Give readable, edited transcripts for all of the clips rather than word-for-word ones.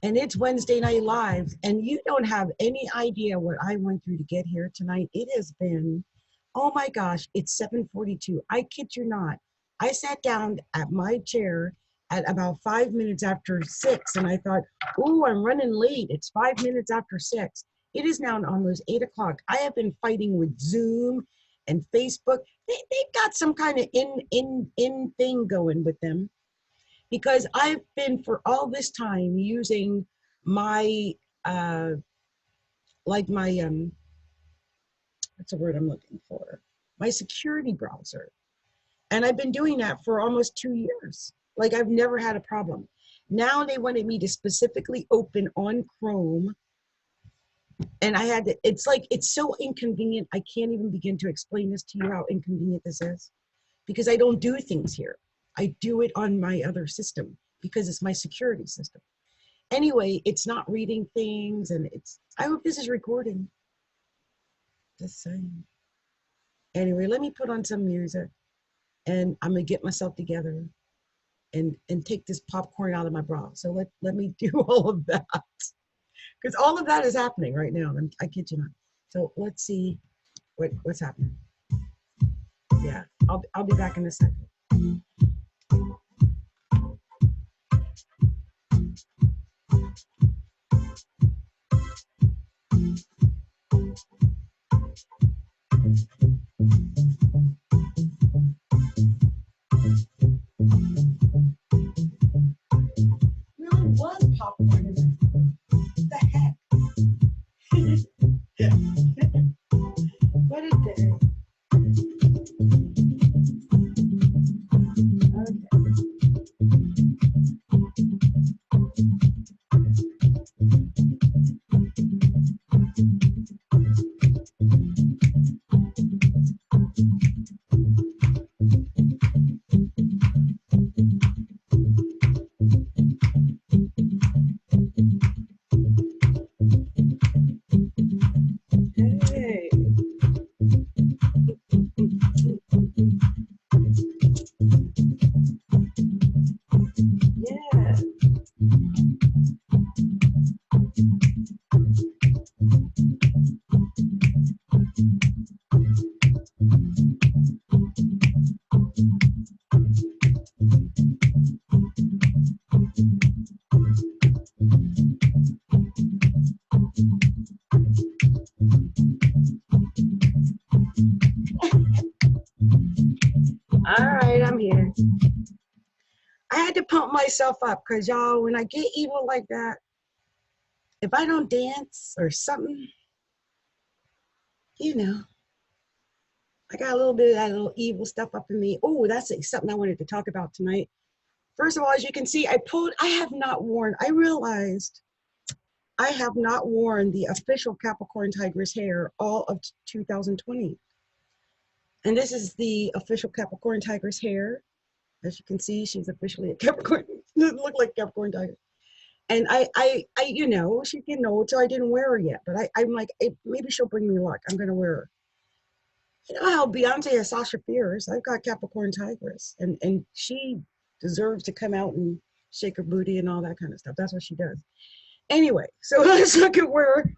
And it's Wednesday Night Live, and you don't have any idea what I went through to get here tonight. It has been, oh my gosh, it's 7:42. I kid you not. I sat down at my chair at about 5 minutes after 6, and I thought, oh, I'm running late. It's 5 minutes after 6. It is now almost 8 o'clock. I have been fighting with Zoom and Facebook. They've got some kind of in thing going with them, because I've been for all this time using my like my what's the word I'm looking for? My security browser. And I've been doing that for almost 2 years. Like, I've never had a problem. Now they wanted me to specifically open on Chrome, and I had to, it's like, it's so inconvenient. I can't even begin to explain this to you how inconvenient this is, because I don't do things here. I do it on my other system because it's my security system. Anyway, it's not reading things, and I hope this is recording. Just saying. Anyway, let me put on some music, and I'm gonna get myself together and take this popcorn out of my bra. So let me do all of that, because all of that is happening right now. I kid you not. So let's see what's happening. Yeah, I'll be back in a second. Really was popcorn in it. What the heck? What a day. All right, I'm here. I had to pump myself up, because y'all, when I get evil like that, if I don't dance or something, you know, I got a little bit of that little evil stuff up in me. Oh, that's something I wanted to talk about tonight. First of all, as you can see, I have not worn, I realized I have not worn the official Capricorntigress hair all of 2020. And this is the official Capricorntigress hair. As you can see, she's officially a Capricorn. Doesn't look like Capricorn tiger. And I, you know, she's getting old, so I didn't wear her yet. But I'm like, maybe she'll bring me luck. I'm gonna wear her. You know how Beyonce has Sasha Fierce? I've got Capricorntigress, and she deserves to come out and shake her booty and all that kind of stuff. That's what she does. Anyway, so let's look at where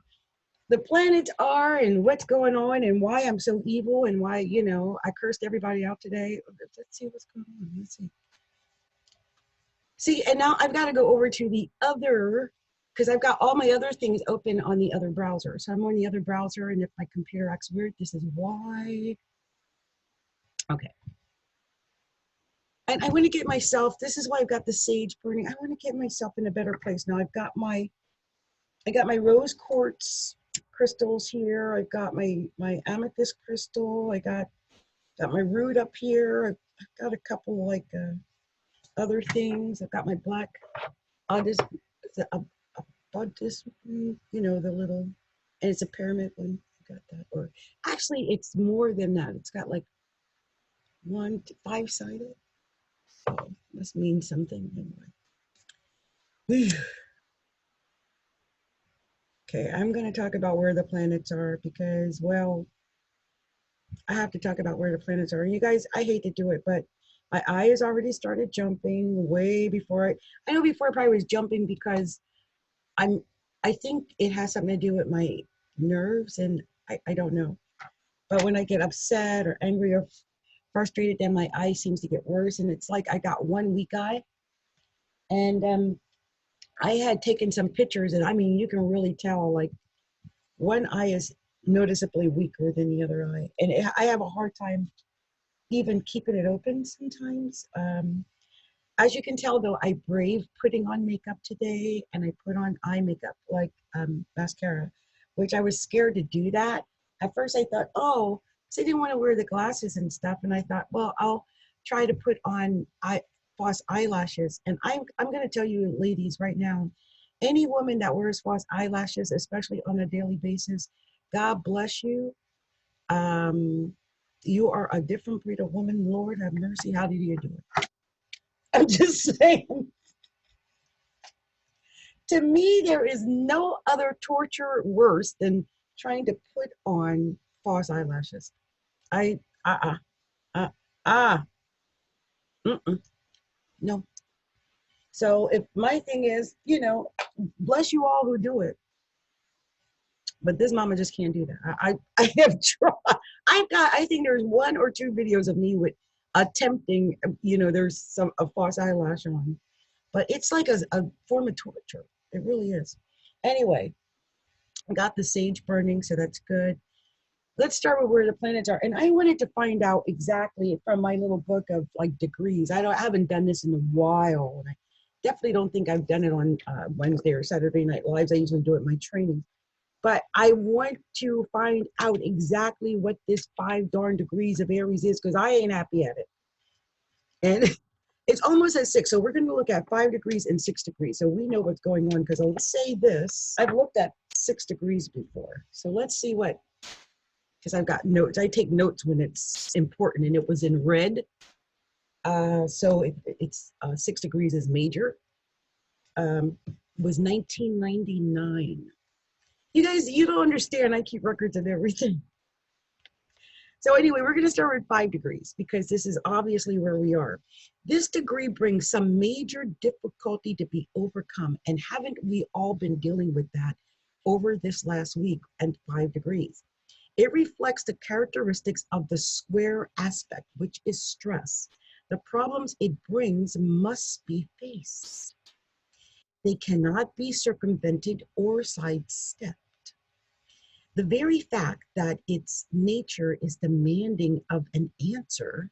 the planets are and what's going on and why I'm so evil and why, you know, I cursed everybody out today. Let's see what's going on. Let's see. See, and now I've got to go over to the other, because I've got all my other things open on the other browser. So I'm on the other browser, and if my computer acts weird, this is why. Okay. And I want to get myself, this is why I've got the sage burning. I want to get myself in a better place. Now I got my rose quartz crystals here. I've got my amethyst crystal. I got my root up here. I've got a couple like other things. I've got my black you know, the little, and it's a pyramid one. I got that. Or actually, it's more than that. It's got like 1 to 5 sided. So must mean something anyway. Okay, I'm going to talk about where the planets are because, well, I have to talk about where the planets are. You guys, I hate to do it, but my eyes already started jumping way before I know before I probably was jumping because I think it has something to do with my nerves, and I don't know. But when I get upset or angry or frustrated, then my eye seems to get worse. And it's like I got one weak eye. And I had taken some pictures, and I mean, you can really tell like one eye is noticeably weaker than the other eye. And I have a hard time even keeping it open sometimes. As you can tell, though, I brave putting on makeup today, and I put on eye makeup like mascara, which I was scared to do that. At first, I thought, oh, so I didn't want to wear the glasses and stuff, and I thought, well, I'll try to put on false eyelashes. And I'm going to tell you, ladies, right now, any woman that wears false eyelashes, especially on a daily basis, God bless you. Um, you are a different breed of woman. Lord have mercy. How did you do it? I'm just saying. To me, there is no other torture worse than trying to put on false eyelashes. I, uh, uh, uh, mm-mm, no. So if my thing is, bless you all who do it, but this mama just can't do that. I have tried. I think there's one or two videos of me with attempting, there's a false eyelash on, but it's like a form of torture. It really is. Anyway, I got the sage burning, so that's good. Let's start with where the planets are. And I wanted to find out exactly from my little book of like degrees. I haven't done this in a while. And I definitely don't think I've done it on Wednesday or Saturday Night Lives. I usually do it in my training. But I want to find out exactly what this 5 darn degrees of Aries is, because I ain't happy at it. And it's almost at 6. So we're going to look at 5 degrees and 6 degrees. So we know what's going on, because I'll say this. I've looked at 6 degrees before. So let's see what, because I've got notes. I take notes when it's important, and it was in red. So it's 6 degrees is major. Was 1999. You guys, you don't understand. I keep records of everything. So anyway, we're going to start with 5 degrees, because this is obviously where we are. This degree brings some major difficulty to be overcome. And haven't we all been dealing with that over this last week and 5 degrees? It reflects the characteristics of the square aspect, which is stress. The problems it brings must be faced. They cannot be circumvented or sidestepped. The very fact that its nature is demanding of an answer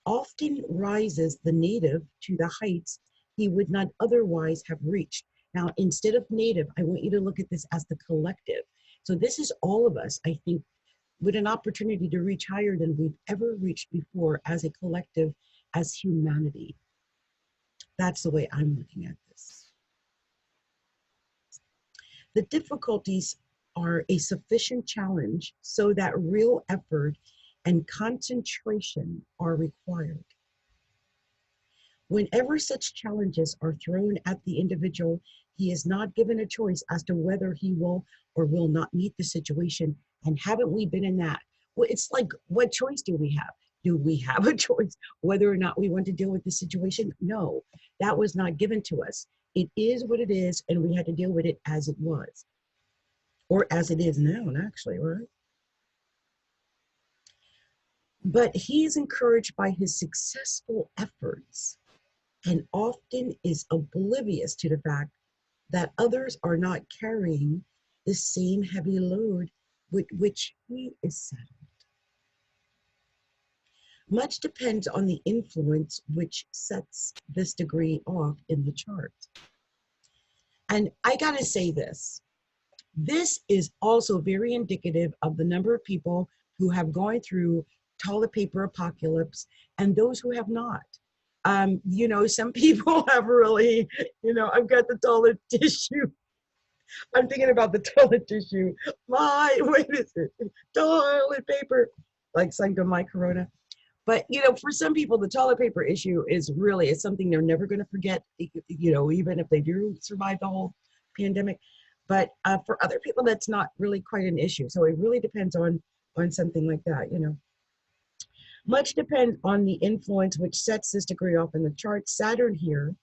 often rises the native to the heights he would not otherwise have reached. Now, instead of native, I want you to look at this as the collective. So this is all of us, I think, with an opportunity to reach higher than we've ever reached before as a collective, as humanity. That's the way I'm looking at this. The difficulties are a sufficient challenge so that real effort and concentration are required. Whenever such challenges are thrown at the individual, he is not given a choice as to whether he will or will not meet the situation. And haven't we been in that? Well, it's like, what choice do we have? Do we have a choice whether or not we want to deal with the situation? No, that was not given to us. It is what it is, and we had to deal with it as it was, or as it is now, actually, right? But he is encouraged by his successful efforts and often is oblivious to the fact that others are not carrying the same heavy load with which he is saddled. Much depends on the influence which sets this degree off in the chart. And I gotta say this is also very indicative of the number of people who have gone through toilet paper apocalypse and those who have not. Some people have really, I've got the toilet tissue. I'm thinking about the toilet tissue. What is it? Toilet paper, like Sanctum My Corona. But, for some people, the toilet paper issue is something they're never going to forget, even if they do survive the whole pandemic. But for other people, that's not really quite an issue. So it really depends on something like that, Much depends on the influence which sets this degree off in the chart. Saturn here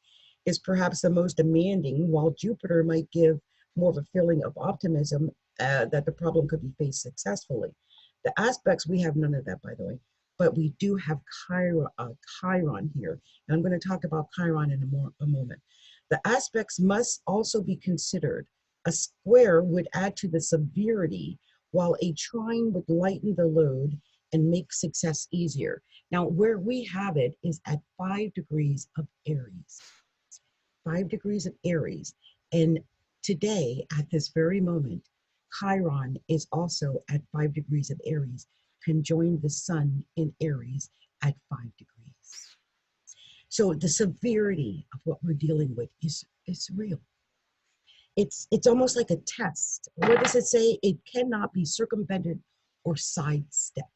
is perhaps the most demanding, while Jupiter might give more of a feeling of optimism that the problem could be faced successfully. The aspects, we have none of that, by the way, but we do have Chiron here. And I'm going to talk about Chiron in a moment. The aspects must also be considered. A square would add to the severity, while a trine would lighten the load and make success easier. Now, where we have it is at 5 degrees of Aries. 5 degrees of Aries. And today, at this very moment, Chiron is also at 5 degrees of Aries, conjoined the sun in Aries at 5 degrees. So the severity of what we're dealing with is real. It's almost like a test. What does it say? It cannot be circumvented or sidestepped.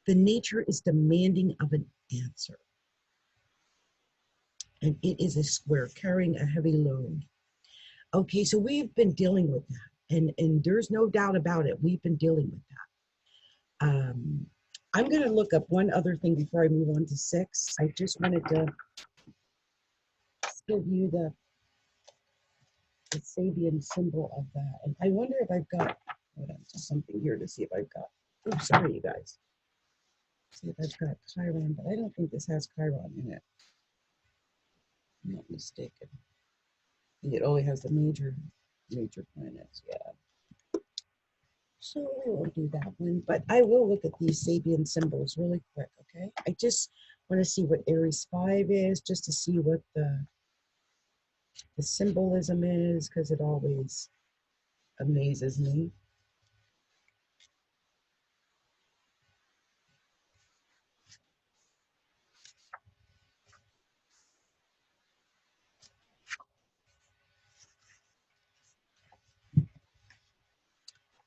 The nature is demanding of an answer. And it is a square carrying a heavy load. Okay, so we've been dealing with that. And there's no doubt about it. We've been dealing with that. I'm going to look up one other thing before I move on to 6. I just wanted to give you the Sabian symbol of that. And I wonder if I've got, hold on, just something here to see if I've got, oh, sorry, you guys. See if I've got Chiron, but I don't think this has Chiron in it. I'm not mistaken. I think it only has the major planets, yeah. So we won't do that one, but I will look at these Sabian symbols really quick, okay? I just want to see what Aries 5 is, just to see what the symbolism is, because it always amazes me.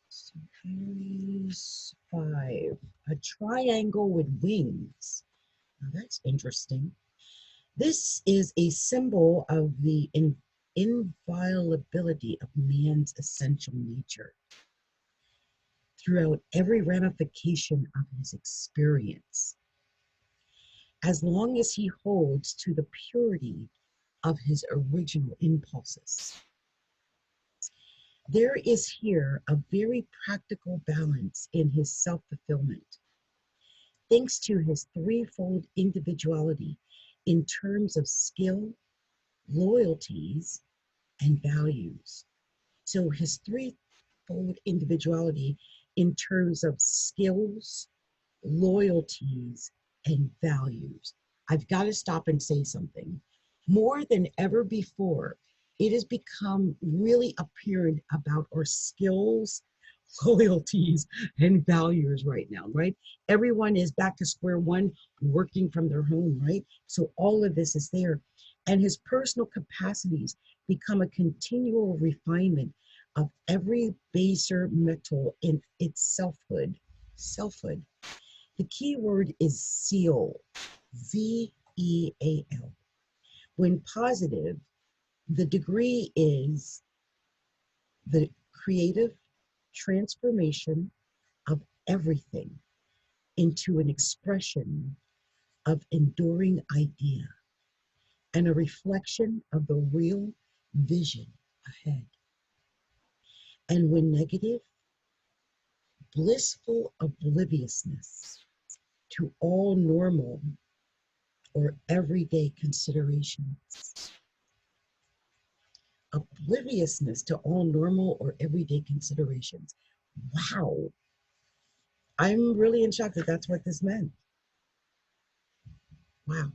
So Aries 5, a triangle with wings. Now that's interesting. This is a symbol of the inviolability of man's essential nature throughout every ramification of his experience, as long as he holds to the purity of his original impulses. There is here a very practical balance in his self-fulfillment, thanks to his threefold individuality in terms of skill, loyalties, and values. So his threefold individuality in terms of skills, loyalties, and values. I've got to stop and say something. More than ever before, it has become really apparent about our skills, loyalties, and values right now, right? Everyone is back to square one, working from their home, right? So all of this is there. And his personal capacities become a continual refinement of every baser metal in its selfhood. Selfhood. The key word is zeal, Z-E-A-L. When positive, the degree is the creative transformation of everything into an expression of enduring idea and a reflection of the real vision ahead. And when negative, blissful obliviousness to all normal or everyday considerations. Obliviousness to all normal or everyday considerations. Wow. I'm really in shock that that's what this meant. Wow.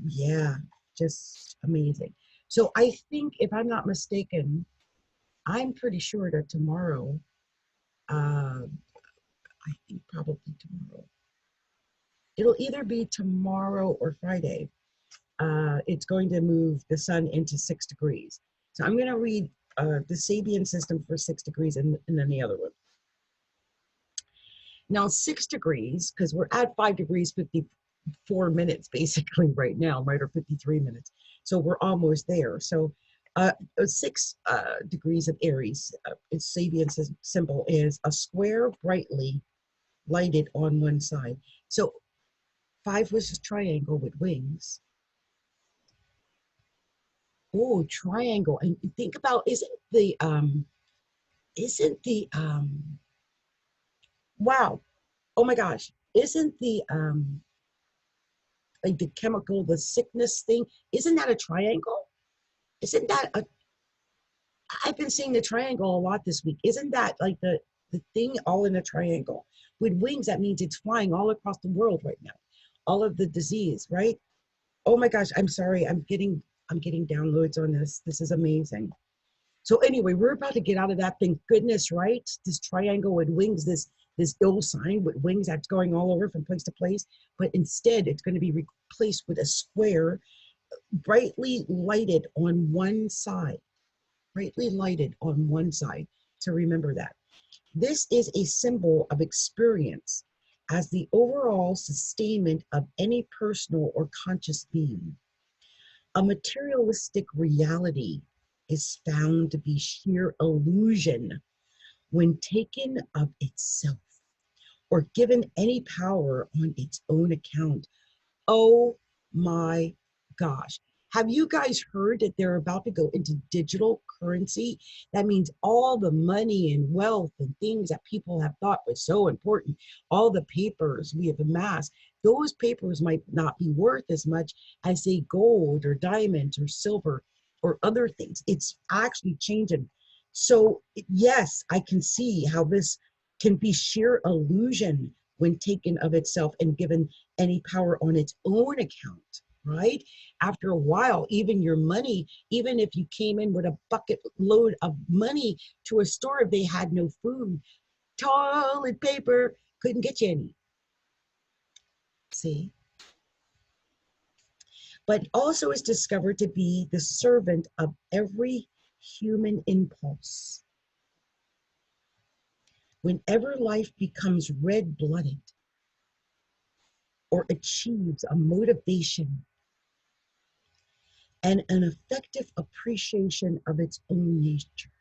Yeah, just amazing. So I think, if I'm not mistaken, I'm pretty sure that tomorrow, I think probably tomorrow, it'll either be tomorrow or Friday. It's going to move the sun into 6 degrees. So I'm going to read the Sabian system for 6 degrees and then the other one. Now 6 degrees, because we're at 5 degrees 54 minutes basically right now, right, or 53 minutes. So we're almost there. So 6 degrees of Aries, its Sabian symbol is a square brightly lighted on one side. So 5 was a triangle with wings. Oh, triangle. And think about, isn't the wow, oh my gosh, isn't the like the chemical, the sickness thing, isn't that a triangle? Isn't that a, I've been seeing the triangle a lot this week. Isn't that like the thing all in a triangle? With wings, that means it's flying all across the world right now. All of the disease, right? Oh my gosh, I'm sorry. I'm getting downloads on this. This is amazing. So anyway, we're about to get out of that. Thank goodness, right? This triangle with wings, this ill sign with wings that's going all over from place to place. But instead, it's going to be replaced with a square, brightly lighted on one side. Brightly lighted on one side. So remember that. This is a symbol of experience as the overall sustainment of any personal or conscious being. A materialistic reality is found to be sheer illusion when taken of itself or given any power on its own account. Oh my gosh. Have you guys heard that they're about to go into digital currency? That means all the money and wealth and things that people have thought was so important, all the papers we have amassed, those papers might not be worth as much as say gold or diamonds or silver or other things. It's actually changing. So yes, I can see how this can be sheer illusion when taken of itself and given any power on its own account, right? After a while, even your money, even if you came in with a bucket load of money to a store, if they had no food, toilet paper couldn't get you any. See? But also is discovered to be the servant of every human impulse. Whenever life becomes red-blooded or achieves a motivation and an effective appreciation of its own nature.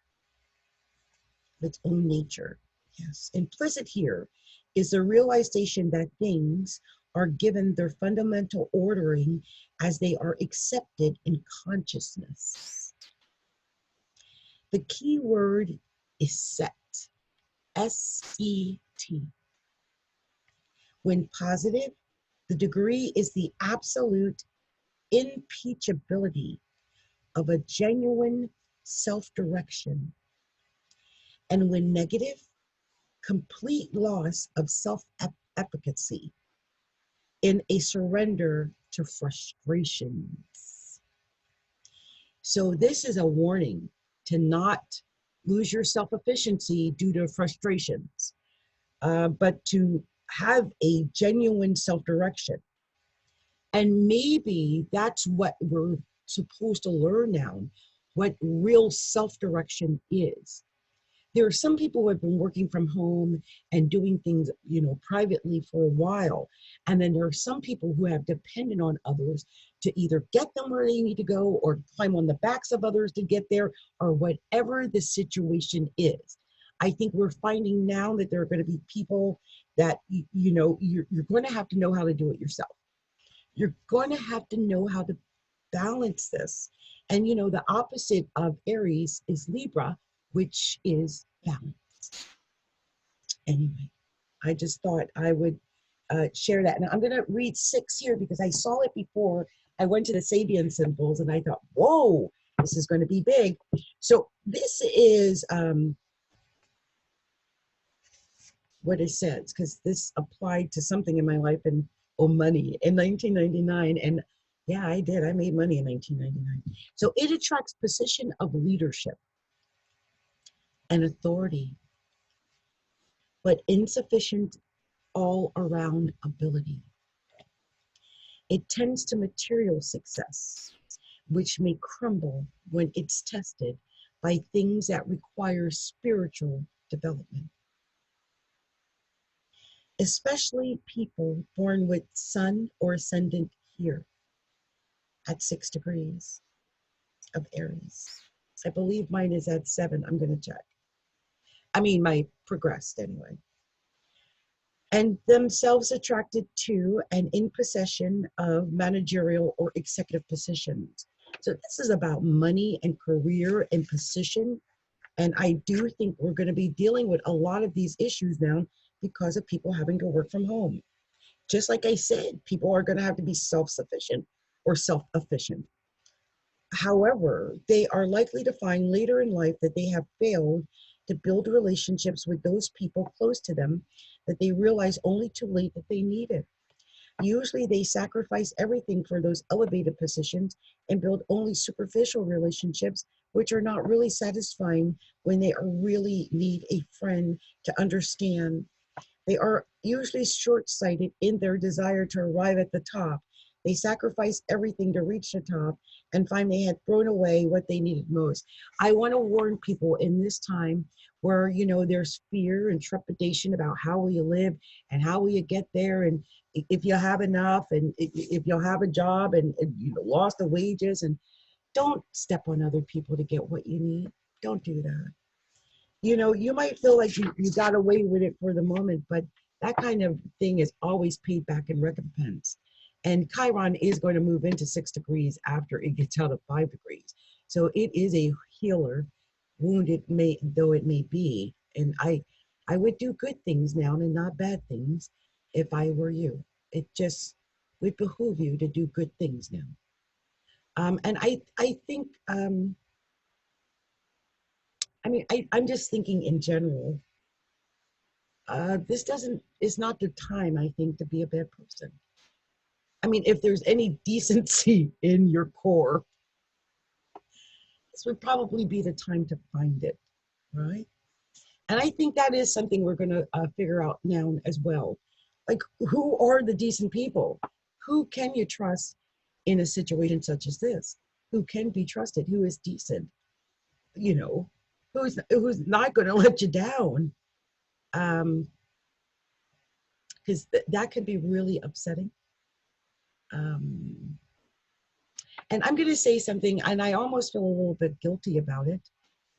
Its own nature. Yes. Implicit here is the realization that things are given their fundamental ordering as they are accepted in consciousness. The key word is set. S-E-T. When positive, the degree is the absolute impeachability of a genuine self-direction. And when negative, complete loss of self-efficacy in a surrender to frustrations. So this is a warning to not lose your self-efficiency due to frustrations, but to have a genuine self-direction. And maybe that's what we're supposed to learn now, what real self-direction is. There are some people who have been working from home and doing things, privately for a while. And then there are some people who have depended on others to either get them where they need to go or climb on the backs of others to get there, or whatever the situation is. I think we're finding now that there are going to be people that, you're going to have to know how to do it yourself. You're going to have to know how to balance this. And, the opposite of Aries is Libra, which is balance. Anyway, I just thought I would share that. And I'm going to read 6 here because I saw it before. I went to the Sabian symbols and I thought, whoa, this is going to be big. So this is what it says, because this applied to something in my life and money in 1999. And yeah, I did. I made money in 1999. So it attracts position of leadership and authority, but insufficient all-around ability. It tends to material success, which may crumble when it's tested by things that require spiritual development. Especially people born with sun or ascendant here at 6 degrees of Aries. I believe mine is at 7. I'm going to check. I mean, my progressed anyway. And themselves attracted to and in possession of managerial or executive positions. So this is about money and career and position. And I do think we're going to be dealing with a lot of these issues now because of people having to work from home. Just like I said, people are going to have to be self-sufficient or self-efficient. However, they are likely to find later in life that they have failed to build relationships with those people close to them that they realize only too late that they needed. Usually they sacrifice everything for those elevated positions and build only superficial relationships, which are not really satisfying when they are really need a friend to understand. They are usually short-sighted in their desire to arrive at the top. They sacrifice everything to reach the top and find they had thrown away what they needed most. I want to warn people in this time where, there's fear and trepidation about how will you live and how will you get there, and if you have enough, and if you'll have a job, and you lost the wages, and don't step on other people to get what you need. Don't do that. You might feel like you got away with it for the moment, but that kind of thing is always paid back in recompense. And Chiron is going to move into 6 degrees after it gets out of 5 degrees. So it is a healer, wounded though it may be. And I would do good things now and not bad things if I were you. It just would behoove you to do good things now. And I think, I'm just thinking in general, this doesn't, it's not the time, I think, to be a bad person. I mean, if there's any decency in your core, this would probably be the time to find it, right? And I think that is something we're going to figure out now as well. Like, who are the decent people? Who can you trust in a situation such as this? Who can be trusted? Who is decent? You know, who's not going to let you down? Because that could be really upsetting. Um, and I'm going to say something, and I almost feel a little bit guilty about it.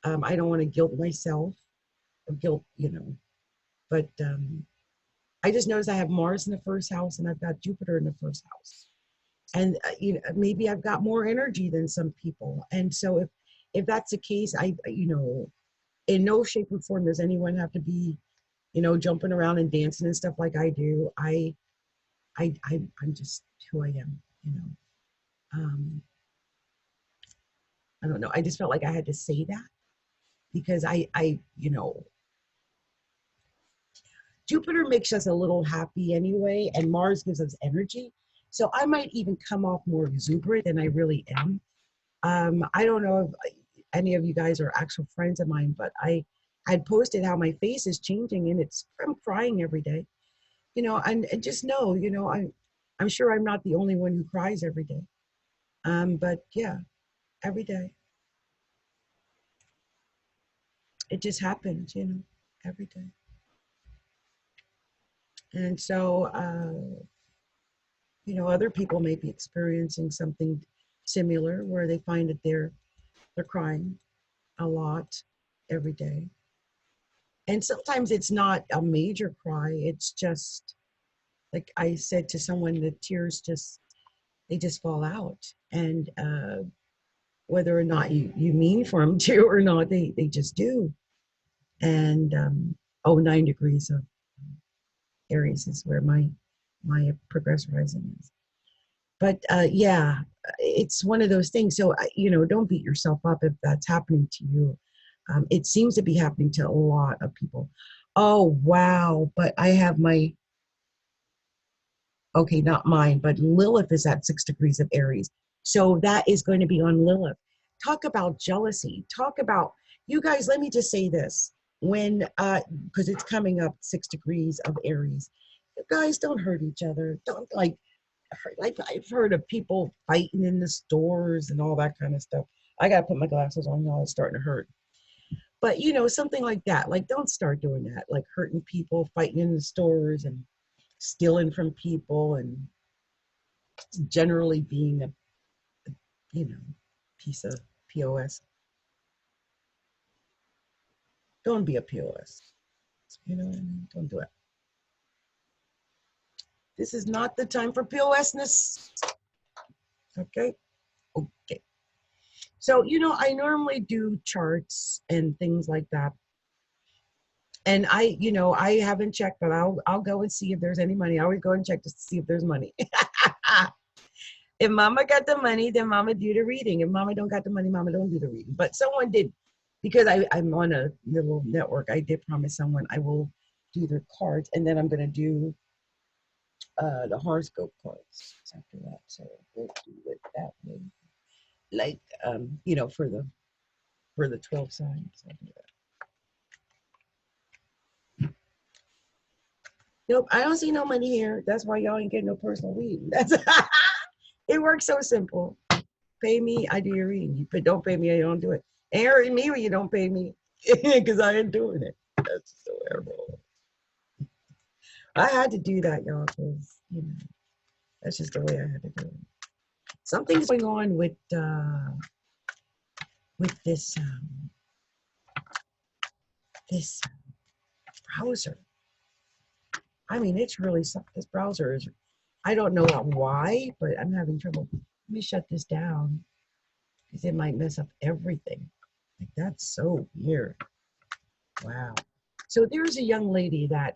I don't want to guilt myself or guilt, but I just noticed I have Mars in the first house and I've got Jupiter in the first house. And, maybe I've got more energy than some people. And so if that's the case, in no shape or form does anyone have to be, jumping around and dancing and stuff like I do. I'm just who I am, Um, I don't know. I just felt like I had to say that because Jupiter makes us a little happy anyway, and Mars gives us energy. So I might even come off more exuberant than I really am. I don't know if any of you guys are actual friends of mine, but I had posted how my face is changing, and I'm crying every day. And just know, I'm sure I'm not the only one who cries every day. But yeah, every day. It just happens, every day. And so, other people may be experiencing something similar where they find that they're crying a lot every day. And sometimes it's not a major cry. It's just like I said to someone, the tears they just fall out. And whether or not you mean for them to or not, they just do. And 9 degrees of Aries is where my progress rising is. But yeah, it's one of those things. So don't beat yourself up if that's happening to you. It seems to be happening to a lot of people. Oh wow! But I have okay, not mine, but Lilith is at 6 degrees of Aries. So that is going to be on Lilith. Talk about jealousy. Talk about, you guys, let me just say this. Because it's coming up 6 degrees of Aries. You guys don't hurt each other. Don't I've heard of people fighting in the stores and all that kind of stuff. I got to put my glasses on now. It's starting to hurt. But, something like that. Like, don't start doing that. Like hurting people, fighting in the stores and stealing from people and generally being you know, piece of POS. Don't be a POS. You know what I mean? Don't do it. This is not the time for POSness. Okay? Okay. So, you know, I normally do charts and things like that. And I, you know, I haven't checked, but I'll go and see if there's any money. I always go and check just to see if there's money. If mama got the money, then mama do the reading. If mama don't got the money, mama don't do the reading. But someone did, because I'm on a little network. I did promise someone I will do their cards, and then I'm gonna do the horoscope cards after that. So we'll do it that way. Like you know, for the 12 signs. I'll do that. Nope, I don't see no money here. That's why y'all ain't getting no personal reading. That's it works so simple. Pay me, I do your reading. But don't pay me, I don't do it. Ain't hurting me when you don't pay me, because I ain't doing it. That's so terrible. I had to do that, y'all, because you know that's just the way I had to do it. Something's going on with this browser. I mean, it's really something. This browser is. I don't know why, but I'm having trouble. Let me shut this down because it might mess up everything. Like, that's so weird. Wow. So there's a young lady that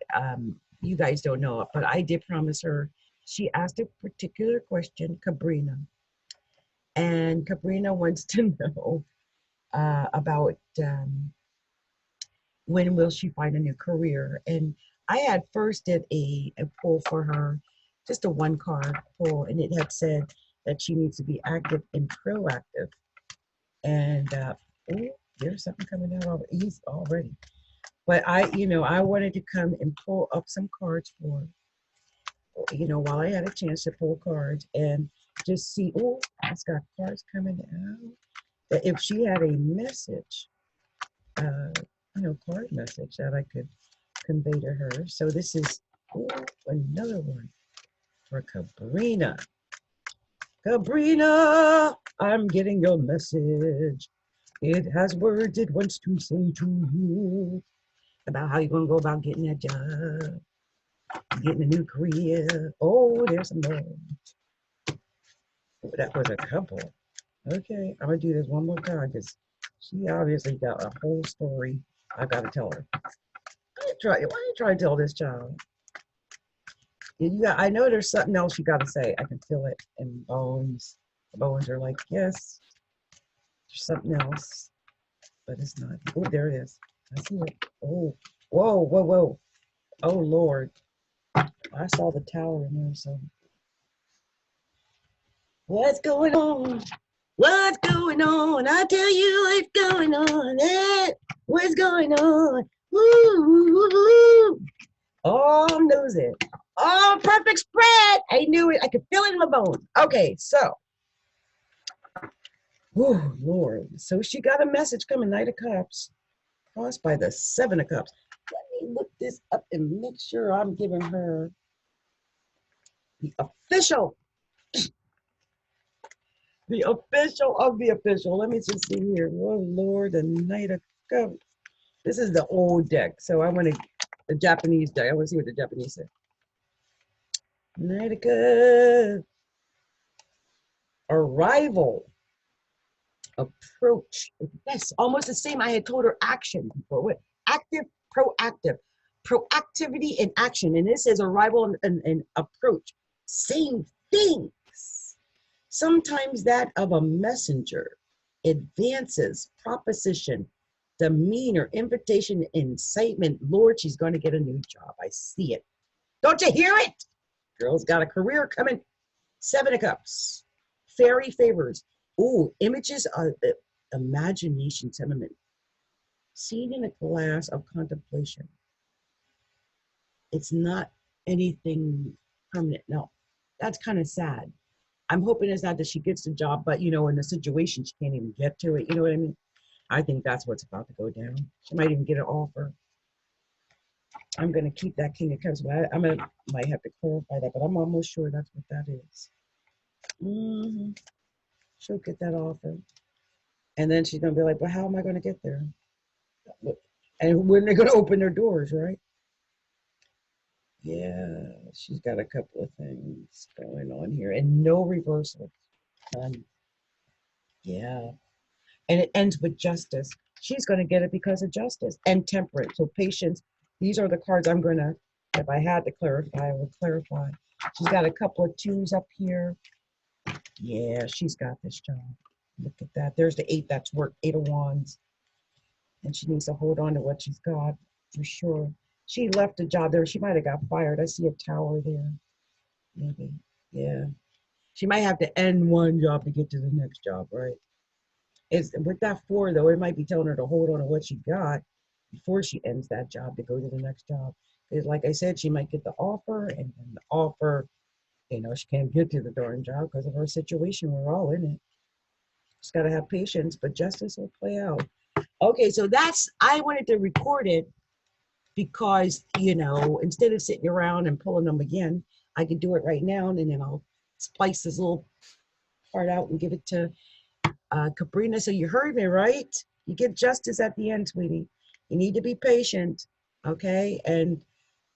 you guys don't know, but I did promise her. She asked a particular question, Kabrina, and Kabrina wants to know about when will she find a new career. And I had first did a pull for her, just a one card pull, and it had said that she needs to be active and proactive. And oh, there's something coming out already. But I, you know, I wanted to come and pull up some cards for her, you know, while I had a chance to pull cards and just see, oh, it's got cards coming out. That if she had a message, you know, card message that I could convey to her. So this is another one for Kabrina. Kabrina, I'm getting your message. It has words it wants to say to you about how you're going to go about getting that job, getting a new career. Oh, there's some more. That was a couple. Okay, I'm going to do this one more time because she obviously got a whole story I got to tell her. Why you try to tell this child? I know there's something else you got to say. I can feel it in bones. The bones are like, yes, there's something else, but it's not. Oh, there it is. I see it. Oh, whoa, whoa, whoa. Oh, Lord. I saw the tower in there, so. What's going on? What's going on? I tell you what's going on. Eh? What's going on? Woo! Oh, knows it. Oh, perfect spread. I knew it. I could feel it in my bones. Okay, so. Oh, Lord. So she got a message coming, Knight of Cups, crossed by the Seven of Cups. Let me look this up and make sure I'm giving her the official of the official. Let me just see here. Oh, Lord, the Knight of Cups. This is the old deck, so I want to, the Japanese deck. I want to see what the Japanese say. Knight of Cups. Arrival. Approach. Yes, almost the same. I had told her action before. What? Active, proactive. Proactivity and action. And this is arrival and approach. Same things. Sometimes that of a messenger. Advances, proposition, demeanor, invitation, incitement. Lord, she's going to get a new job. I see it. Don't you hear it? Girl's got a career coming. Seven of Cups. Fairy favors. Ooh, images of imagination sentiment. Seen in a glass of contemplation. It's not anything permanent. No, that's kind of sad. I'm hoping it's not that she gets the job, but you know, in a situation she can't even get to it. You know what I mean? I think that's what's about to go down. She might even get an offer. I'm gonna keep that King of Cups, but might have to clarify that, but I'm almost sure that's what that is. Mm-hmm. She'll get that offer. And then she's gonna be like, "Well, how am I gonna get there? And when they're gonna open their doors, right?" Yeah, she's got a couple of things going on here, and no reversal. Yeah. and it ends with justice. She's going to get it because of justice and temperance. So patience. These are the cards I'm going to, if I had to clarify, I would clarify. She's got a couple of twos up here. Yeah, she's got this job. Look at that. There's the 8 that's worked, 8 of wands. And she needs to hold on to what she's got for sure. She left a job there. She might have got fired. I see a tower there. Maybe. Yeah. She might have to end one job to get to the next job, right? It's with that 4 though, it might be telling her to hold on to what she got before she ends that job to go to the next job. Because like I said, she might get the offer, and then the offer, you know, she can't get to the darn job because of her situation. We're all in it. Just got to have patience, but justice will play out. Okay, so that's, I wanted to record it because, you know, instead of sitting around and pulling them again, I could do it right now, and then I'll splice this little part out and give it to Kabrina. So you heard me, right? You get justice at the end, sweetie. You need to be patient, okay? And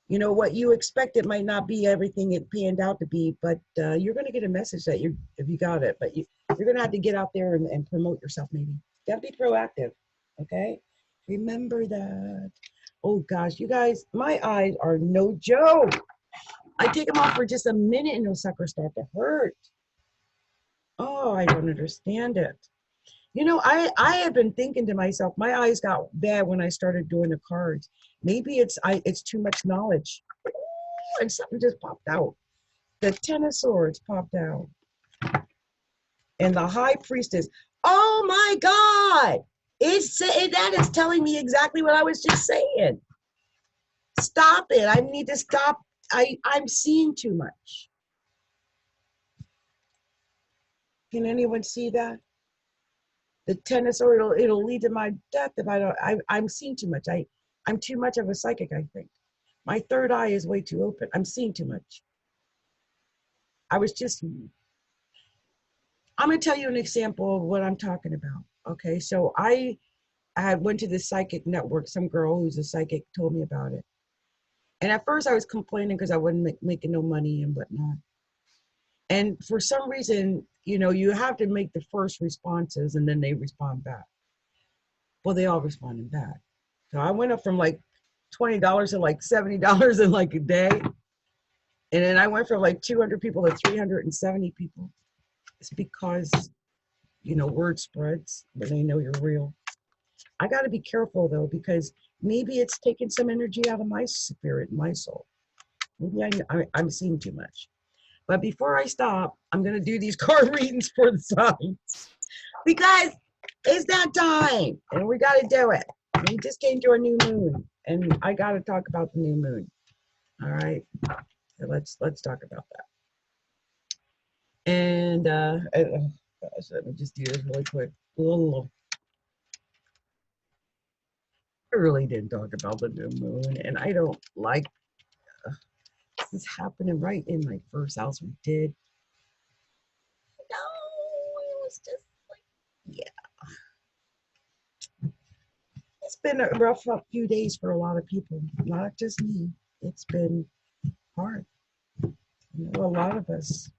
you know what you expect, it might not be everything it panned out to be, but you're going to get a message that you, if you got it, but you're going to have to get out there and promote yourself. Maybe you got to be proactive, okay? Remember that. Oh gosh, you guys, my eyes are no joke. I take them off for just a minute and those suckers start to hurt. Oh, I don't understand it. You know, I have been thinking to myself, my eyes got bad when I started doing the cards. Maybe it's too much knowledge. And something just popped out. The Ten of Swords popped out. And the High Priestess. Oh my God. That is telling me exactly what I was just saying. Stop it. I need to stop. I'm seeing too much. Can anyone see that? The Ten of Swords, it'll lead to my death if I don't. I'm seeing too much. I'm too much of a psychic, I think. My third eye is way too open. I'm seeing too much. I'm going to tell you an example of what I'm talking about. Okay, so I went to the psychic network. Some girl who's a psychic told me about it. And at first I was complaining because I wasn't making no money and whatnot. And for some reason, you know, you have to make the first responses and then they respond back. Well, they all responded back. So I went up from like $20 to like $70 in like a day. And then I went from like 200 people to 370 people. It's because, you know, word spreads when they know you're real. I got to be careful though, because maybe it's taking some energy out of my spirit, my soul. Maybe I'm seeing too much. But before I stop, I'm going to do these card readings for the signs because it's that time and we got to do it. We just came to a new moon and I got to talk about the new moon. All right. So let's talk about that. And gosh, let me just do this really quick. I really didn't talk about the new moon, and I don't like this is happening right in my first house. We did. No, it was just like, yeah. It's been a rough few days for a lot of people, not just me. It's been hard. You know, a lot of us.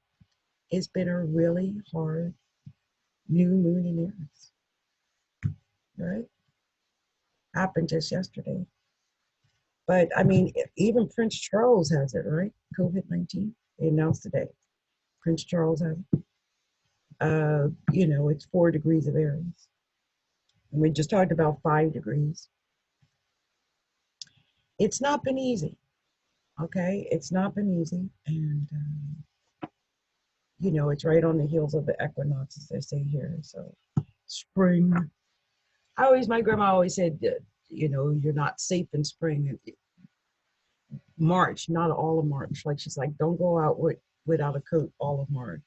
It's been a really hard new moon in Aries, right? Happened just yesterday. But I mean, even Prince Charles has it, right? COVID-19. They announced today. Prince Charles has it. You know, it's 4 degrees of Aries. And we just talked about 5 degrees. It's not been easy. Okay, it's not been easy. And, you know, it's right on the heels of the equinox, as they say here. So, spring. My grandma always said, you know, you're not safe in spring. March, not all of March. Like she's like, don't go out without a coat all of March.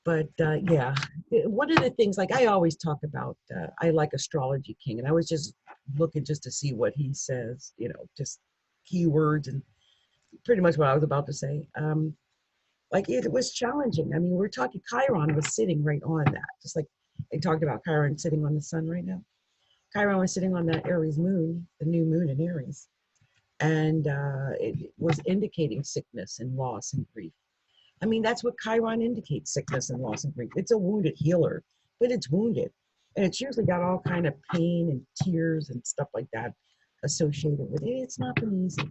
But yeah, one of the things, like I always talk about, I like Astrology King, and I was just looking just to see what he says, you know, just keywords and pretty much what I was about to say. Like it was challenging. I mean, we're talking Chiron was sitting right on that, just like they talked about Chiron sitting on the sun right now. Chiron was sitting on that Aries moon, the new moon in Aries. And it was indicating sickness and loss and grief. I mean, that's what Chiron indicates, sickness and loss and grief. It's a wounded healer, but it's wounded. And it's usually got all kind of pain and tears and stuff like that associated with it. It's not been easy.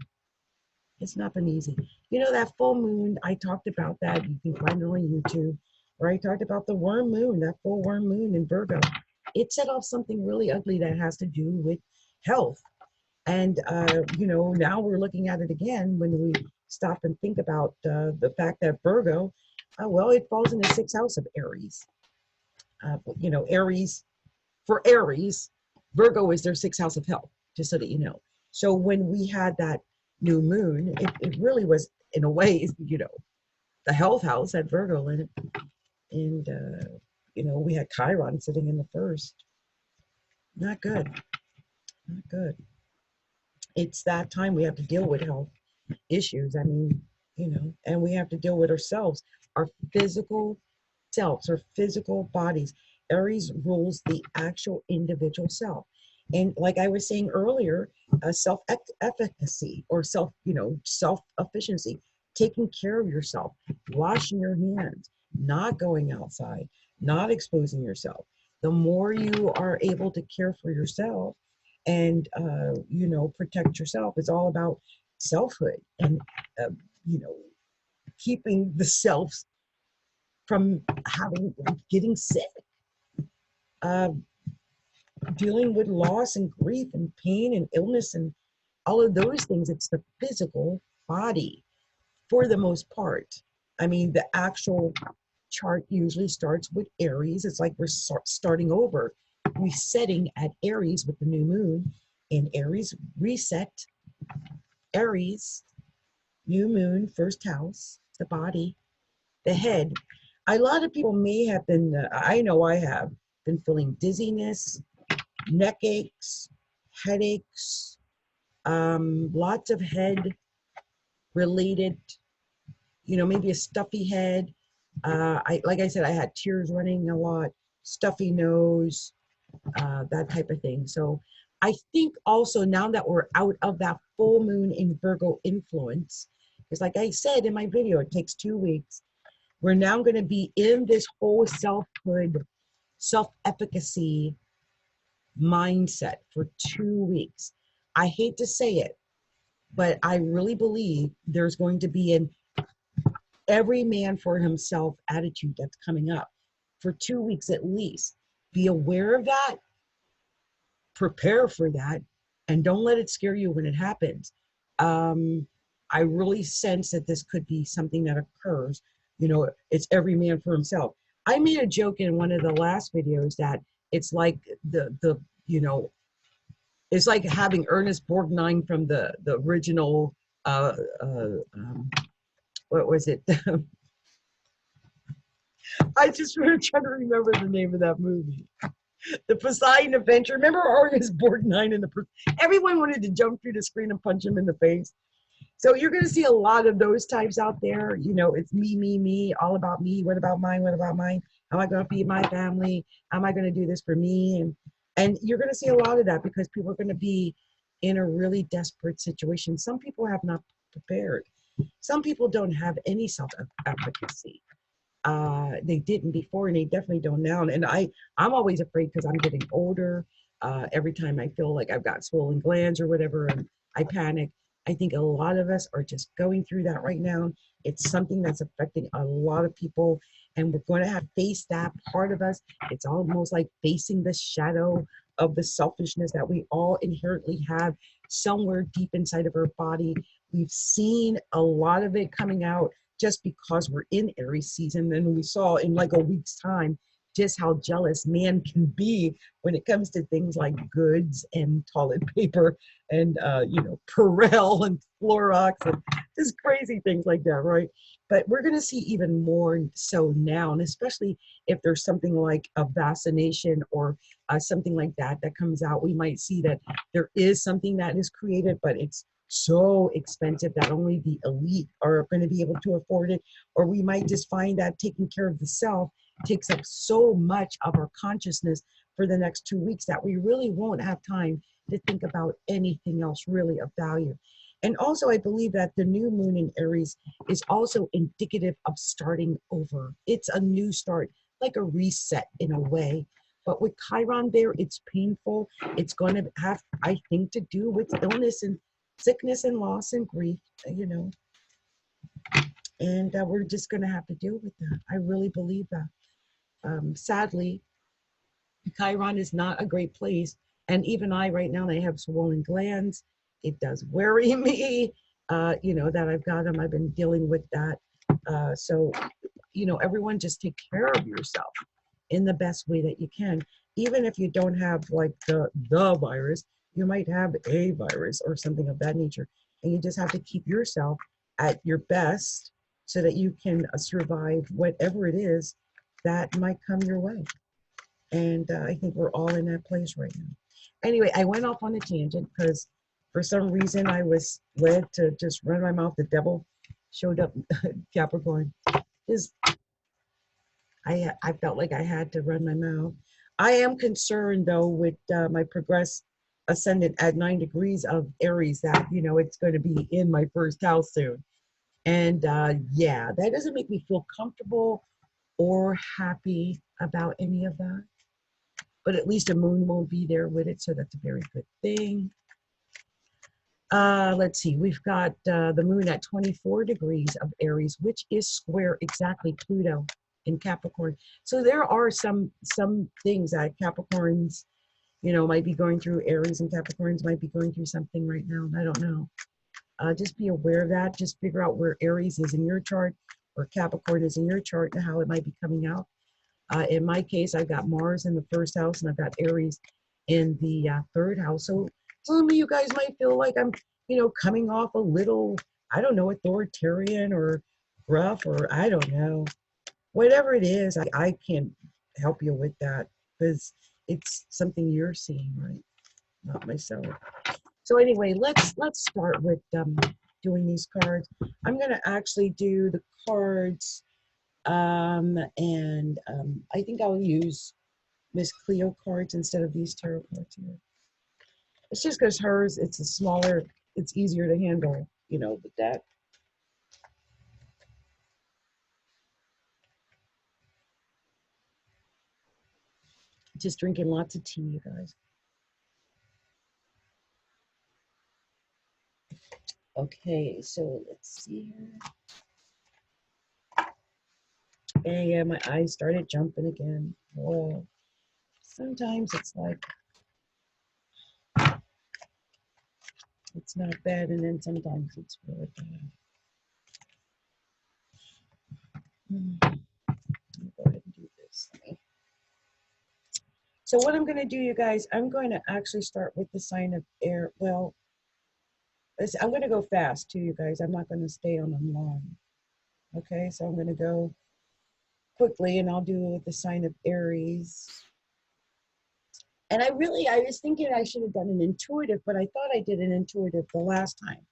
It's not been easy. You know, that full moon, I talked about that. You can find it on YouTube, where I talked about the worm moon, that full worm moon in Virgo. It set off something really ugly that has to do with health. And, you know, now we're looking at it again when we stop and think about the fact that Virgo, well, it falls in the sixth house of Aries. You know, Aries, for Aries, Virgo is their sixth house of health, just so that you know. So when we had that new moon, it really was, in a way, you know, the health house had Virgo in it. And, you know, we had Chiron sitting in the first. Not good. Not good. It's that time we have to deal with health issues. I mean, you know, and we have to deal with ourselves, our physical selves, our physical bodies. Aries rules the actual individual self. And like I was saying earlier, self-efficacy or self, you know, self-efficiency, taking care of yourself, washing your hands, not going outside, not exposing yourself. The more you are able to care for yourself and, you know, protect yourself, it's all about selfhood and, you know, keeping the self from getting sick, uh, dealing with loss and grief and pain and illness and all of those things. It's the physical body for the most part. I mean, the actual chart usually starts with Aries. It's like we're starting over, resetting at Aries with the new moon. In Aries, reset, Aries, new moon, first house, the body, the head. A lot of people may have been, I know I have been feeling dizziness, neck aches, headaches, lots of head related, you know, maybe a stuffy head. Like I said, I had tears running a lot, stuffy nose, that type of thing. So I think also now that we're out of that full moon in Virgo influence, because like I said in my video, it takes 2 weeks. We're now going to be in this whole selfhood, self-efficacy mindset for 2 weeks. I hate to say it, but I really believe there's going to be an every man for himself attitude that's coming up for 2 weeks at least. Be aware of that, prepare for that, and don't let it scare you when it happens. I really sense that this could be something that occurs. You know, it's every man for himself. I made a joke in one of the last videos that it's like the you know, it's like having Ernest Borgnine from the original what was it? I just want to try to remember the name of that movie. The Poseidon Adventure. Remember Ernest Borgnine in the everyone wanted to jump through the screen and punch him in the face. So you're going to see a lot of those types out there. You know, it's me, all about me. What about mine? What about mine? How am I going to feed my family? How am I going to do this for me? And you're going to see a lot of that because people are going to be in a really desperate situation. Some people have not prepared. Some people don't have any self-efficacy. They didn't before, and they definitely don't now. And I'm always afraid because I'm getting older. Every time I feel like I've got swollen glands or whatever, and I panic. I think a lot of us are just going through that right now. It's something that's affecting a lot of people, and we're going to have to face that part of us. It's almost like facing the shadow of the selfishness that we all inherently have somewhere deep inside of our body. We've seen a lot of it coming out just because we're in Aries season, and we saw in like a week's time just how jealous man can be when it comes to things like goods and toilet paper and you know, Perel and Clorox and just crazy things like that, right? But we're going to see even more so now, and especially if there's something like a vaccination or something like that that comes out, we might see that there is something that is created, but it's so expensive that only the elite are going to be able to afford it. Or we might just find that taking care of the self takes up so much of our consciousness for the next 2 weeks that we really won't have time to think about anything else really of value. And also, I believe that the new moon in Aries is also indicative of starting over. It's a new start, like a reset in a way. But with Chiron there, it's painful. It's going to have, I think, to do with illness and sickness and loss and grief, you know. And we're just going to have to deal with that. I really believe that. Sadly, Chiron is not a great place. And even I, right now, I have swollen glands. It does worry me, you know, that I've got them. I've been dealing with that. So, you know, everyone just take care of yourself in the best way that you can. Even if you don't have like the virus, you might have a virus or something of that nature. And you just have to keep yourself at your best so that you can survive whatever it is that might come your way. And I think we're all in that place right now. Anyway, I went off on a tangent because for some reason I was led to just run my mouth. The devil showed up, Capricorn. Is I felt like I had to run my mouth. I am concerned though with my progress ascendant at 9 degrees of Aries that, you know, it's going to be in my first house soon. And yeah, that doesn't make me feel comfortable or happy about any of that. But at least a moon won't be there with it, so that's a very good thing. Let's see, we've got the moon at 24 degrees of Aries, which is square exactly Pluto in Capricorn. So there are some things that Capricorns, you know, might be going through. Aries and Capricorns might be going through something right now. I don't know. Just be aware of that. Just figure out where Aries is in your chart or Capricorn is in your chart and how it might be coming out. In my case, I've got Mars in the first house and I've got Aries in the third house. So some of you guys might feel like I'm, you know, coming off a little, I don't know, authoritarian or rough or I don't know. Whatever it is, I can't help you with that because it's something you're seeing, right? Not myself. So anyway, let's start with doing these cards. I'm going to actually do the cards. I think I'll use Miss Cleo cards instead of these tarot cards here. It's just because hers, it's a smaller, it's easier to handle, you know, with that. Just drinking lots of tea, you guys. Okay, so let's see here. And yeah, my eyes started jumping again. Whoa. Sometimes it's like, it's not bad, and then sometimes it's really bad. Let me go ahead and do this. So what I'm going to do, you guys, I'm going to actually start with the sign of air. Well, I'm going to go fast too, you guys. I'm not going to stay on them long. Okay, so I'm going to go quickly, and I'll do the sign of Aries. And I was thinking I should have done an intuitive, but I thought I did an intuitive the last time.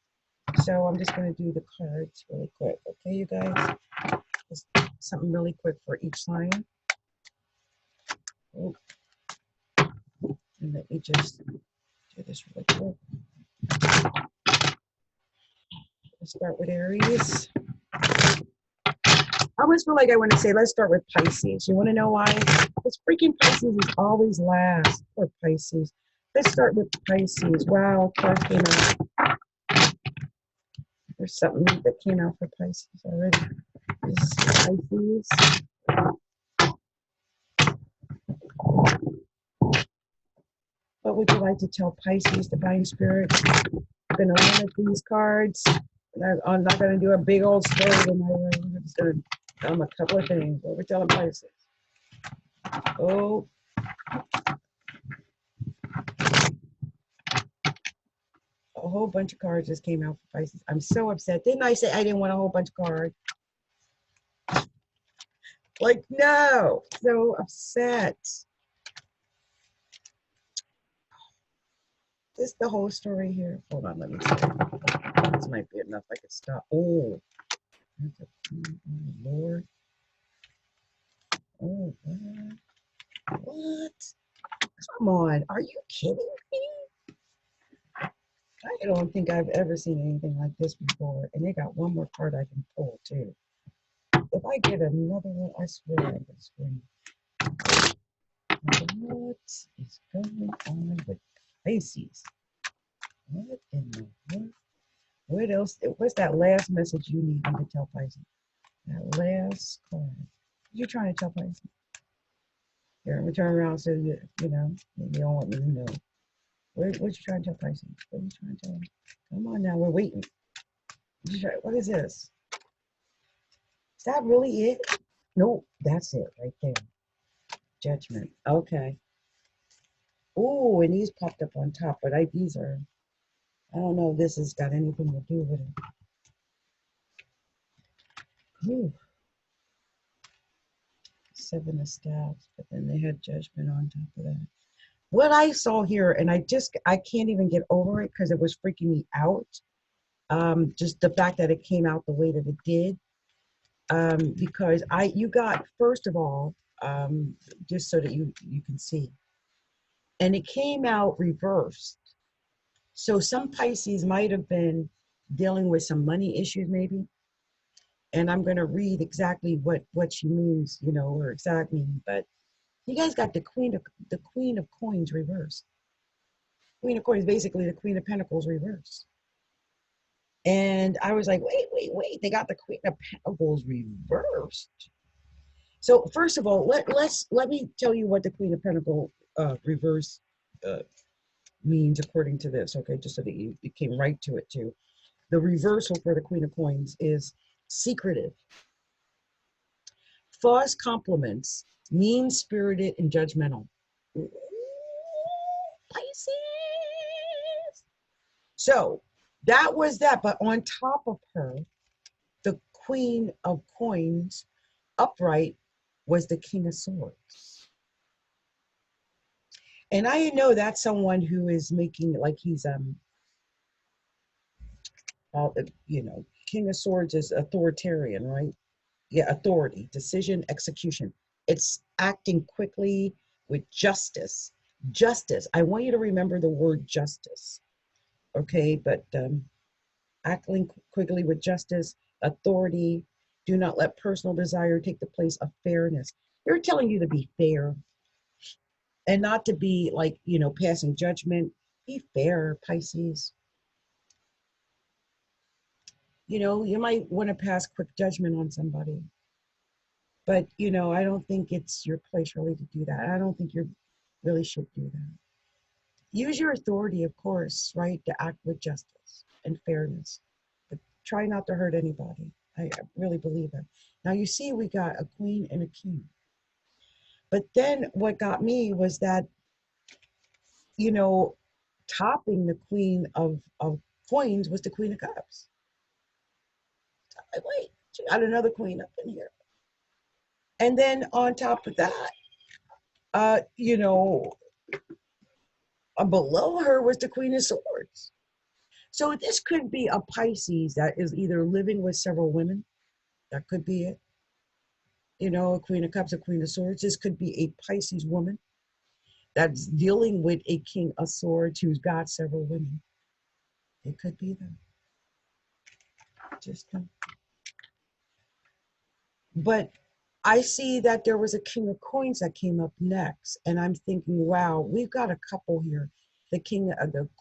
So I'm just going to do the cards really quick. Okay, you guys? Just something really quick for each sign. Oh. And let me just do this really quick. Let's start with Aries. I always feel like I want to say, let's start with Pisces. You want to know why? Because freaking Pisces is always last. Poor Pisces. Let's start with Pisces. Wow, card came out. There's something that came out for Pisces already. This is Pisces. What would you like to tell Pisces, Divine Spirit? I'm going to limit these cards. I'm not going to do a big old story in my room. I'm just going to tell them a couple of things. What we're telling Pisces. Oh. A whole bunch of cards just came out for Pisces. I'm so upset. Didn't I say I didn't want a whole bunch of cards? Like, no. So upset. This is the whole story here. Hold on, let me see. This might be enough. I could stop. Oh. Oh, Lord. Oh, God. What? Come on. Are you kidding me? I don't think I've ever seen anything like this before. And they got one more card I can pull, too. If I get another one, I swear I can scream. What is going on with Pisces? What in the world? What else? What's that last message you need me to tell Pisces? That last card. You're trying to tell Pisces. Here, I'm gonna turn around so you know, maybe you don't want me to know. What you trying to tell Pisces? What are you trying to tell them? Come on now, we're waiting. What is this? Is that really it? No, that's it right there. Judgment. Okay. Oh, and these popped up on top, but these are, I don't know if this has got anything to do with it. Ooh. Seven of Staves, but then they had Judgment on top of that. What I saw here, and I can't even get over it because it was freaking me out. Just the fact that it came out the way that it did. Because you got, first of all, just so that you can see, and it came out reversed. So some Pisces might have been dealing with some money issues, maybe. And I'm going to read exactly what she means, you know, or exact meaning. But you guys got the Queen of Coins reversed. Queen of Coins, basically the Queen of Pentacles reversed. And I was like, wait, they got the Queen of Pentacles reversed. So first of all, let me tell you what the Queen of Pentacles reverse means according to this, okay? Just so that you came right to it too. The reversal for the Queen of Coins is secretive, false compliments, mean-spirited, and judgmental. Pisces. So that was that, but on top of her, the Queen of Coins upright was the King of Swords. And I know that's someone who is making, like, he's you know, King of Swords is authoritarian, right? Yeah, authority, decision, execution. It's acting quickly with justice. Justice. I want you to remember the word justice. Okay, but acting quickly with justice, authority. Do not let personal desire take the place of fairness. They're telling you to be fair and not to be, like, you know, passing judgment. Be fair, Pisces. You know, you might want to pass quick judgment on somebody, but, you know, I don't think it's your place really to do that. I don't think you really should do that. Use your authority, of course, right, to act with justice and fairness, but try not to hurt anybody. I really believe that. Now, you see, we got a queen and a king. But then what got me was that, you know, topping the Queen of Coins was the Queen of Cups. Wait, she got another queen up in here. And then on top of that, you know, below her was the Queen of Swords. So this could be a Pisces that is either living with several women. That could be it. You know, a Queen of Cups, a Queen of Swords. This could be a Pisces woman that's dealing with a King of Swords who's got several women. It could be them. Just them. But I see that there was a King of Coins that came up next, and I'm thinking, wow, we've got a couple here, the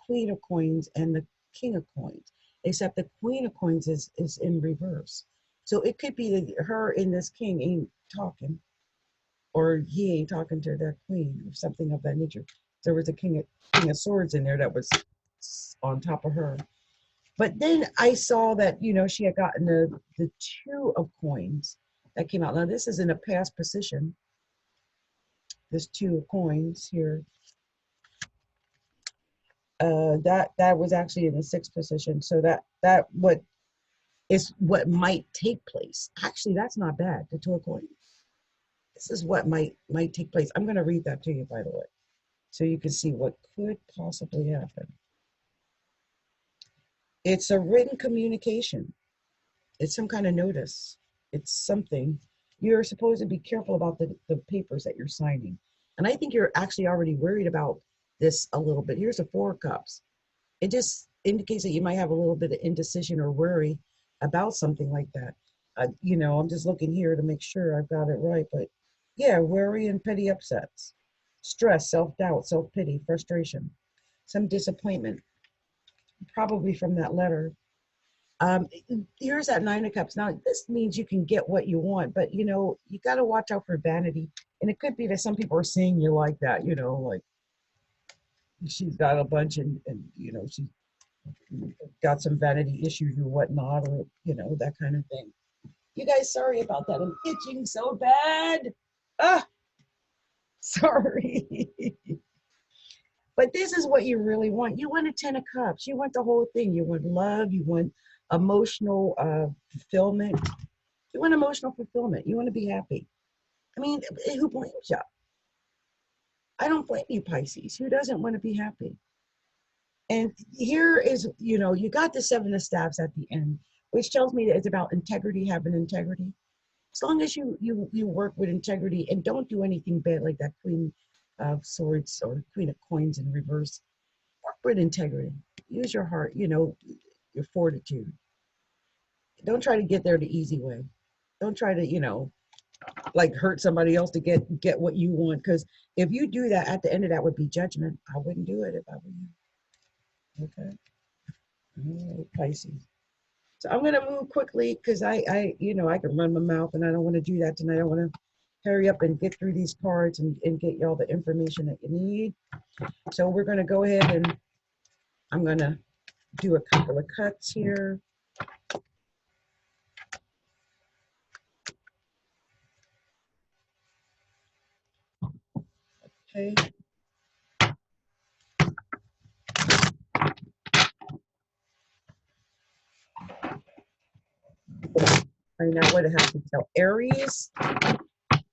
Queen of Coins and the King of Coins, except the Queen of Coins is in reverse. So it could be that her and this king ain't talking, or he ain't talking to that queen, or something of that nature. There was a King of Swords in there that was on top of her. But then I saw that, you know, she had gotten the Two of Coins that came out. Now, this is in a past position. This Two of Coins here. That was actually in the sixth position. So that what might take place. Actually, that's not bad. The Two of Coins. This is what might take place. I'm going to read that to you, by the way, so you can see what could possibly happen. It's a written communication. It's some kind of notice. It's something. You're supposed to be careful about the papers that you're signing. And I think you're actually already worried about this a little bit. Here's the Four of Cups. It just indicates that you might have a little bit of indecision or worry about something like that. You know, I'm just looking here to make sure I've got it right. But yeah, worry and petty upsets. stress, self-doubt, self-pity, frustration, some disappointment, probably from that letter. Um, Here's that Nine of Cups. Now, this means you can get what you want, but you know, you got to watch out for vanity. And it could be that some people are seeing you like that, you know, like she's got a bunch and you know, she's got some vanity issues or whatnot, or, you know, that kind of thing. You guys, sorry about that. I'm itching so bad. Ah, sorry. But this is what you really want. You want a 10 of Cups. You want the whole thing. You want love. You want emotional fulfillment. You want emotional fulfillment. You want to be happy. I mean, who blames you? I don't blame you, Pisces. Who doesn't want to be happy? And here is, you know, you got the Seven of Staves at the end, which tells me that it's about integrity, having integrity. As long as you work with integrity and don't do anything bad like that Queen of Swords or Queen of Coins in reverse. Work with integrity. Use your heart, you know, your fortitude. Don't try to get there the easy way. Don't try to, you know, like hurt somebody else to get what you want. Because if you do that, at the end of that would be judgment. I wouldn't do it if I were you. Okay. All right, Pisces. So I'm gonna move quickly because you know, I can run my mouth and I don't want to do that tonight. I want to hurry up and get through these cards and get y'all the information that you need. So we're gonna go ahead and I'm gonna do a couple of cuts here. Okay. Find out what it has to tell Aries.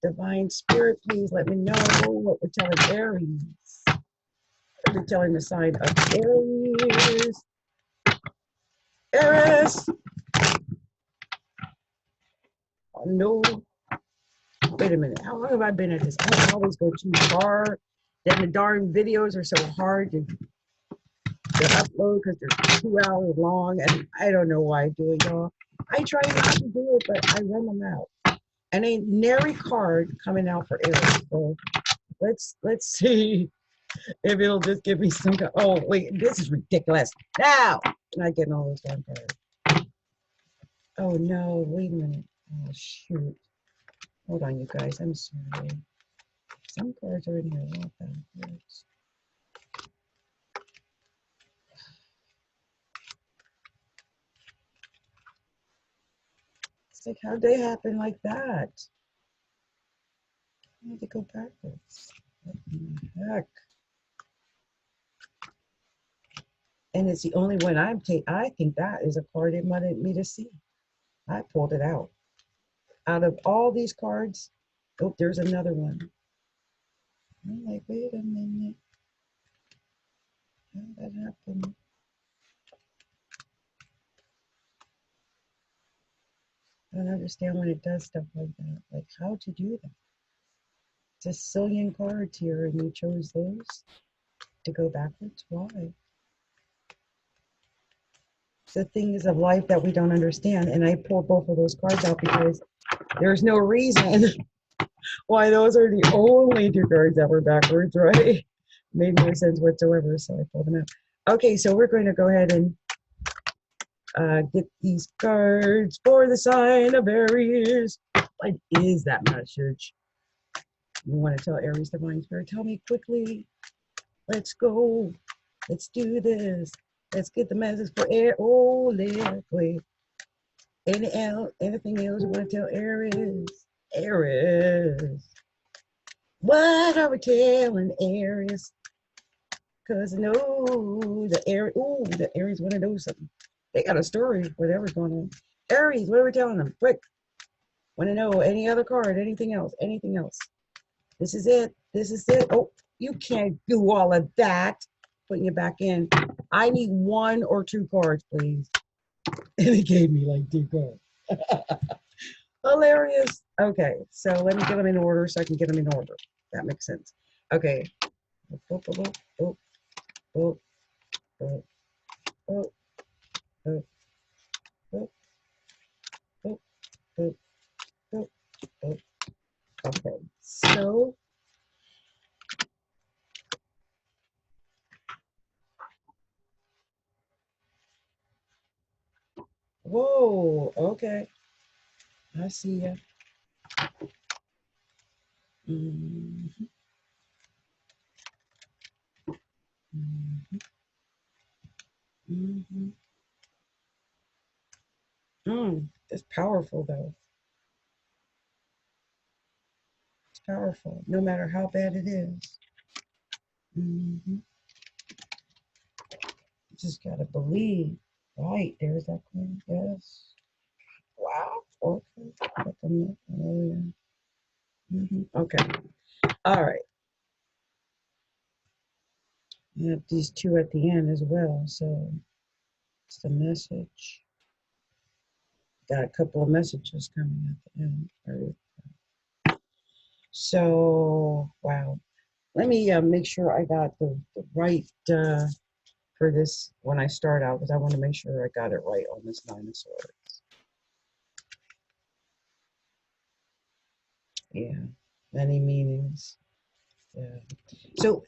Divine Spirit, please let me know what we're telling Aries. We're telling the sign of Aries. Aries. Oh, no. Wait a minute. How long have I been at this? I always go too far. Then the darn videos are so hard to upload because they're 2 hours long. And I don't know why I do it, y'all. I try not to do it, but I run them out. And a nary card coming out for Aries. So let's see if it'll just give me some. Oh wait, this is ridiculous. Now I'm not getting all those damn cards. Oh no, wait a minute. Oh shoot. Hold on, you guys. I'm sorry. Some cards are in here. What backwards? It's like, how'd they happen like that? I had to go backwards. What the heck? And it's the only one I think that is a card it wanted me to see. I pulled it out. Out of all these cards, oh, there's another one. I'm like, wait a minute. How did that happen? I don't understand when it does stuff like that. Like, how to do that? It's a zillion cards here, and you chose those to go backwards. Why? The things of life that we don't understand. And I pulled both of those cards out because there's no reason why those are the only two cards that were backwards, right? Made no sense whatsoever, so I pulled them out. Okay, so we're going to go ahead and get these cards for the sign of Aries. What is that message? You want to tell Aries Divine Spirit? Tell me quickly. Let's go. Let's do this. Let's get the message for air. Oh, liquid. Anything else you want to tell Aries? Aries. What are we telling Aries? Because no, the Aries want to know something. They got a story, whatever's going on. Aries, what are we telling them? Quick. Want to know any other card, anything else, anything else. This is it. This is it. Oh, you can't do all of that. Putting it back in. I need 1 or 2 cards, please. And it gave me like 2 cards. Hilarious. Okay, so let me get them in order so I can get them in order. That makes sense. Okay. Oh, oh, oh, oh, oh, oh, oh, oh, oh, oh, oh, oh. Okay, so Whoa, okay. I see ya. Mm-hmm. Mm-hmm. Mm-hmm. That's powerful though. It's powerful, no matter how bad it is. Mm-hmm. You just gotta believe. Right, there's that queen. Yes. Wow. Okay. Oh, yeah. Okay. All right. You have these two at the end as well. So it's the message. Got a couple of messages coming at the end. So, wow. Let me make sure I got the right for this when I start out, because I want to make sure I got it right on this Nine of Swords. Yeah, many meanings. Yeah. So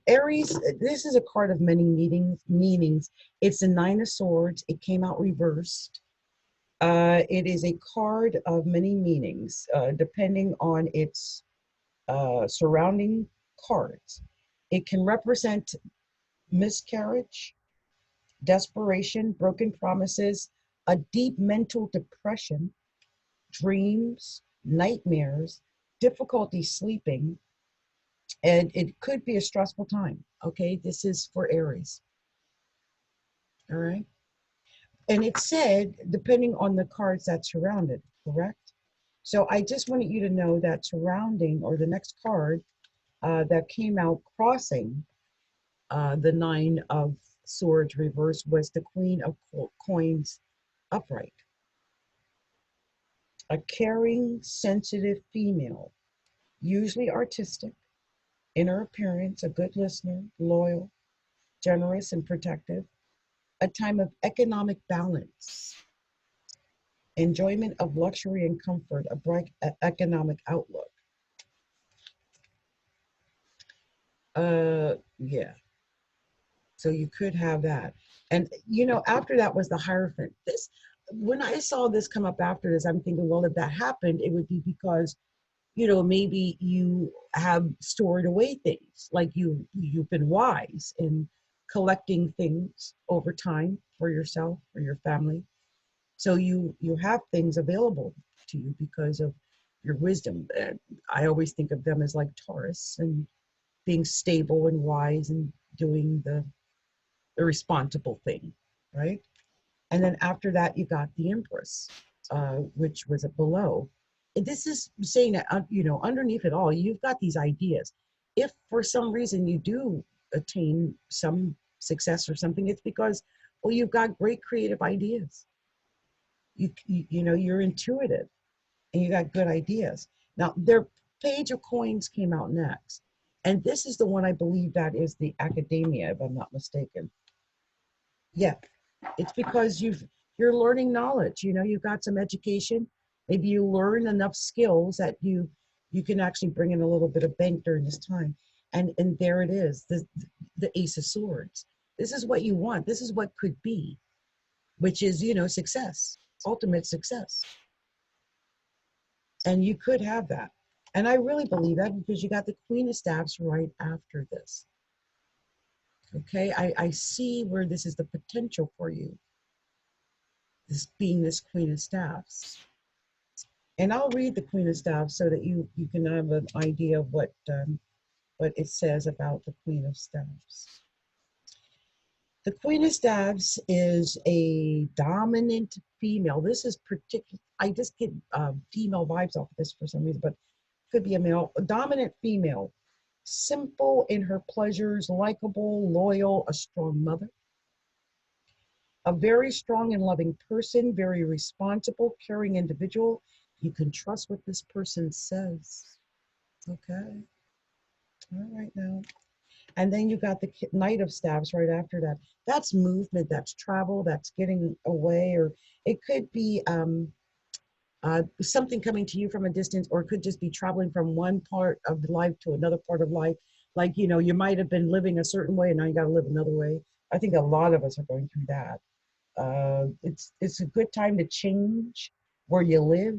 Aries, this is a card of many meanings. It's the Nine of Swords. It came out reversed. It is a card of many meanings, depending on its surrounding cards. It can represent miscarriage, desperation, broken promises, a deep mental depression, dreams, nightmares, difficulty sleeping, and it could be a stressful time. Okay, this is for Aries. All right. And it said, depending on the cards that surrounded, correct? So I just wanted you to know that surrounding, or the next card that came out crossing the Nine of Swords reverse was the Queen of Coins upright. A caring, sensitive female, usually artistic, in her appearance, a good listener, loyal, generous, and protective. A time of economic balance, enjoyment of luxury and comfort, a bright economic outlook. Yeah. So you could have that. And after that was the Hierophant. This, when I saw this come up after this, I'm thinking, well, if that happened, it would be because, maybe you have stored away things, like you've been wise in collecting things over time for yourself or your family. So you have things available to you because of your wisdom. I always think of them as like Taurus, and being stable and wise and doing the responsible thing, right? And then after that, you got the Empress, which was below. This is saying that, underneath it all, you've got these ideas. If for some reason you do attain some success or something, it's because, well, you've got great creative ideas. You're intuitive and you got good ideas. Now, their Page of Coins came out next. And this is the one I believe that is the academia, if I'm not mistaken. Yeah, it's because you're learning knowledge. You've got some education. Maybe you learn enough skills that you can actually bring in a little bit of bank during this time. And there it is, the Ace of Swords. This is what you want. This is what could be, which is, success, ultimate success. And you could have that. And I really believe that because you got the Queen of Staffs right after this. Okay, I see where this is the potential for you, this being this Queen of Staffs. And I'll read the Queen of Staffs so that you can have an idea of what it says about the Queen of Staffs. The Queen of Staffs is a dominant female. This is particular. I just get female vibes off of this for some reason, but could be a dominant female, simple in her pleasures, likable, loyal, a strong mother, a very strong and loving person, very responsible, caring individual. You can trust what this person says. Okay. All right now. And then you got the Knight of Staffs right after that. That's movement, that's travel, that's getting away, or it could be something coming to you from a distance, or it could just be traveling from one part of life to another part of life. Like, you might have been living a certain way and now you got to live another way. I think a lot of us are going through that. It's a good time to change where you live.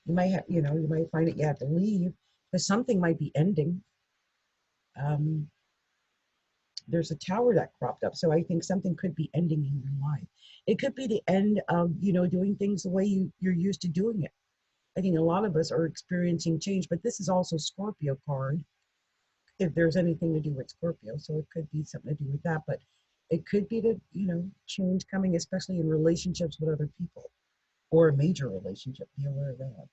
You might have, you might find that you have to leave because something might be ending. Um, there's a tower that cropped up, so I think something could be ending in your life. It could be the end of, doing things the way you're used to doing it. I think a lot of us are experiencing change, but this is also Scorpio card, if there's anything to do with Scorpio. So it could be something to do with that, but it could be the, change coming, especially in relationships with other people or a major relationship. Be aware of that.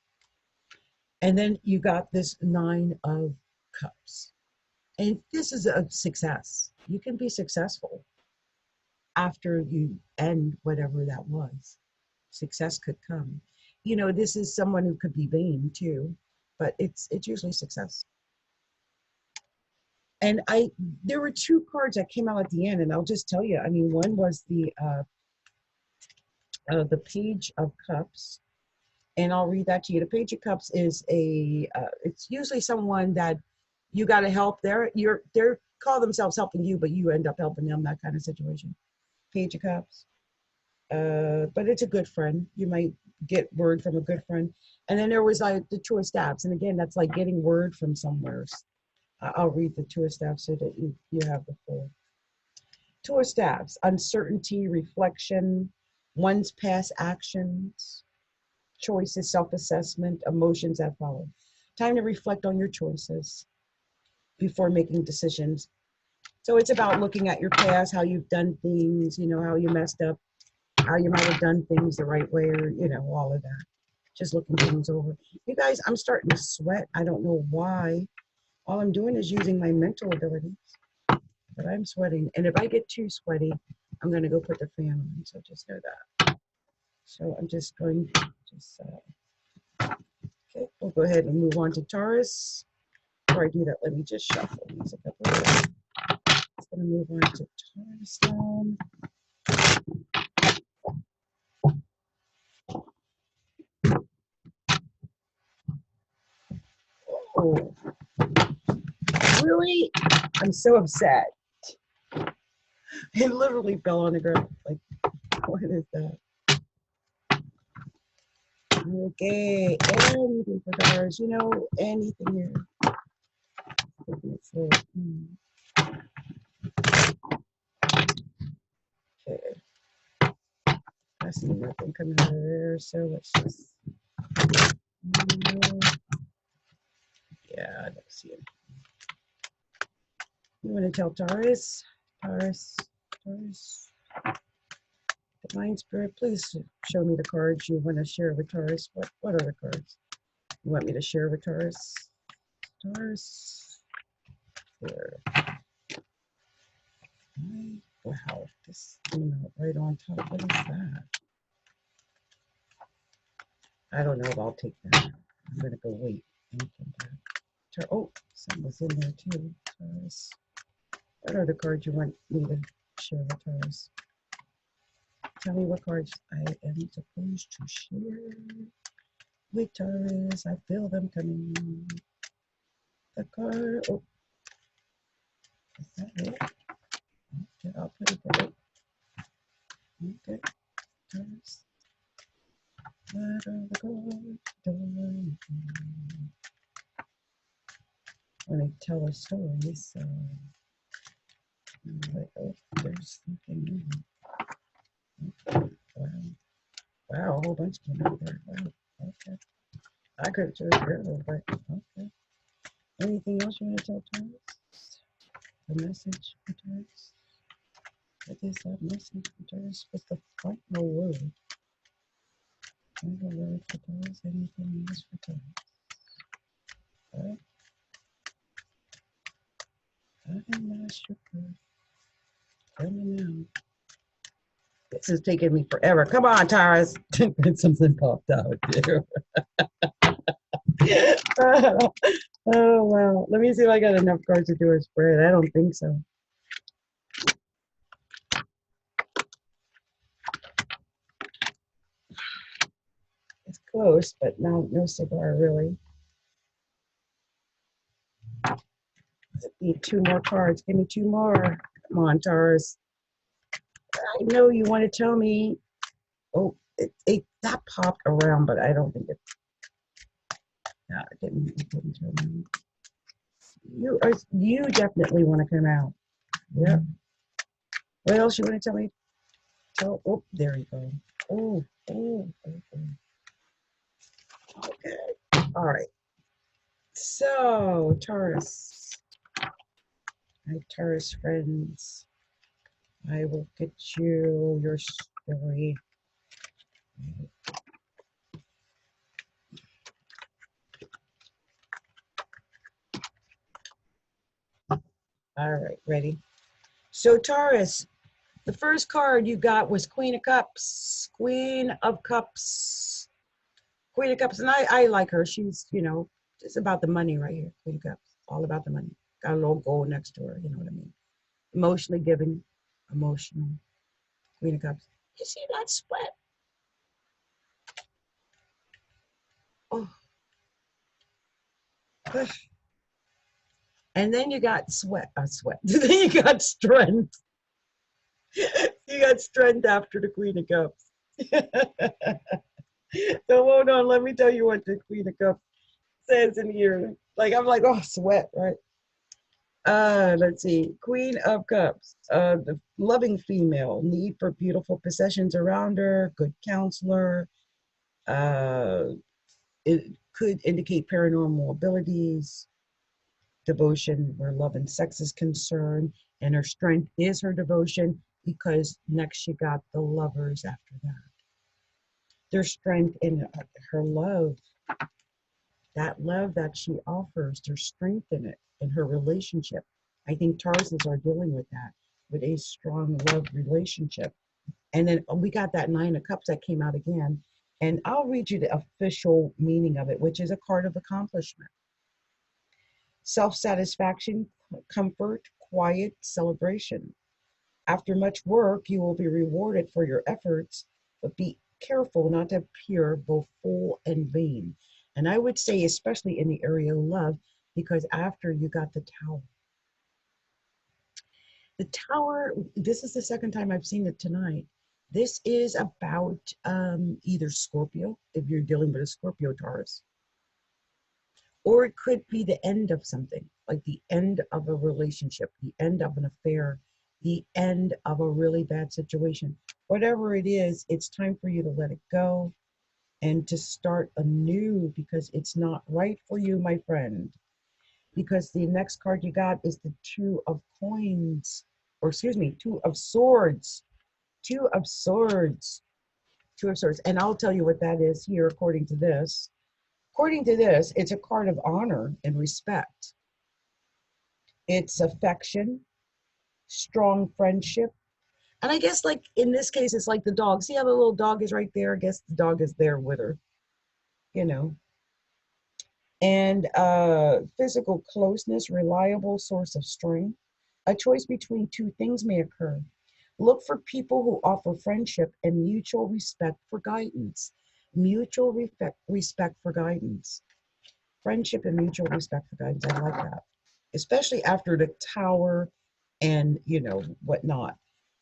And then you got this Nine of Cups. And this is a success. You can be successful after you end whatever that was. Success could come. This is someone who could be vain too, but it's usually success. And there were two cards that came out at the end, and I'll just tell you. I mean, one was the Page of Cups, and I'll read that to you. The Page of Cups is it's usually someone that you got to help. They're call themselves helping you, but you end up helping them. That kind of situation. Page of Cups. But it's a good friend. You might get word from a good friend. And then there was like the Two of Staves, and again, that's like getting word from somewhere. I'll read the Two of Staves so that you have the full. Two of Staves: uncertainty, reflection, one's past actions, choices, self-assessment, emotions that follow. Time to reflect on your choices before making decisions. So it's about looking at your past, how you've done things, how you messed up, how you might have done things the right way, or all of that. Just looking things over. You guys, I'm starting to sweat. I don't know why. All I'm doing is using my mental abilities, but I'm sweating. And if I get too sweaty, I'm going to go put the fan on. So just know that. So I'm just going to okay, we'll go ahead and move on to Taurus. Before I do that, let me just shuffle these a couple of ways. I'm going to move on to Taurus now. Oh, really? I'm so upset. It literally fell on the ground. Like, what is that? Okay, anything for Taurus, anything here. Okay, I see nothing coming out of there, so let's just, yeah, I don't see it. You want to tell Taurus? Taurus. Divine Spirit, please show me the cards you want to share with Taurus. What are the cards you want me to share with Taurus? Taurus. There. Wow, this email right on top. What is that? I don't know if I'll take that. I'm going to go wait and come back. Oh, something was in there too. Taurus. What are the cards you want me to share with Taurus? Tell me what cards I am supposed to share with Taurus. I feel them coming. The card. Oh, is that it? Okay, I'll put it there. Okay, Taurus. What are the cards doing? When I tell a story, so like, oh, there's something in it. Wow. Wow, a whole bunch came out there. Wow. Okay. I could have just read but okay. Anything else you want to tell Taurus? The message for Taurus? What is that message for Taurus? What's the final word? Final word for Taurus? Anything else for Taurus? Alright. I'm not sure. Coming out. This is taking me forever. Come on, Taurus. Something popped out there. Oh, wow. Let me see if I got enough cards to do a spread. I don't think so. It's close, but no cigar, really. I need two more cards. Give me two more. Come on, Taurus. I know you want to tell me. Oh, that popped around, but I don't think it. No, it didn't tell me. You definitely want to come out. Yep. What else you want to tell me? Oh, there you go. Oh. Okay. All right. So, Taurus, my Taurus friends, I will get you your story. All right, ready? So, Taurus, the first card you got was Queen of Cups. Queen of Cups. Queen of Cups. And I like her. She's, it's about the money right here. Queen of Cups. All about the money. Got a little gold next to her. You know what I mean? Emotionally giving. Emotional. Queen of Cups. You see that sweat? Oh. And then you got sweat. Then you got strength. You got strength after the Queen of Cups. So hold on, let me tell you what the Queen of Cups says in here. Like I'm like, oh, sweat, right? Let's see. Queen of Cups. The loving female, need for beautiful possessions around her, good counselor. Uh, it could indicate paranormal abilities, devotion where love and sex is concerned, and her strength is her devotion because next she got the lovers after that. There's strength in her love, that love that she offers, there's strength in it, in her relationship. I think Tarses are dealing with that, with a strong love relationship. And then we got that Nine of Cups that came out again. And I'll read you the official meaning of it, which is a card of accomplishment. Self-satisfaction, comfort, quiet, celebration. After much work, you will be rewarded for your efforts, but be careful not to appear both full and vain. And I would say, especially in the area of love, because after you got the Tower. The Tower, this is the second time I've seen it tonight. This is about either Scorpio, if you're dealing with a Scorpio Taurus, or it could be the end of something, like the end of a relationship, the end of an affair, the end of a really bad situation. Whatever it is, it's time for you to let it go and to start anew because it's not right for you, my friend. Because the next card you got is the Two of Coins, or excuse me, Two of Swords. Two of Swords. Two of Swords. And I'll tell you what that is here according to this. According to this, it's a card of honor and respect. It's affection, strong friendship. And I guess like in this case, it's like the dog. See how the little dog is right there? I guess the dog is there with her, you know. And physical closeness, reliable source of strength. A choice between two things may occur. Look for people who offer friendship and mutual respect for guidance. Mutual respect for guidance. Friendship and mutual respect for guidance. I like that. Especially after the Tower and, whatnot.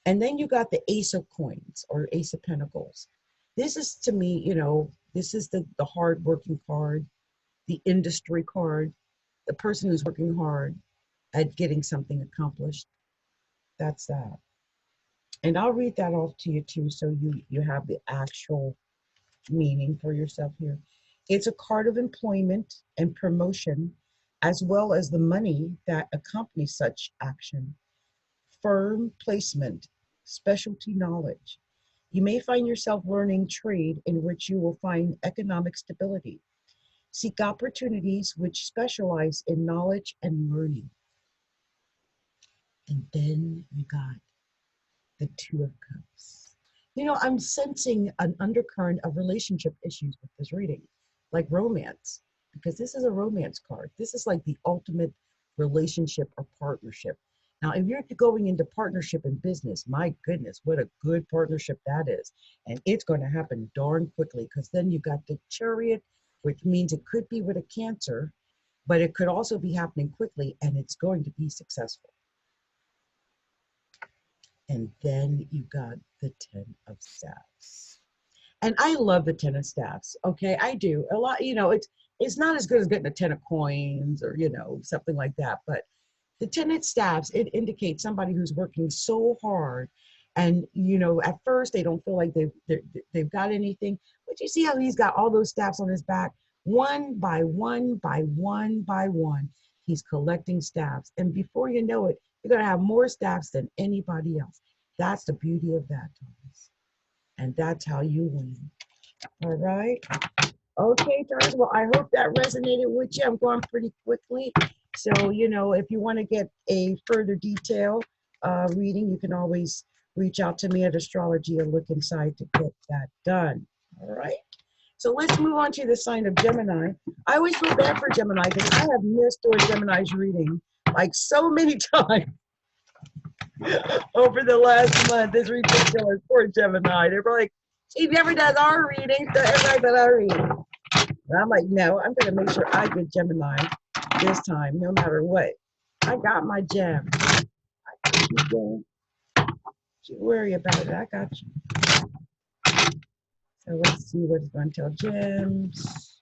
And then you got the Ace of Coins or Ace of Pentacles. This is to me, this is the hard working card, the industry card, the person who's working hard at getting something accomplished. That's that. And I'll read that off to you too, so you have the actual meaning for yourself here. It's a card of employment and promotion, as well as the money that accompanies such action. Firm placement, specialty knowledge. You may find yourself learning trade in which you will find economic stability. Seek opportunities which specialize in knowledge and learning. And then you got the Two of Cups. I'm sensing an undercurrent of relationship issues with this reading, like romance, because this is a romance card. This is like the ultimate relationship or partnership. Now, if you're going into partnership in business, my goodness, what a good partnership that is. And it's going to happen darn quickly because then you got the Chariot, which means it could be with a Cancer, but it could also be happening quickly and it's going to be successful. And then you got the Ten of Staffs. And I love the Ten of Staffs. Okay, I do. A lot, it's not as good as getting a Ten of Coins or, something like that. But the Ten of Staffs, it indicates somebody who's working so hard. And, at first they don't feel like they've got anything. But you see how he's got all those staffs on his back? One by one, by one, by one, he's collecting staffs. And before you know it, you're going to have more staffs than anybody else. That's the beauty of that, Thomas. And that's how you win. All right. Okay, Taurus. Well, I hope that resonated with you. I'm going pretty quickly. So, if you want to get a further detail reading, you can always reach out to me at Astrology and look inside to get that done. All right. So let's move on to the sign of Gemini. I always feel bad for Gemini because I have missed doing Gemini's reading like so many times over the last month. It's ridiculous. Poor Gemini. They're like, she never does our reading, so everybody does our reading. And I'm like, no, I'm going to make sure I get Gemini this time, no matter what. I got my gem. I got you, gem. Don't you worry about it. I got you. So let's see what it's going to tell gems.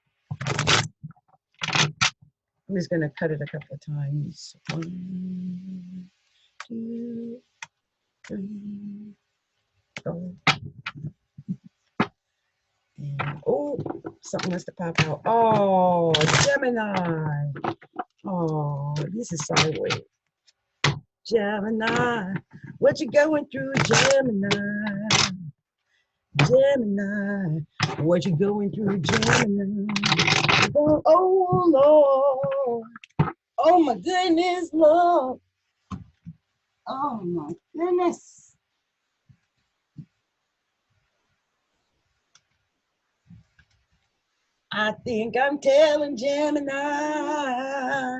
I'm just going to cut it a couple of times. 1, 2, 3, 4. And, oh, something must have popped out. Oh, Gemini. Oh, this is sideways. Gemini, what you going through, Gemini? Gemini, what you going through, Gemini? Oh, Lord. Oh, my goodness, Lord. Oh, my goodness. I think I'm telling Gemini,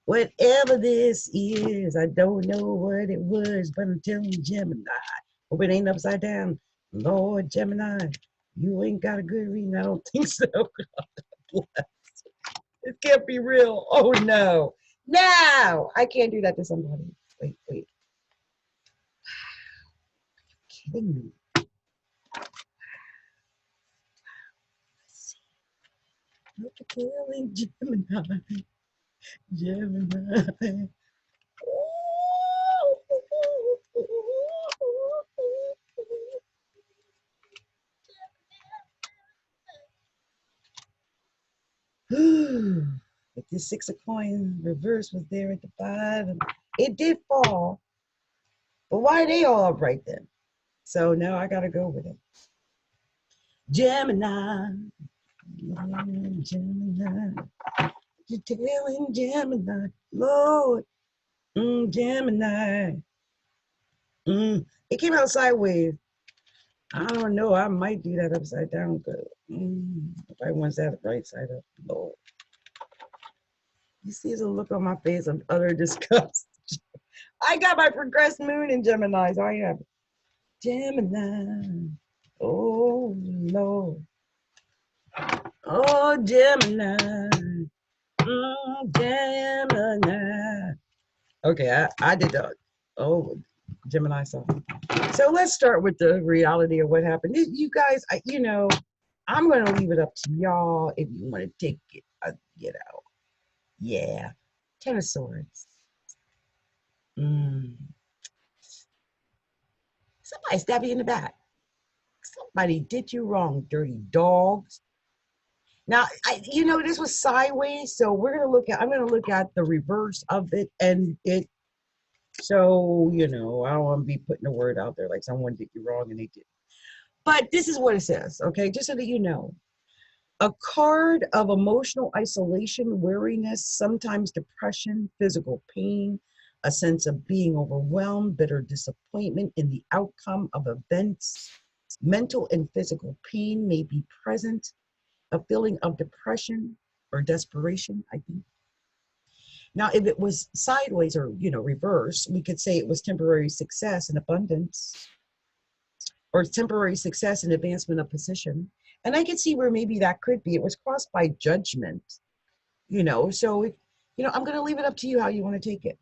whatever this is, I don't know what it was, but I'm telling Gemini. Hope it ain't upside down. Lord Gemini, you ain't got a good reading. I don't think so. It can't be real. Oh, no. No, I can't do that to somebody. Wait. Are you kidding me? Look at killing Gemini. Gemini. If the 6 of coins reverse was there at the bottom, it did fall. But why are they all upright then? So now I gotta go with it. Gemini. Gemini. You're telling Gemini. Lord. Gemini. It came out sideways. I don't know. I might do that upside down because if I want that right side up. Lord. You see the look on my face of utter disgust. I got my progressed moon in Gemini, so I have Gemini. Oh, Lord. Oh, Gemini. Gemini. Okay, I did that. Oh, Gemini song. So let's start with the reality of what happened. You guys, I'm going to leave it up to y'all if you want to take it, Yeah. 10 of Swords. Somebody stab you in the back. Somebody did you wrong, dirty dogs. Now, this was sideways, so I'm going to look at the reverse of it, and so, I don't want to be putting a word out there like someone did you wrong and they did. But this is what it says, okay, just so that you know. A card of emotional isolation, weariness, sometimes depression, physical pain, a sense of being overwhelmed, bitter disappointment in the outcome of events. Mental and physical pain may be present, a feeling of depression or desperation, I think. Now, if it was sideways or, reverse, we could say it was temporary success and abundance, or temporary success and advancement of position. And I could see where maybe that could be. It was crossed by judgment, so, I'm going to leave it up to you how you want to take it.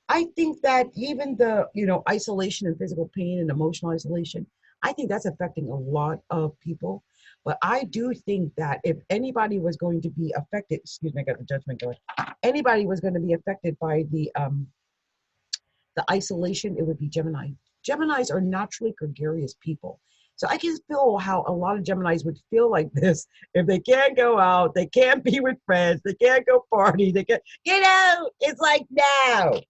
I think that even the, isolation and physical pain and emotional isolation, I think that's affecting a lot of people. But I do think that if anybody was going to be affected, excuse me, I got the judgment going. Anybody was going to be affected by the isolation, it would be Gemini. Geminis are naturally gregarious people. So I can feel how a lot of Geminis would feel like this if they can't go out, they can't be with friends, they can't go party, they can't, it's like no.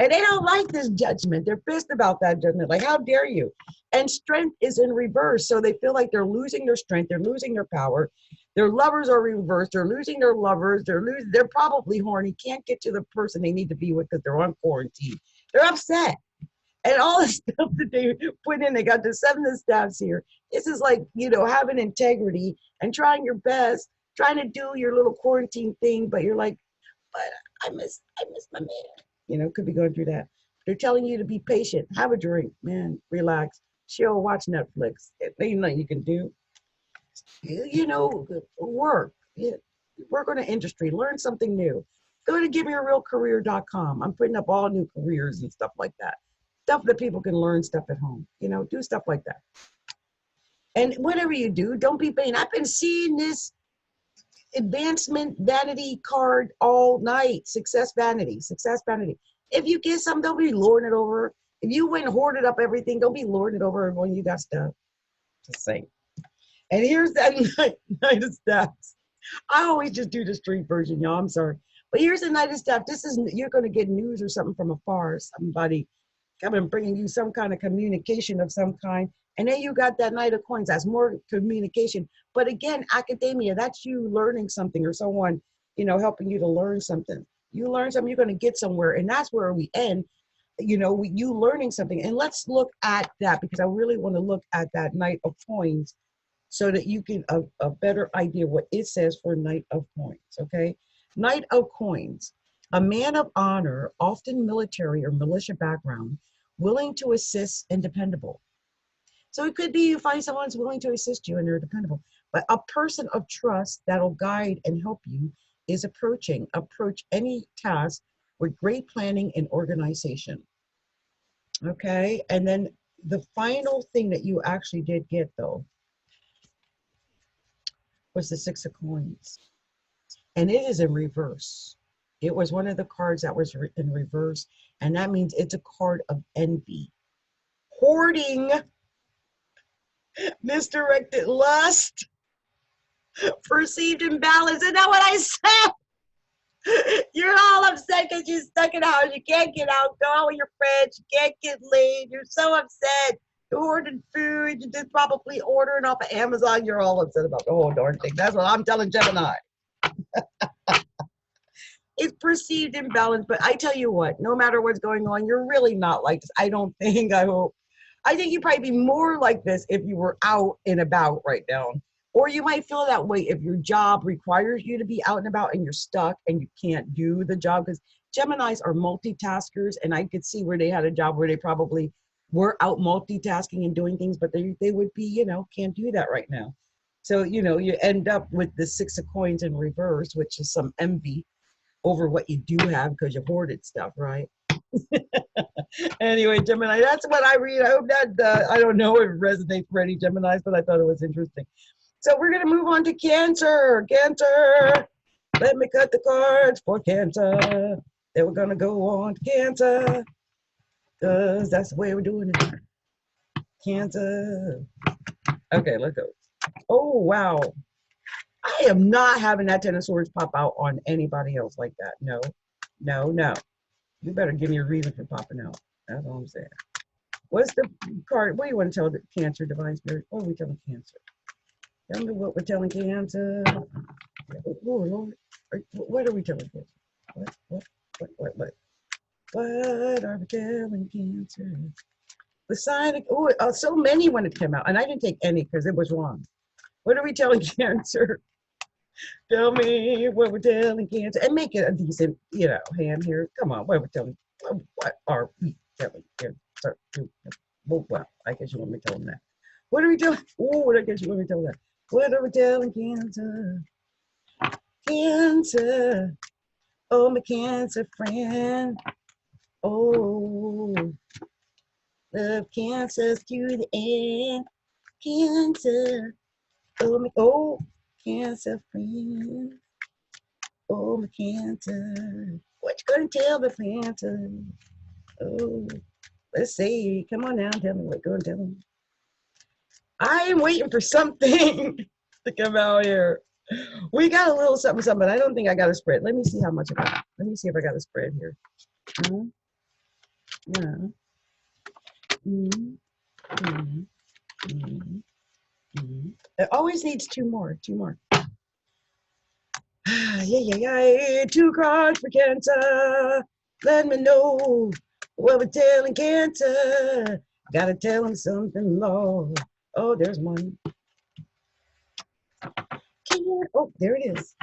And they don't like this judgment. They're pissed about that judgment. Like, how dare you? And strength is in reverse. So they feel like they're losing their strength, they're losing their power. Their lovers are reversed, they're losing their lovers, they're probably horny, can't get to the person they need to be with because they're on quarantine. They're upset. And all the stuff that they put in, they got the seven of staffs here. This is like, having integrity and trying your best, trying to do your little quarantine thing, but you're like, but I miss my man. Could be going through that. They're telling you to be patient, have a drink, man, relax, chill, watch Netflix. Ain't nothing you can do. Work. Work on an industry, learn something new. Go to givemearealcareer.com. I'm putting up all new careers and stuff like that. Stuff that people can learn stuff at home. Do stuff like that. And whatever you do, don't be vain. I've been seeing this advancement vanity card all night. Success vanity, success vanity. If you get something, don't be lording it over. If you went and hoarded up everything, don't be lording it over when you got stuff. Just saying. And here's that Knight of Staffs. I always just do the street version, y'all. I'm sorry. But here's the Knight of Staffs. You're going to get news or something from afar. Somebody coming bringing you some kind of communication of some kind. And then you got that Knight of Coins. That's more communication. But again, academia, that's you learning something or someone, helping you to learn something. You learn something, you're going to get somewhere. And that's where we end, you learning something. And let's look at that because I really want to look at that Knight of Coins so that you get a better idea what it says for Knight of Coins, okay? Knight of Coins, a man of honor, often military or militia background, willing to assist and dependable. So it could be you find someone who's willing to assist you and they're dependable. But a person of trust that'll guide and help you is approach any task with great planning and organization. Okay, and then the final thing that you actually did get though was the Six of Coins. And it is in reverse. It was one of the cards that was in reverse. And that means it's a card of envy. Hoarding, misdirected lust, perceived imbalance. Isn't that what I said? You're all upset because you're stuck in the house. You can't get out, go out with your friends. You can't get laid. You're so upset. You're ordering food. You're just probably ordering off of Amazon. You're all upset about the whole darn thing. That's what I'm telling Gemini. It's perceived imbalance, but I tell you what, no matter what's going on, you're really not like this. I don't think, I hope. I think you'd probably be more like this if you were out and about right now. Or you might feel that way if your job requires you to be out and about and you're stuck and you can't do the job. Because Geminis are multitaskers, and I could see where they had a job where they probably were out multitasking and doing things, but they would be, can't do that right now. So, you end up with the Six of Coins in reverse, which is some envy over what you do have because you hoarded stuff, right? Anyway, Gemini, that's what I read. I hope that, I don't know if it resonates for any Geminis, but I thought it was interesting. So we're going to move on to Cancer. Cancer, let me cut the cards for Cancer. Then we're going to go on to Cancer because that's the way we're doing it. Cancer. Okay, let's go. Oh, wow. I am not having that Ten of Swords pop out on anybody else like that. No, no, no. You better give me a reason for popping out. That's all I'm saying. What's the card? What do you want to tell the Cancer, Divine Spirit? What are we telling Cancer? Tell me what we're telling Cancer. Oh, Lord. What are we telling Cancer? What are we telling Cancer? The sign of, so many when it came out. And I didn't take any because it was wrong. What are we telling Cancer? Tell me what we're telling Cancer. And make it a decent, hand here. Come on, what are we telling? What are we telling Cancer? Well, I guess you want me to tell them that. What are we telling? Oh, I guess you want me to tell them that. What are we telling Cancer? Cancer. Oh, my Cancer friend. Oh, love Cancers to the end. Cancer. Oh, my, oh, Cancer friend. Oh, my Cancer. What you gonna tell the Cancer? Oh, let's see. Come on now, tell me what you're gonna tell them. I am waiting for something to come out here. We got a little something, something, but I don't think I got a spread. Let me see how much I got. Let me see if I got a spread here. Yeah. Mm, mm, mm, mm. It always needs two more, two more. Yeah. Two cards for Cancer. Let me know what we're telling Cancer. Gotta tell him something, Lord. Oh, there's one. Oh, there it is.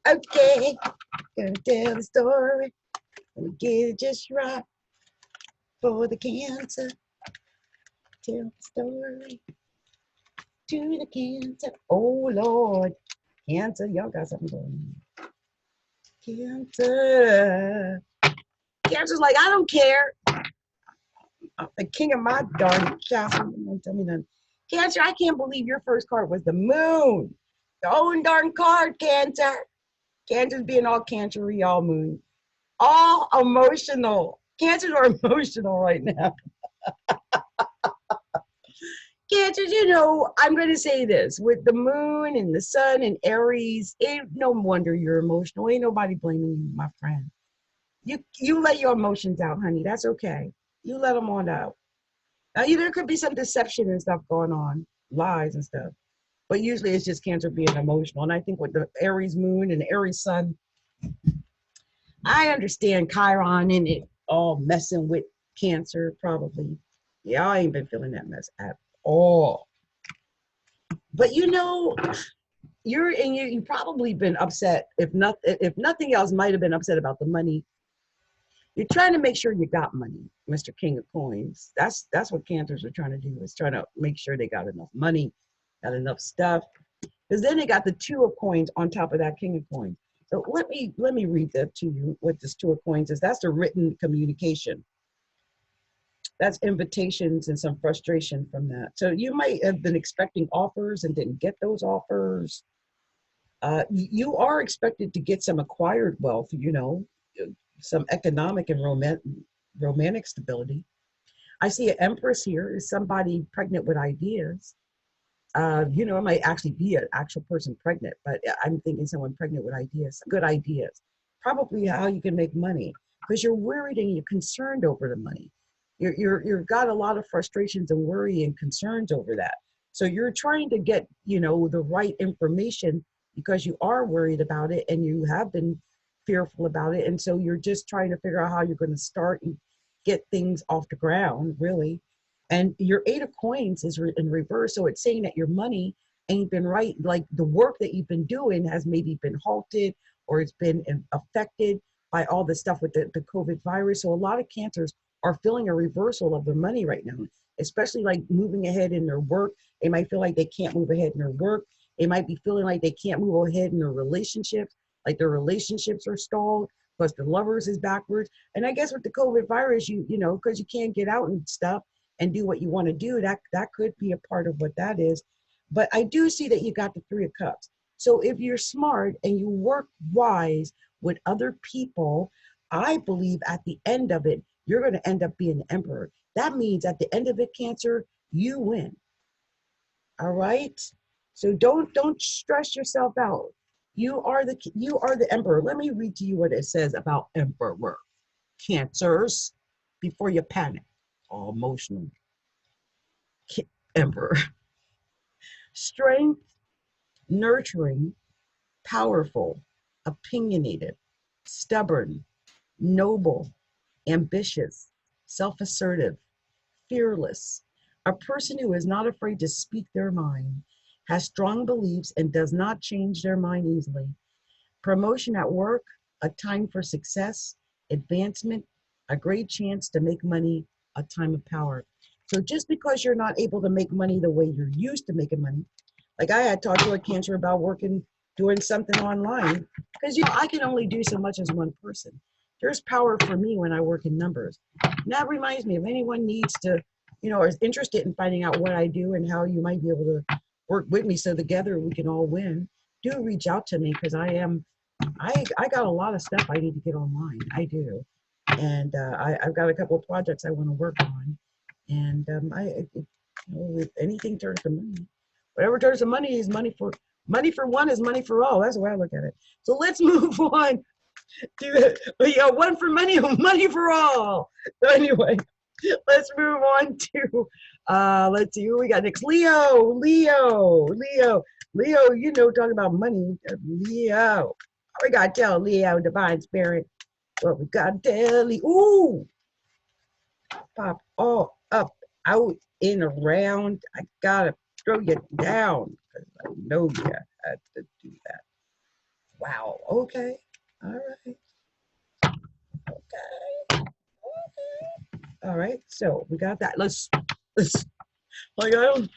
Okay, gonna tell the story. Gonna get it just right for the Cancer. Tell the story to the Cancer. Oh Lord, Cancer, y'all got something going on. Cancer. Cancer's like, I don't care. I'm the king of my darn castle. Don't tell me nothing. Cancer, I can't believe your first card was the moon. Your own darn card, Cancer. Cancer's being all cancery, all moon. All emotional. Cancers are emotional right now. Cancers, you know, I'm going to say this. With the moon and the sun and Aries, ain't no wonder you're emotional. Ain't nobody blaming you, my friend. You let your emotions out, honey. That's okay. You let them on out. Now, there could be some deception and stuff going on, lies and stuff. But usually it's just Cancer being emotional. And I think with the Aries moon and the Aries sun, I understand Chiron and it all messing with Cancer, probably. Yeah, I ain't been feeling that mess at all. But you know, you probably been upset, if nothing else, might have been upset about the money. You're trying to make sure you got money, Mr. King of Coins. That's what Cancers are trying to do, is trying to make sure they got enough money, got enough stuff. Because then they got the Two of Coins on top of that King of Coins. So let me read that to you. What this Two of Coins is, that's the written communication. That's invitations and some frustration from that. So you might have been expecting offers and didn't get those offers. You are expected to get some acquired wealth, you know, some economic and romantic stability. I see an Empress here. Is somebody pregnant with ideas? You know, it might actually be an actual person pregnant, but I'm thinking someone pregnant with ideas, good ideas. Probably how you can make money, because you're worried and you're concerned over the money. You've got a lot of frustrations and worry and concerns over that. So you're trying to get, you know, the right information because you are worried about it and you have been fearful about it. And so you're just trying to figure out how you're going to start and get things off the ground, really. And your Eight of Coins is in reverse. So it's saying that your money ain't been right. Like the work that you've been doing has maybe been halted or it's been affected by all the stuff with the COVID virus. So a lot of Cancers are feeling a reversal of their money right now, especially like moving ahead in their work. They might feel like they can't move ahead in their work. They might be feeling like they can't move ahead in their relationships, like their relationships are stalled because the Lovers is backwards. And I guess with the COVID virus, you know, because you can't get out and stuff and do what you want to do, that could be a part of what that is. But I do see that you got the Three of Cups. So if you're smart and you work wise with other people, I believe at the end of it, you're going to end up being the emperor. That means at the end of it, Cancer, you win. All right? So don't stress yourself out. You are the emperor. Let me read to you what it says about emperor. Cancers, before you panic, all emotional. Emperor. Strength, nurturing, powerful, opinionated, stubborn, noble, ambitious, self-assertive, fearless, a person who is not afraid to speak their mind, has strong beliefs and does not change their mind easily. Promotion at work, a time for success, advancement, a great chance to make money, a time of power. So just because you're not able to make money the way you're used to making money, like I had talked to a Cancer about working doing something online, because I can only do so much as one person. There's power for me when I work in numbers. And that reminds me, if anyone needs to, or is interested in finding out what I do and how you might be able to work with me so together we can all win, do reach out to me, because I got a lot of stuff I need to get online. I do. And I've got a couple of projects I want to work on. And if anything turns to money, whatever turns to money is money for one is money for all. That's the way I look at it. So let's move on to one for money, money for all. So anyway, let's move on to let's see who we got next. Leo, talking about money. Leo. We gotta tell Leo, divine spirit, what we gotta tell Leo. Ooh, pop all up, out, in, around. I gotta throw you down because I know you had to do that. Wow. Okay. All right. Okay. All right. So we got that. Let's like I'm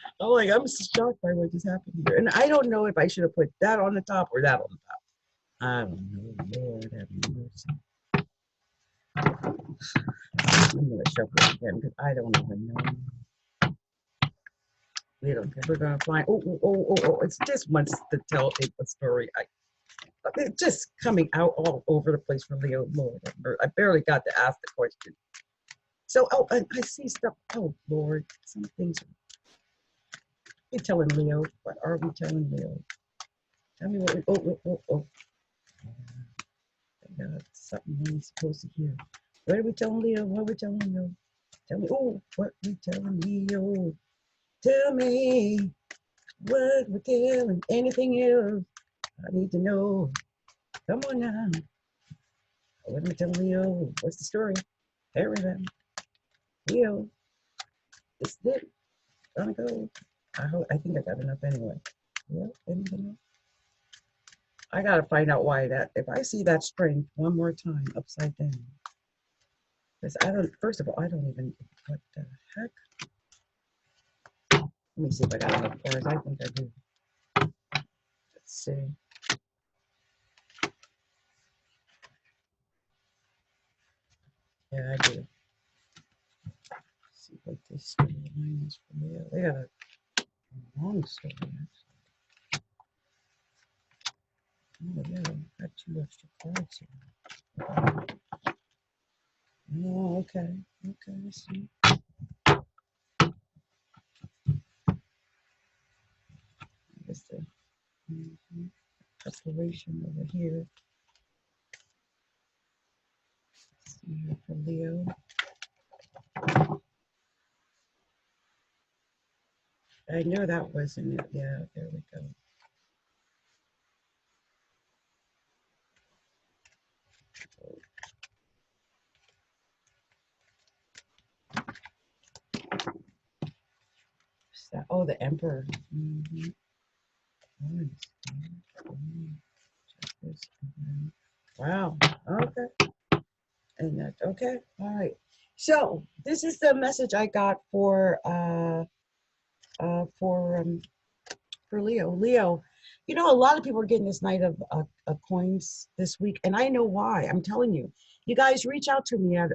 shocked by what just happened here. And I don't know if I should have put that on the top or that on the top. I don't know. Lord have mercy. I'm gonna shuffle it again because I don't even know. We don't care. We're gonna find. Oh! It's just wants to tell a story. It's just coming out all over the place from Leo. Lord, I barely got to ask the question. So, I see stuff. Oh Lord, some things. We're telling Leo. What are we telling Leo? Tell me what we. Oh. I got something he's supposed to hear. What are we telling Leo? What are we telling Leo? Tell me. Oh, what we telling Leo? Tell me what we're telling. Anything else? I need to know. Come on now. What are we telling Leo? What's the story? Everything. Leo. This is it. Gonna go. I think I got enough anyway. Yeah, anything else? I gotta find out why that. If I see that string one more time upside down, because first of all, I don't even. What the heck? Let me see if I got enough cards. I think I do. Let's see. Yeah, I do. Let's see what this storyline is for Leo. They got a long story, actually. Oh, yeah, I got 2 extra cards here. Oh, okay. Okay, I see. I guess the preparation over here. Let's see here for Leo. I know that wasn't it. Yeah, there we go. Oh, the Emperor. Mm-hmm. Wow. Okay. And that. Okay. All right. So this is the message I got for Leo. Leo, a lot of people are getting this Knight of Coins this week, and I know why. I'm telling you. You guys reach out to me at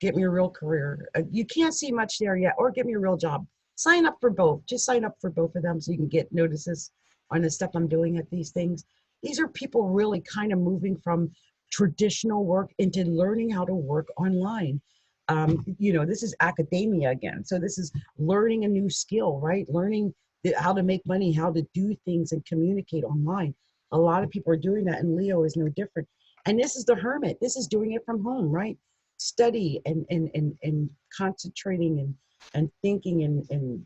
Get Me a Real Career. You can't see much there yet, or Get Me a Real Job. Sign up for both. Just sign up for both of them so you can get notices on the stuff I'm doing at these things. These are people really kind of moving from traditional work into learning how to work online. This is academia again. So this is learning a new skill, right? Learning how to make money, how to do things and communicate online. A lot of people are doing that, and Leo is no different. And this is the Hermit. This is doing it from home, right? Study and concentrating and thinking and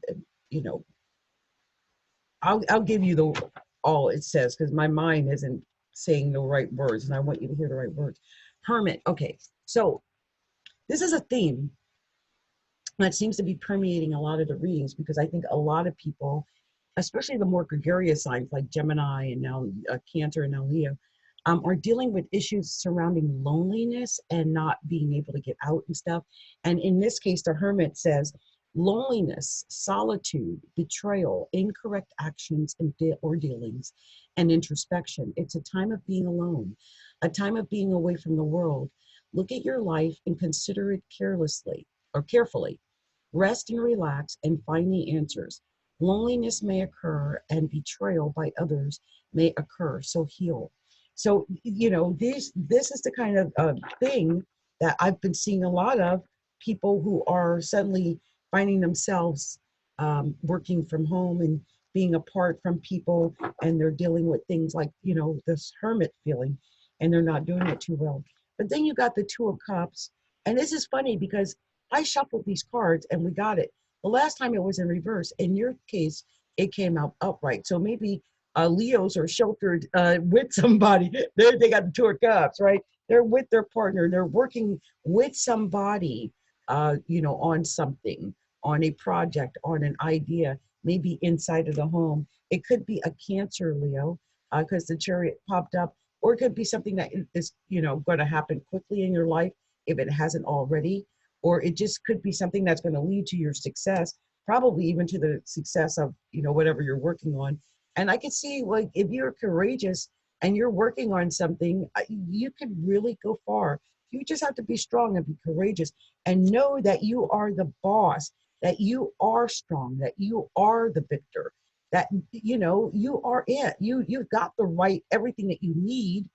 I'll give you all it says because my mind isn't saying the right words and I want you to hear the right words. Hermit. Okay, so this is a theme that seems to be permeating a lot of the readings because I think a lot of people, especially the more gregarious signs like Gemini and now Cancer and now Leo, are dealing with issues surrounding loneliness and not being able to get out and stuff. And in this case, the Hermit says, loneliness, solitude, betrayal, incorrect actions or dealings, and introspection. It's a time of being alone, a time of being away from the world. Look at your life and consider it carelessly or carefully. Rest and relax and find the answers. Loneliness may occur and betrayal by others may occur. So heal. So, this is the kind of thing that I've been seeing a lot of people who are suddenly finding themselves working from home and being apart from people, and they're dealing with things like, this hermit feeling, and they're not doing it too well. But then you got the Two of Cups, and this is funny because I shuffled these cards and we got it. The last time it was in reverse. In your case, it came out upright. So maybe Leos are sheltered with somebody. They got the Two of Cups, right? They're with their partner. They're working with somebody, on something, on a project, on an idea, maybe inside of the home. It could be a Cancer, Leo, because the Chariot popped up, or it could be something that is, going to happen quickly in your life if it hasn't already, or it just could be something that's going to lead to your success, probably even to the success of, whatever you're working on. And I can see, like, if you're courageous and you're working on something, you could really go far. You just have to be strong and be courageous and know that you are the boss, that you are strong, that you are the victor, that, you are it. You've got the right, everything that you need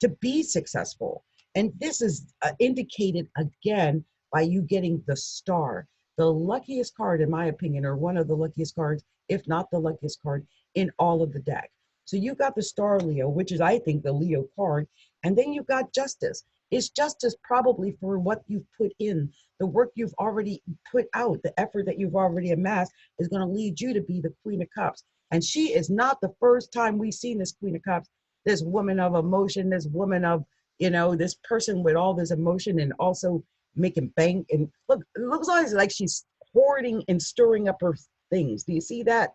to be successful. And this is indicated again by you getting the star, the luckiest card, in my opinion, or one of the luckiest cards, if not the luckiest card in all of the deck. So you got the star, Leo, which is, I think, the Leo card. And then you've got justice. It's justice probably for what you've put in, the work you've already put out, the effort that you've already amassed is going to lead you to be the Queen of Cups. And she is not the first time we've seen this Queen of Cups, this woman of emotion, this woman of, this person with all this emotion and also making bank. And look, it looks like she's hoarding and stirring up her things. Do you see that?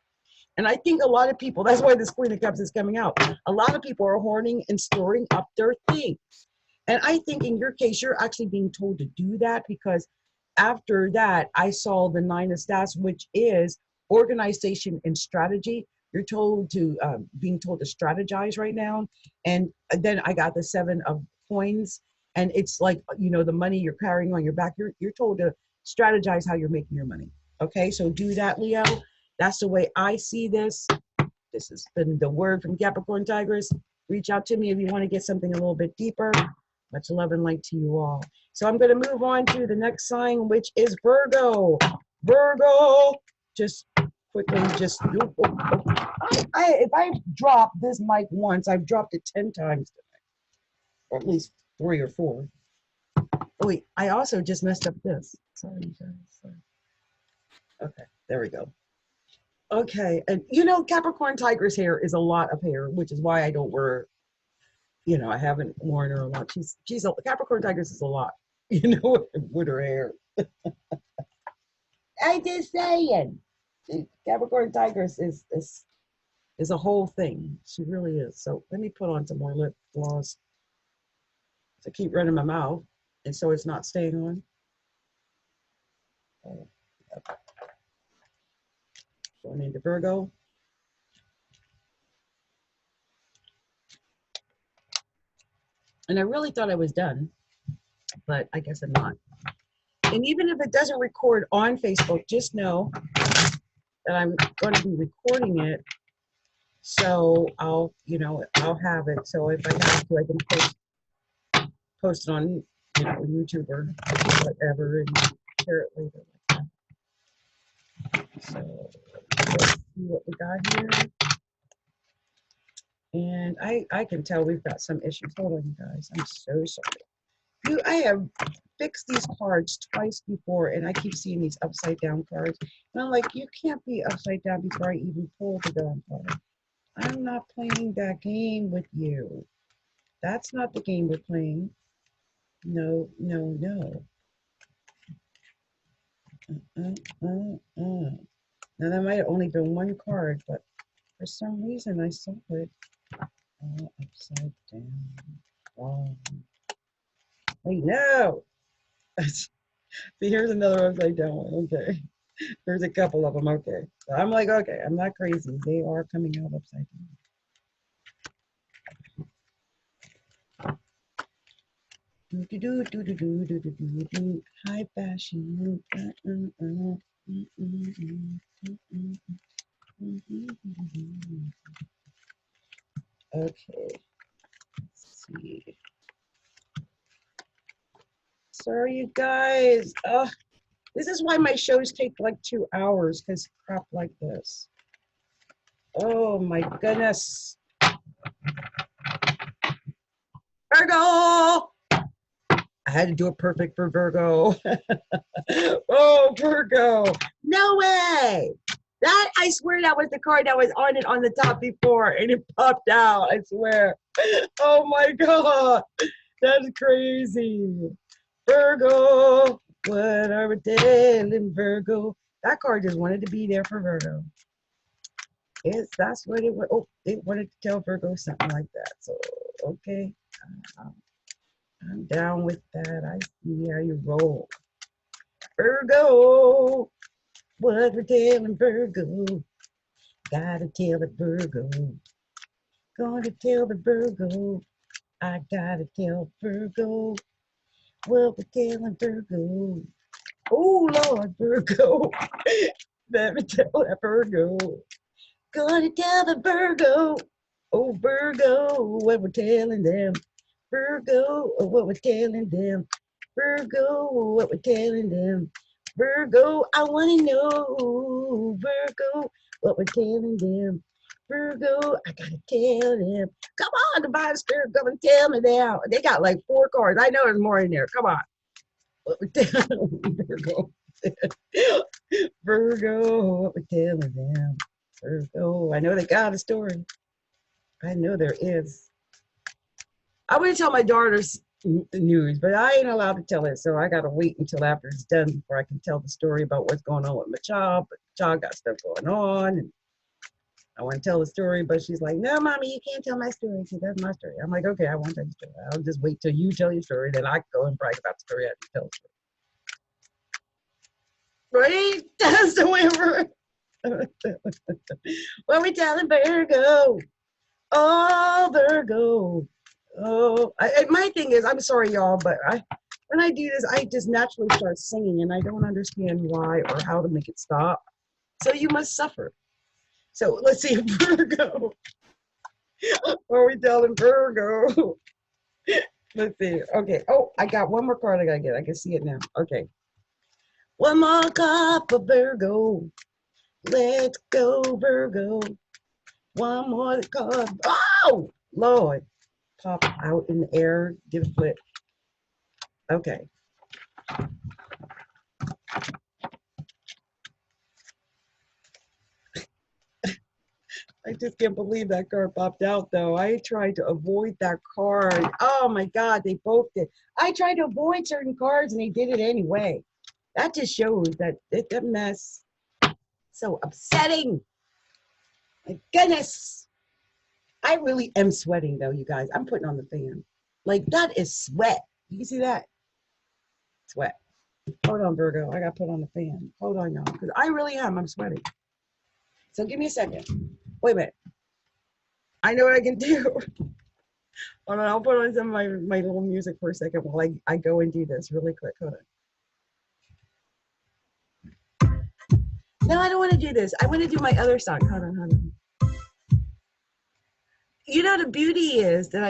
And I think a lot of people, that's why this Queen of Cups is coming out. A lot of people are hoarding and storing up their things. And I think in your case, you're actually being told to do that, because after that, I saw the Nine of Staffs, which is organization and strategy. You're told to, being told to strategize right now. And then I got the Seven of Coins. And it's like, the money you're carrying on your back, you're told to strategize how you're making your money. Okay, so do that, Leo. That's the way I see this. This has been the word from Capricorntigress. Reach out to me if you want to get something a little bit deeper. Much love and light to you all. So I'm going to move on to the next sign, which is Virgo. Virgo, just quickly, just, if I drop this mic once, I've dropped it 10 times today, or at least 3 or 4. Oh, wait, I also just messed up this. Sorry, you guys. Sorry. Okay, there we go. Okay, and Capricorntigress hair is a lot of hair, which is why I don't wear, I haven't worn her a lot. She's a Capricorntigress is a lot, with her hair. I just saying, Capricorntigress is a whole thing. She really is. So let me put on some more lip gloss to keep running my mouth, and so it's not staying on. Okay. Going into Virgo. And I really thought I was done, but I guess I'm not. And even if it doesn't record on Facebook, just know that I'm going to be recording it. So I'll have it. So if I have to, I can post it on, YouTube or whatever, and share it later. So let's see what we got here. And I can tell we've got some issues. Hold on, you guys. I'm so sorry. I have fixed these cards twice before, and I keep seeing these upside down cards. And I'm like, you can't be upside down before I even pull the down card. I'm not playing that game with you. That's not the game we're playing. No, no, no. Now, that might have only been one card, but for some reason I saw it all upside down. Oh. Wait, no. See, here's another upside down one. Okay. There's a couple of them. Okay. So I'm like, okay, I'm not crazy. They are coming out upside down. High fashion. Okay. Let's see. Sorry, you guys. This is why my shows take like 2 hours, because crap like this. Oh my goodness. Virgo! I had to do it perfect for Virgo. Oh, Virgo. No way. That, I swear that was the card that was on it on the top before and it popped out. I swear. Oh my God. That's crazy. Virgo. What are we telling Virgo? That card just wanted to be there for Virgo. That's what it was. Oh, it wanted to tell Virgo something like that. So, okay. I'm down with that. I see how you roll. Virgo. What we're telling Virgo. Gotta tell the Virgo. Gonna tell the Virgo. I gotta tell Virgo. What we're telling Virgo. Oh, Lord, Virgo. Let me tell that Virgo. Gonna tell the Virgo. Oh, Virgo, what we're telling them. Virgo, what we're telling them. Virgo, what we're telling them. Virgo, I want to know. Virgo, what we're telling them. Virgo, I gotta tell them. Come on, divine spirit, come and tell me now. They got like 4 cards. I know there's more in there. Come on. What we're telling Virgo. Virgo, what we're telling them. Virgo, I know they got a story. I know there is. I would tell my daughter's news, but I ain't allowed to tell it, so I gotta wait until after it's done before I can tell the story about what's going on with my child. But the child got stuff going on, and I want to tell the story, but she's like, "No, mommy, you can't tell my story. See, that's my story." I'm like, "Okay, I won't tell your story. I'll just wait till you tell your story, then I can go and brag about the story after you tell the story." Right? That's the way we're. What we telling Virgo? Oh, Virgo. Oh, my thing is, I'm sorry, y'all, but when I do this, I just naturally start singing, and I don't understand why or how to make it stop. So you must suffer. So let's see, Virgo. What are we telling Virgo? Let's see. Okay. Oh, I got one more card I gotta get. I can see it now. Okay. One more card for Virgo. Let's go, Virgo. One more card. Oh, Lord. Pop out in the air. Give a flip. Okay. I just can't believe that card popped out, though. I tried to avoid that card. Oh, my God. They both did. I tried to avoid certain cards, and they did it anyway. That just shows that that mess. So upsetting. My goodness. I really am sweating, though, you guys. I'm putting on the fan. Like, that is sweat. You see that? Sweat. Hold on, Virgo. I got to put on the fan. Hold on, y'all. Because I really am. I'm sweating. So give me a second. Wait a minute. I know what I can do. Hold on. I'll put on some of my little music for a second while I go and do this really quick. Hold on. No, I don't want to do this. I want to do my other song. Hold on. You know, the beauty is that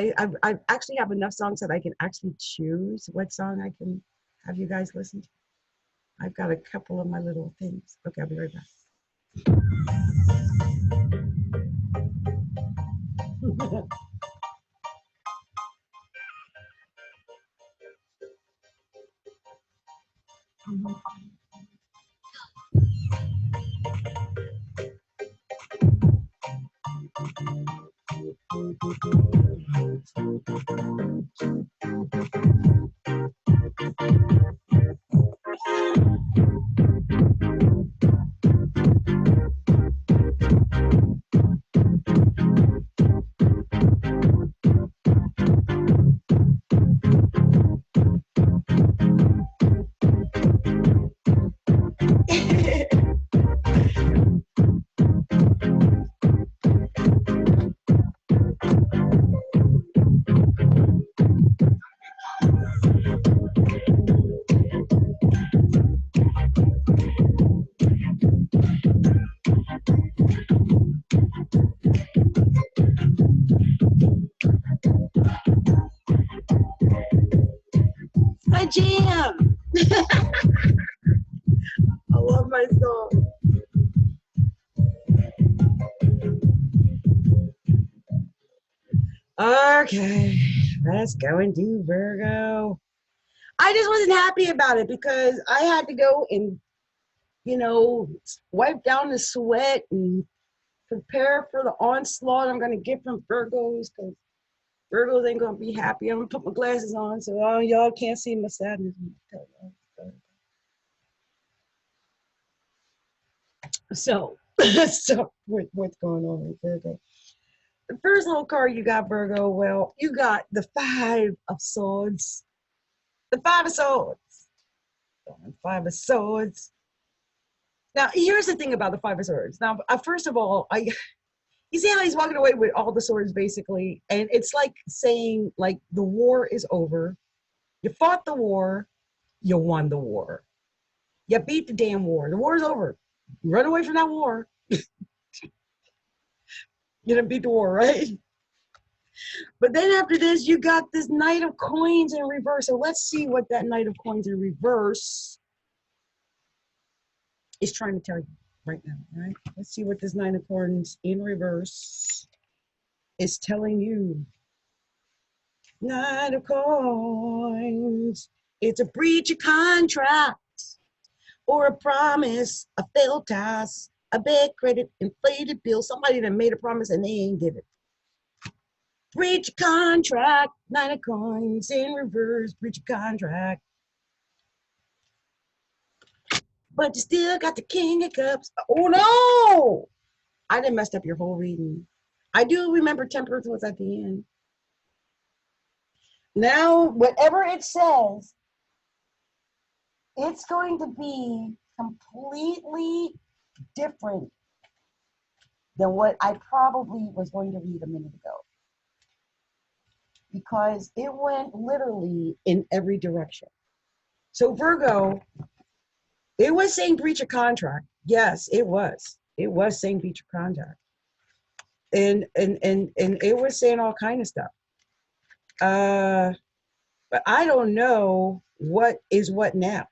I actually have enough songs that I can actually choose what song I can have you guys listen to. I've got a couple of my little things. Okay, I'll be right back. my jam. I love my song. Okay, let's go and do Virgo. I just wasn't happy about it because I had to go and, wipe down the sweat and prepare for the onslaught I'm going to get from Virgos, because Virgos ain't going to be happy. I'm going to put my glasses on so y'all can't see my sadness. So, so what's going on with Virgo? The first little card you got, Virgo, well, you got the Five of Swords. The Five of Swords. Five of Swords. Now, here's the thing about the Five of Swords. Now, first of all, you see how he's walking away with all the swords, basically, and it's like saying, like, the war is over. You fought the war. You won the war. You beat the damn war. The war is over. Run away from that war. You didn't beat the war, right? But then after this, you got this Knight of Coins in reverse. So let's see what that Knight of Coins in reverse is trying to tell you right now, right? Let's see what this Nine of Coins in reverse is telling you. Nine of Coins. It's a breach of contract or a promise, a failed task, a bad credit, inflated bill. Somebody that made a promise and they ain't give it. Breach of contract, Nine of Coins in reverse, breach of contract. But you still got the King of Cups. Oh no! I done messed up your whole reading. I do remember Temperance was at the end. Now, whatever it says, it's going to be completely different than what I probably was going to read a minute ago. Because it went literally in every direction. So Virgo, it was saying breach of contract. Yes, it was. It was saying breach of contract. And it was saying all kind of stuff. But I don't know what is what now,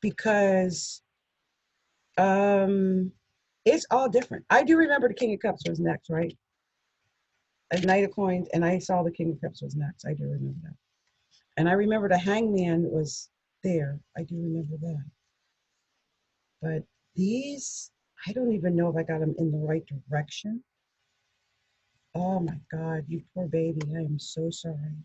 because it's all different. I do remember the King of Cups was next, right? A Knight of Coins, and I saw the King of Cups was next. I do remember that. And I remember the Hangman was there. I do remember that. But these, I don't even know if I got them in the right direction. Oh my God, you poor baby. I am so sorry.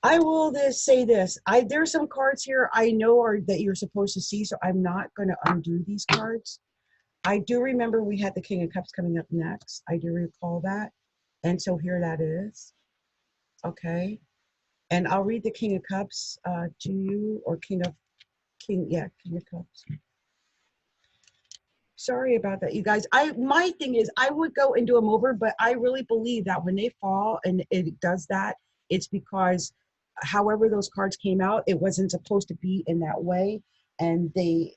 I will say this. There's some cards here I know that you're supposed to see, so I'm not going to undo these cards. I do remember we had the King of Cups coming up next. I do recall that. And so here that is. Okay. And I'll read the King of Cups to you, or King of Cups. Sorry about that, you guys. My thing is, I would go and do them over, but I really believe that when they fall and it does that, it's because however those cards came out, it wasn't supposed to be in that way. And they,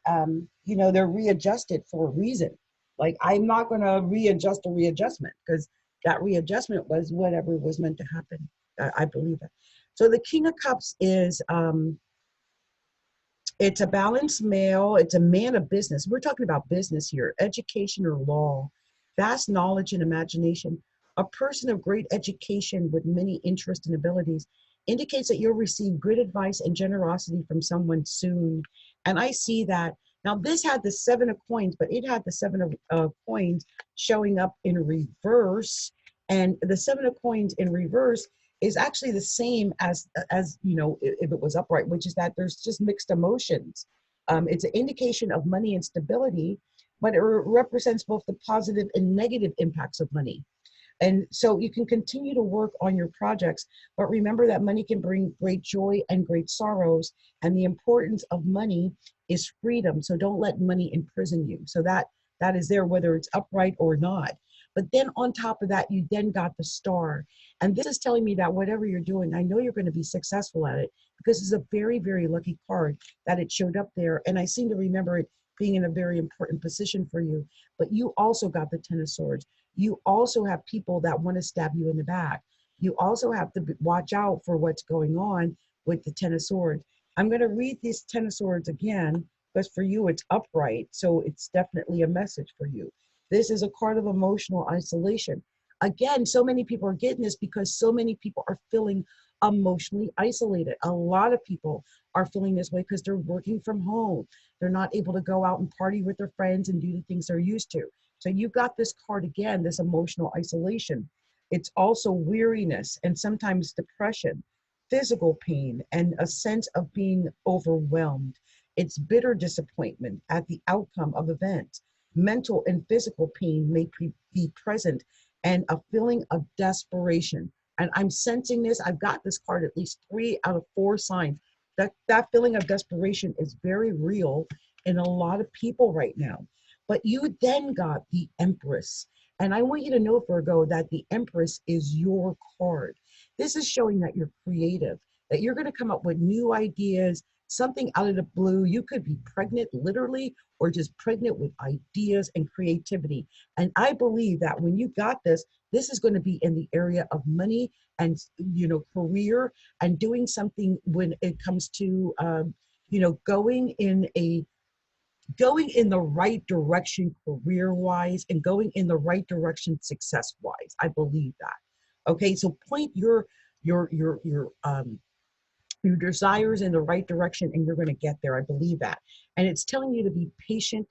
they're readjusted for a reason. Like, I'm not going to readjust a readjustment, because that readjustment was whatever was meant to happen. I believe it. So the King of Cups is, it's a balanced male. It's a man of business. We're talking about business here, education or law, vast knowledge and imagination. A person of great education with many interests and abilities indicates that you'll receive good advice and generosity from someone soon. And I see that. Now, this had the Seven of Coins, but it had the Seven of Coins showing up in reverse. And the Seven of Coins in reverse is actually the same as if it was upright, which is that there's just mixed emotions. It's an indication of money and stability, but it represents both the positive and negative impacts of money. And so you can continue to work on your projects, but remember that money can bring great joy and great sorrows. And the importance of money is freedom. So don't let money imprison you. So that is there, whether it's upright or not. But then on top of that, you then got the Star. And this is telling me that whatever you're doing, I know you're going to be successful at it, because it's a very, very lucky card that it showed up there. And I seem to remember it being in a very important position for you. But you also got the Ten of Swords. You also have people that want to stab you in the back. You also have to watch out for what's going on with the Ten of Swords. I'm going to read this Ten of Swords again because for you it's upright, so it's definitely a message for you. This is a card of emotional isolation. Again, so many people are getting this because so many people are feeling emotionally isolated. A lot of people are feeling this way because they're working from home. They're not able to go out and party with their friends and do the things they're used to. So you got this card again, this emotional isolation. It's also weariness and sometimes depression, physical pain, and a sense of being overwhelmed. It's bitter disappointment at the outcome of events. Mental and physical pain may be present, and a feeling of desperation. And I'm sensing this. I've got this card at least 3 out of 4 signs. That feeling of desperation is very real in a lot of people right now. But you then got the Empress. And I want you to know, Virgo, that the Empress is your card. This is showing that you're creative, that you're going to come up with new ideas, something out of the blue. You could be pregnant, literally, or just pregnant with ideas and creativity. And I believe that when you got this, this is going to be in the area of money and, career, and doing something when it comes to, going in the right direction career wise and going in the right direction success wise. I believe that. Okay, so point your your desires in the right direction and you're going to get there. I believe that. And it's telling you to be patient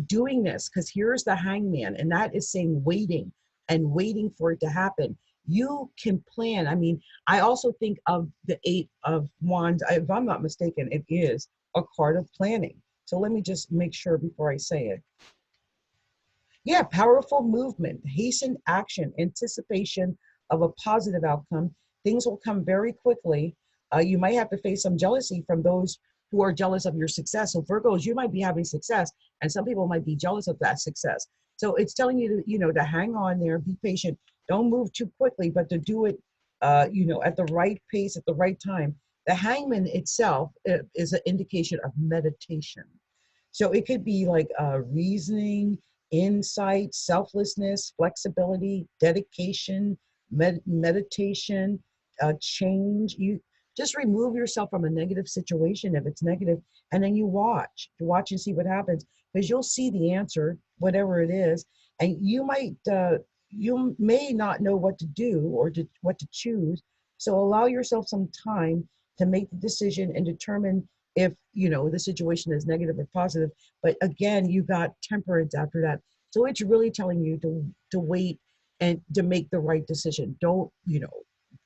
doing this, because here's the Hangman, and that is saying waiting and waiting for it to happen. You can plan. I mean, I also think of the Eight of Wands. If I'm not mistaken, it is a card of planning. So let me just make sure before I say it. Yeah, powerful movement, hastened action, anticipation of a positive outcome. Things will come very quickly. You might have to face some jealousy from those who are jealous of your success. So Virgos, you might be having success, and some people might be jealous of that success. So it's telling you to, to hang on there, be patient, don't move too quickly, but to do it, at the right pace, at the right time. The Hangman itself is an indication of meditation. So it could be like reasoning, insight, selflessness, flexibility, dedication, meditation, change. You just remove yourself from a negative situation if it's negative, and then you watch and see what happens, because you'll see the answer, whatever it is, and you may not know what to do or what to choose. So allow yourself some time to make the decision and determine if the situation is negative or positive. But again, you got Temperance after that. So it's really telling you to wait and to make the right decision. Don't,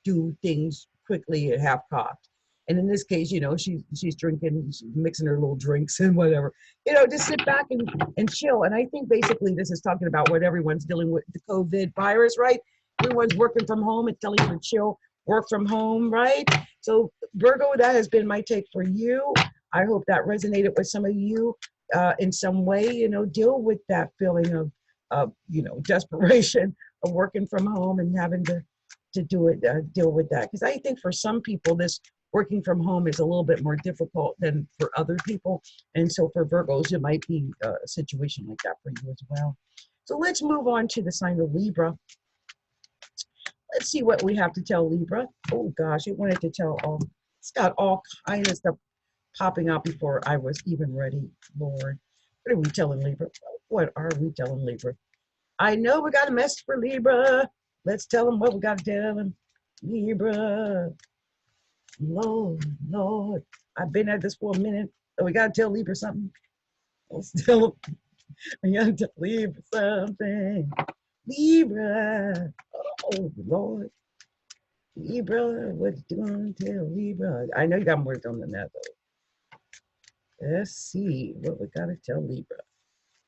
do things quickly at half cocked. And in this case, she's drinking, she's mixing her little drinks and whatever. Just sit back and chill. And I think basically this is talking about what everyone's dealing with, the COVID virus, right? Everyone's working from home. It's telling you to chill, work from home, right? So Virgo, that has been my take for you. I hope that resonated with some of you in some way. Deal with that feeling of desperation of working from home and having to do it, deal with that. Because I think for some people, this working from home is a little bit more difficult than for other people. And so for Virgos, it might be a situation like that for you as well. So let's move on to the sign of Libra. Let's see what we have to tell Libra. Oh gosh, it wanted to tell it's got all kind of stuff popping out before I was even ready, Lord. What are we telling Libra? What are we telling Libra? I know we got a message for Libra. Let's tell them what we got to tell them. Libra. Lord. I've been at this for a minute. So we got to tell Libra something. Let's tell them. We got to tell Libra something. Libra. Oh, Lord. Libra, what you doing? Tell Libra. I know you got more to tell than that, though. Let's see what we got to tell Libra.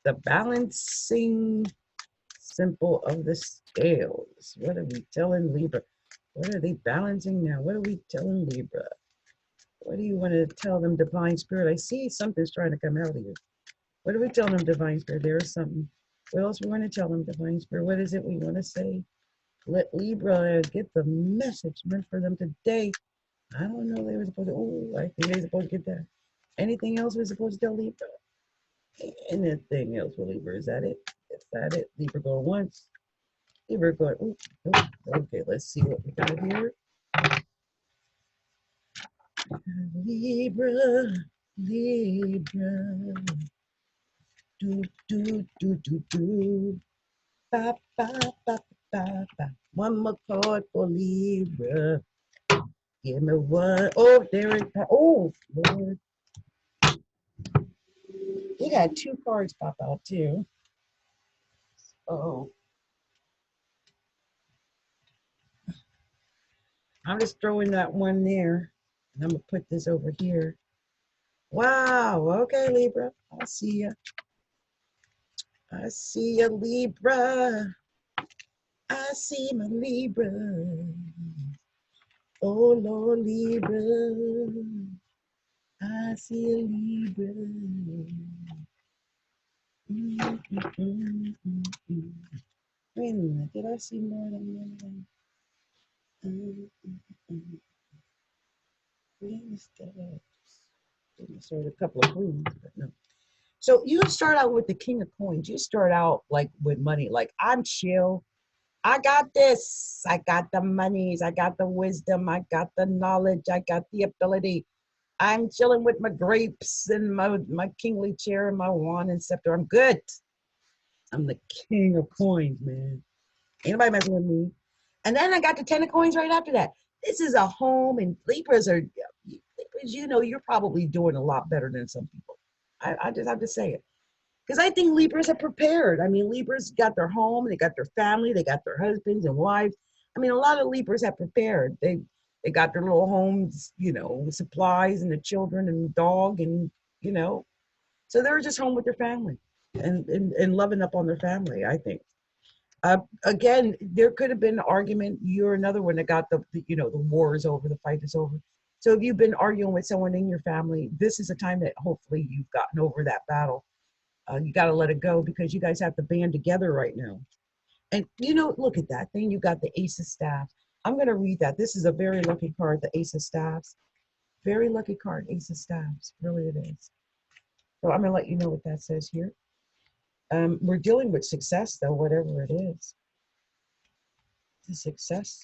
The balancing symbol of the scales. What are we telling Libra? What are they balancing now? What are we telling Libra? What do you want to tell them, Divine Spirit? I see something's trying to come out of you. What are we telling them, Divine Spirit? There's something. What else we want to tell them, Divine Spirit? What is it we want to say? Let Libra get the message meant for them today. I don't know. They were supposed to. Oh, I think they were supposed to get that. Anything else we're supposed to tell Libra? Anything else for Libra? Is that it? Is that it? Libra going once. We're going, ooh, ooh, okay, let's see what we got here. Libra, Libra, do, do, do, do, do. Ba, ba, ba, ba, ba. One more card for Libra. Give me one. Oh, there it is. Oh, Lord. We got two cards pop out too. Oh, I'm just throwing that one there. And I'm going to put this over here. Wow. Okay, Libra. I see ya. I see ya, Libra. I see my Libra. Oh, Lord, Libra. I see a Libra. Wait a minute. Did I see more than one? Queen of Steps. Didn't start a couple of queens, but no. So you start out with the King of Coins. You start out like with money. Like, I'm chill. I got this. I got the monies. I got the wisdom. I got the knowledge. I got the ability. I'm chilling with my grapes and my kingly chair and my wand and scepter. I'm good. I'm the King of Coins, man. Ain't nobody messing with me. And then I got the 10 of Coins right after that. This is a home, and Libras, you know, you're probably doing a lot better than some people. I just have to say it. Because I think Libras are prepared. I mean, Libras got their home, they got their family, they got their husbands and wives. I mean, a lot of Libras have prepared. They got their little homes, you know, supplies and the children and the dog and, you know. So they're just home with their family and loving up on their family, I think. Again, there could have been an argument. You're another one that got you know, the war is over, the fight is over. So if you've been arguing with someone in your family, this is a time that hopefully you've gotten over that battle. You got to let it go because you guys have to band together right now. And, you know, look at that thing. You got the Ace of Staffs. I'm going to read that. This is a very lucky card, the Ace of Staffs. Very lucky card, Ace of Staffs. Really it is. So I'm going to let you know what that says here. We're dealing with success, though, whatever it is. The success.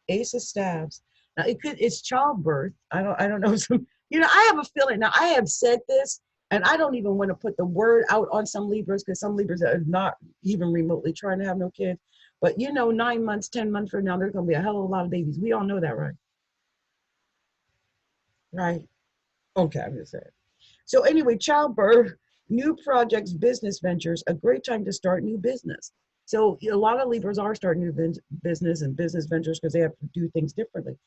Ace of Staffs. Now it's childbirth. I don't know. Some, you know, I have a feeling. Now I have said this, and I don't even want to put the word out on some Libras because some Libras are not even remotely trying to have no kids. But you know, 9 months, 10 months from now, there's gonna be a hell of a lot of babies. We all know that, right? Right. Okay, I'm just saying. So anyway, childbirth, new projects, business ventures, a great time to start new business. So a lot of Libras are starting new business and business ventures because they have to do things differently.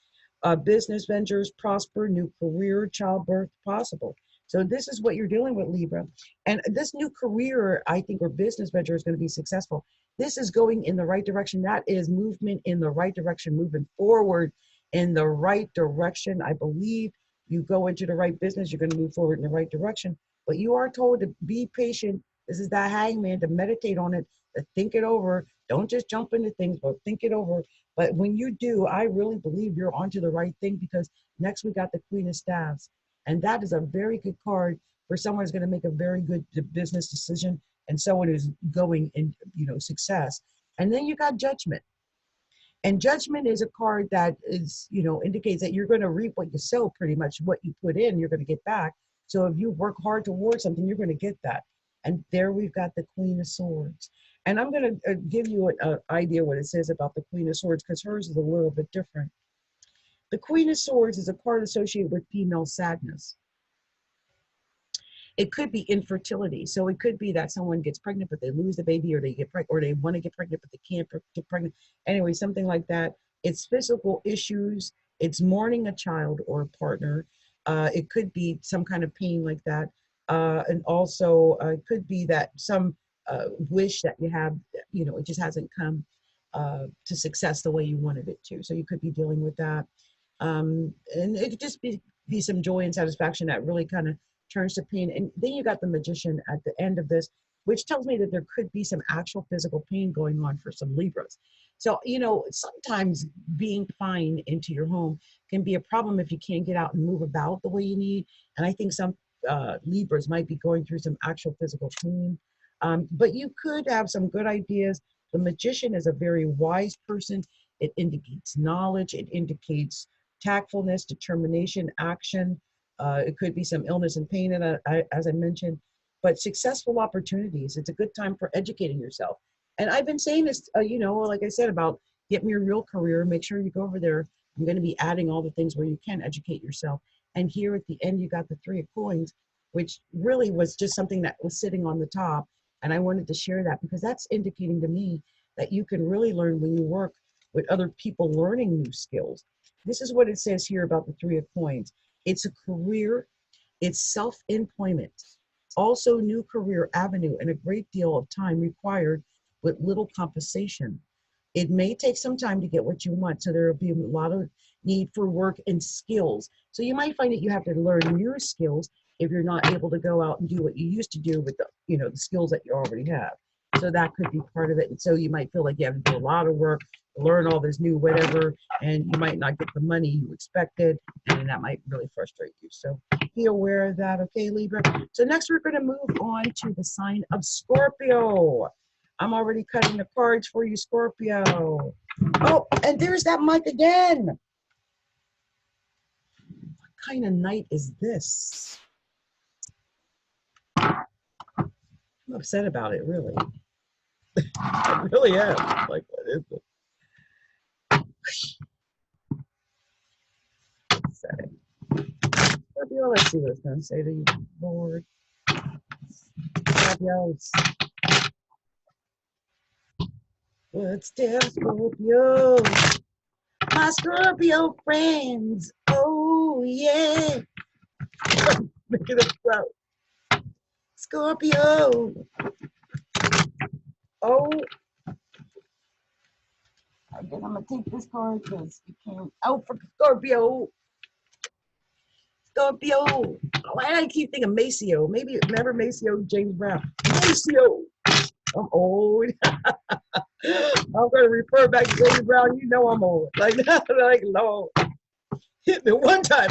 Business ventures prosper, new career, childbirth possible. So this is what you're dealing with, Libra. And this new career, I think, or business venture is going to be successful. This is going in the right direction. That is movement in the right direction, moving forward in the right direction. I believe you go into the right business, you're going to move forward in the right direction. But you are told to be patient. This is that hangman, to meditate on it, to think it over. Don't just jump into things, but think it over. But when you do, I really believe you're onto the right thing because next we got the Queen of Staffs. And that is a very good card for someone who's going to make a very good business decision and someone who's going in, you know, success. And then you got Judgment. And Judgment is a card that is, you know, indicates that you're going to reap what you sow, pretty much what you put in, you're going to get back. So if you work hard towards something, you're going to get that. And there we've got the Queen of Swords. And I'm going to give you an idea what it says about the Queen of Swords because hers is a little bit different. The Queen of Swords is a card associated with female sadness. It could be infertility. So it could be that someone gets pregnant, but they lose the baby, or they get pregnant, or they want to get pregnant, but they can't get pregnant. Anyway, something like that. It's physical issues. It's mourning a child or a partner. It could be some kind of pain like that. And also it could be that some wish that you have, you know, it just hasn't come to success the way you wanted it to. So you could be dealing with that. And it could just be some joy and satisfaction that really kind of turns to pain. And then you got the Magician at the end of this, which tells me that there could be some actual physical pain going on for some Libras. So, you know, sometimes being fine into your home can be a problem if you can't get out and move about the way you need. And I think some Libras might be going through some actual physical pain. But you could have some good ideas The Magician is a very wise person. It indicates knowledge. It indicates tactfulness, determination, action. It could be some illness and pain, and as I mentioned, but successful opportunities. It's a good time for educating yourself. And I've been saying this, like I said, about get me a real career. Make sure you go over there. I'm going to be adding all the things where you can educate yourself. And here at the end, you got the Three of Coins, which really was just something that was sitting on the top. And I wanted to share that because that's indicating to me that you can really learn when you work with other people learning new skills. This is what it says here about the Three of Coins. It's a career, it's self-employment, also new career avenue, and a great deal of time required with little compensation. It may take some time to get what you want, so there will be a lot of need for work and skills. So you might find that you have to learn new skills if you're not able to go out and do what you used to do with the skills that you already have. So that could be part of it. And so you might feel like you have to do a lot of work, learn all this new whatever, and you might not get the money you expected, and that might really frustrate you. So be aware of that, okay, Libra? So next we're going to move on to the sign of Scorpio. I'm already cutting the cards for you, Scorpio. Oh, and there's that month again. What kind of night is this? I'm upset about it, really. I really am. Like, what is it? Setting. Scorpio, let's see what it's going to say to you, Lord. Scorpios. What's there, Scorpio? My Scorpio friends. Oh, yeah. Make it up loud. Scorpio. Oh. Again, I'm going to take this card because you can't. Oh, for Scorpio. Scorpio. Why do I keep thinking Maceo? Maybe remember Maceo, James Brown. Maceo. I'm old. I'm going to refer back to James Brown. You know I'm old. Like, like, Lord. Hit me one time.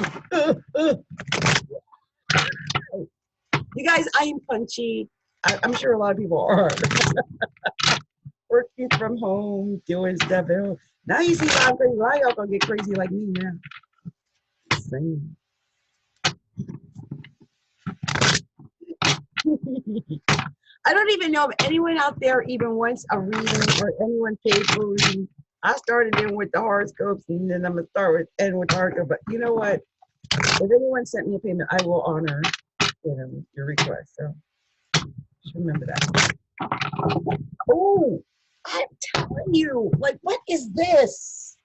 You guys, I am punchy. I'm sure a lot of people are. Working from home, doing stuff. Now you see why I'm crazy. Why y'all gonna get crazy like me now? Same. I don't even know if anyone out there even wants a reading or anyone paid for a reading. I started in with the horoscopes, and then I'm gonna end with the horoscope. But you know what? If anyone sent me a payment, I will honor your request. So just remember that. Oh, I'm telling you, like, what is this?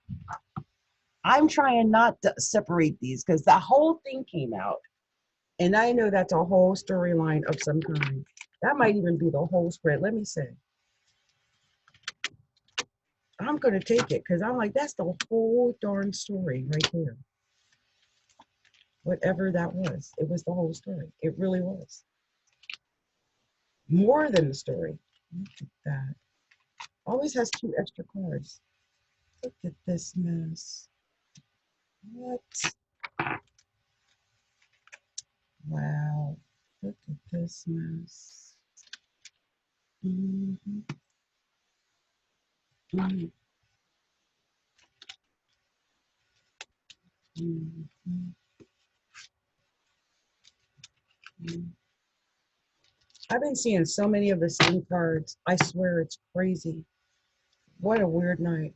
I'm trying not to separate these because the whole thing came out. And I know that's a whole storyline of some kind. That might even be the whole spread. Let me see. I'm going to take it because I'm like, that's the whole darn story right there. Whatever that was, it was the whole story. It really was. More than the story. Look at that. Always has 2 extra cards. Look at this mess. What? Wow. Look at this mess. Mm-hmm. Mm-hmm. Mm-hmm. Mm-hmm. I've been seeing so many of the same cards. I swear it's crazy. What a weird night.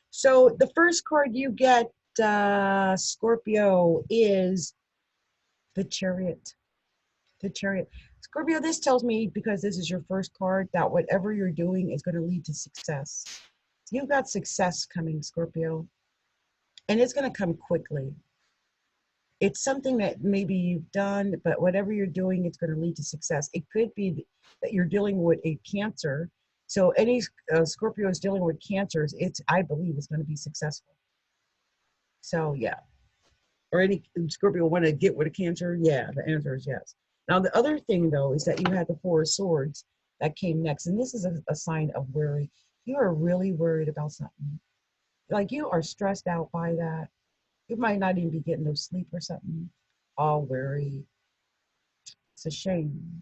So the first card you get, Scorpio, is the Chariot. The Chariot. Scorpio, this tells me, because this is your first card, that whatever you're doing is going to lead to success. You've got success coming, Scorpio, and it's going to come quickly. It's something that maybe you've done, but whatever you're doing, it's going to lead to success. It could be that you're dealing with a cancer. So any Scorpio is dealing with cancers, I believe, is going to be successful. So yeah. Or any Scorpio want to get with a cancer? Yeah, the answer is yes. Now, the other thing, though, is that you had the 4 of Swords that came next. And this is a sign of worry. You are really worried about something. Like, you are stressed out by that. You might not even be getting no sleep or something. All worried. It's a shame.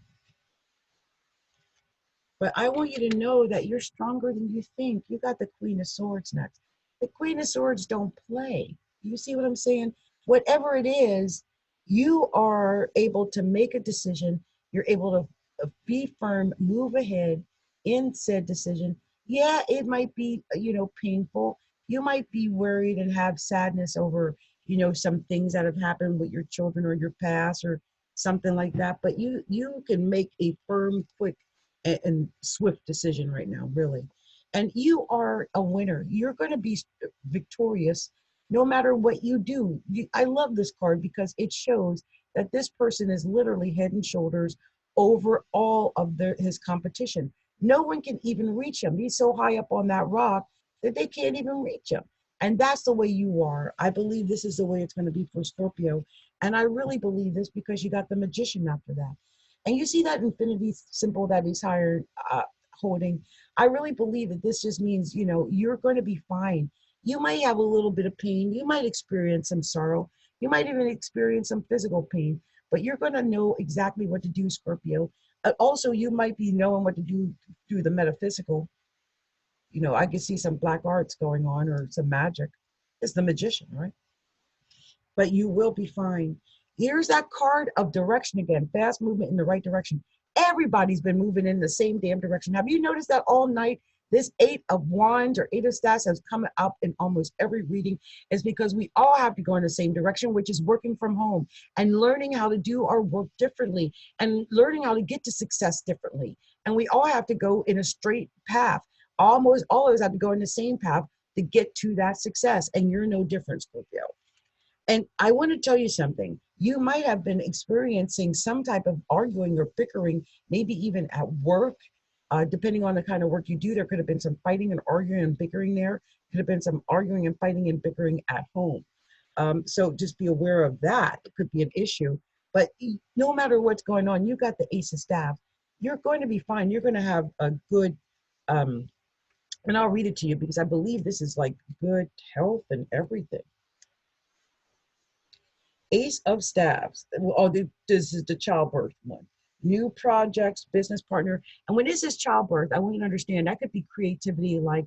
But I want you to know that you're stronger than you think. You got the Queen of Swords next. The Queen of Swords don't play. You see what I'm saying? Whatever it is, you are able to make a decision. You're able to be firm, move ahead in said decision. Yeah, it might be, painful. You might be worried and have sadness over, some things that have happened with your children or your past or something like that. But you can make a firm, quick, and swift decision right now, really. And you are a winner. You're going to be victorious no matter what you do. I love this card because it shows that this person is literally head and shoulders over all of his competition. No one can even reach him. He's so high up on that rock that they can't even reach him. And that's the way you are. I believe this is the way it's going to be for Scorpio. And I really believe this because you got the Magician after that. And you see that infinity symbol that he's holding. I really believe that this just means, you're going to be fine. You might have a little bit of pain. You might experience some sorrow. You might even experience some physical pain, but you're going to know exactly what to do, Scorpio. Also, you might be knowing what to do through the metaphysical. I could see some black arts going on or some magic. It's the Magician, right? But you will be fine. Here's that card of direction again, fast movement in the right direction. Everybody's been moving in the same damn direction. Have you noticed that all night? This Eight of Wands or Eight of Staffs has come up in almost every reading. Is because we all have to go in the same direction, which is working from home and learning how to do our work differently and learning how to get to success differently. And we all have to go in a straight path. Almost all of us have to go in the same path to get to that success. And you're no different, Scorpio. And I want to tell you something. You might have been experiencing some type of arguing or bickering, maybe even at work, depending on the kind of work you do. There could have been some fighting and arguing and bickering there. Could have been some arguing and fighting and bickering at home. So just be aware of that. It could be an issue. But no matter what's going on, you got the Ace of Staff. You're going to be fine. You're going to have a good, and I'll read it to you because I believe this is like good health and everything. Ace of Staffs. Oh, this is the childbirth one. New projects, business partner. And when this is childbirth, I want you to understand that could be creativity. Like,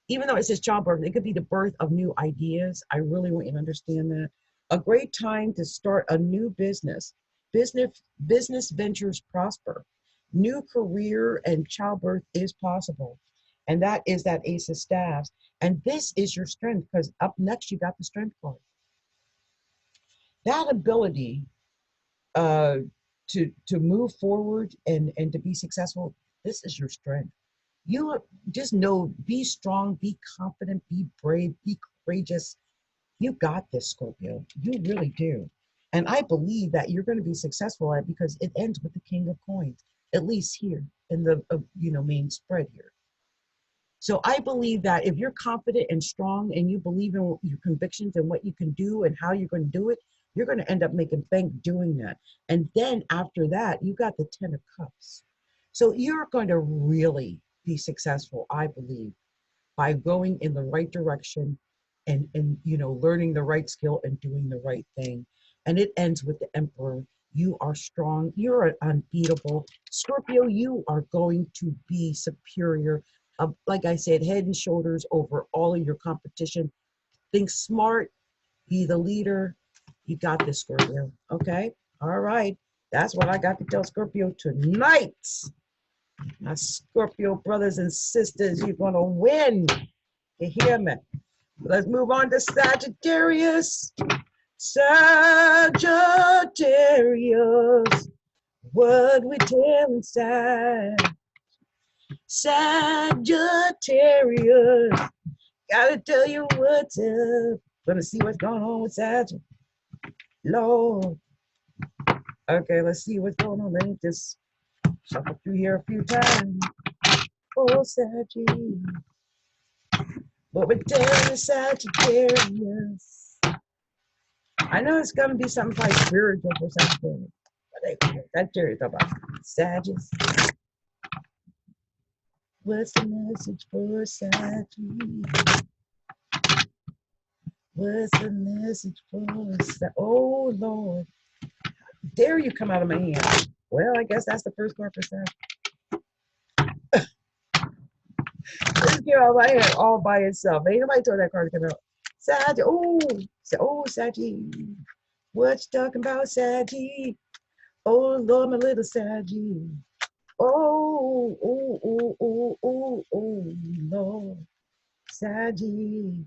even though it says childbirth, it could be the birth of new ideas. I really want you to understand that. A great time to start a new business. Business ventures prosper. New career and childbirth is possible. And that is that Ace of Staffs. And this is your strength because up next, you got the Strength card. That ability to move forward and to be successful, this is your strength. You just know, be strong, be confident, be brave, be courageous. You got this, Scorpio. You really do. And I believe that you're going to be successful at it because it ends with the King of Coins, at least here in the main spread here. So I believe that if you're confident and strong and you believe in your convictions and what you can do and how you're going to do it, you're going to end up making bank doing that. And then after that, you got the 10 of Cups. So you're going to really be successful, I believe, by going in the right direction and learning the right skill and doing the right thing. And it ends with the Emperor. You are strong. You're unbeatable. Scorpio, you are going to be superior. Like I said, head and shoulders over all of your competition. Think smart, be the leader. You got this, Scorpio. Okay? All right. That's what I got to tell Scorpio tonight. My Scorpio brothers and sisters, you're going to win. You hear me? Let's move on to Sagittarius. Sagittarius. What we tell inside. Sagittarius. Gotta tell you what's up. Gonna see what's going on with Sagittarius. Lord. Okay, let's see what's going on. Let me just shuffle through here a few times. Oh, Sagittarius. What we're telling Sagittarius. I know it's gonna be something like spiritual for Sagittarius. But Sagittarius about Sagittarius. What's the message for Sagittarius? What's the message for Sagittarius? Oh, Lord. Dare you come out of my hand? Well, I guess that's the first card for Sagittarius. This came out of my head all by itself. Ain't nobody told that card to come out. Sag, Saggy. What you talking about, Saggy? Oh, Lord, my little Saggy. Oh, Lord. Saggy.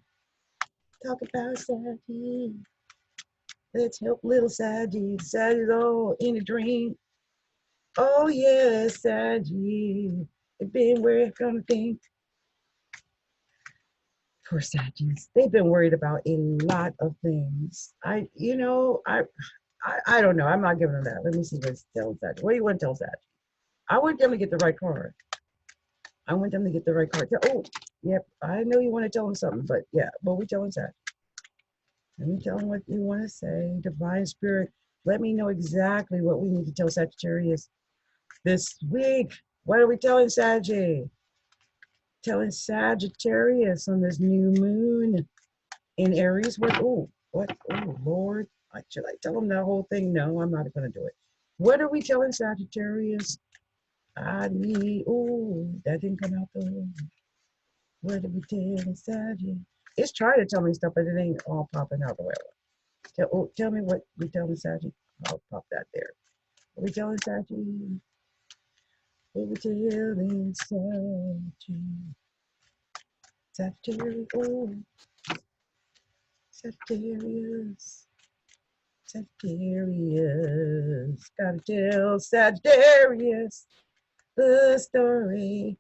Talk about Saggy. Let's help little Saggy. Saggy's all in a dream. Oh, yeah, Saggy. They've been where it's gonna think. Poor Saggies. They've been worried about a lot of things. I don't know. I'm not giving them that. Let me see what it tells Saggy. What do you want to tell Saggy? I want them to get the right card. I want them to get the right card. Oh, yep. I know you want to tell them something, but yeah, what we telling Saggy? Let me tell them what you want to say. Divine Spirit, let me know exactly what we need to tell Sagittarius this week. What are we telling Saggy? Telling Sagittarius on this new moon in Aries. Oh, Lord. Should I tell them that whole thing? No, I'm not going to do it. What are we telling Sagittarius? That didn't come out though. What are we telling Sagittarius? It's trying to tell me stuff, but it ain't all popping out the way I want. Tell me what we telling Sagittarius. I'll pop that there. What we telling Sagittarius? What we telling Sagittarius? Sagittarius. Oh, Sagittarius. Sagittarius. Gotta tell Sagittarius the story.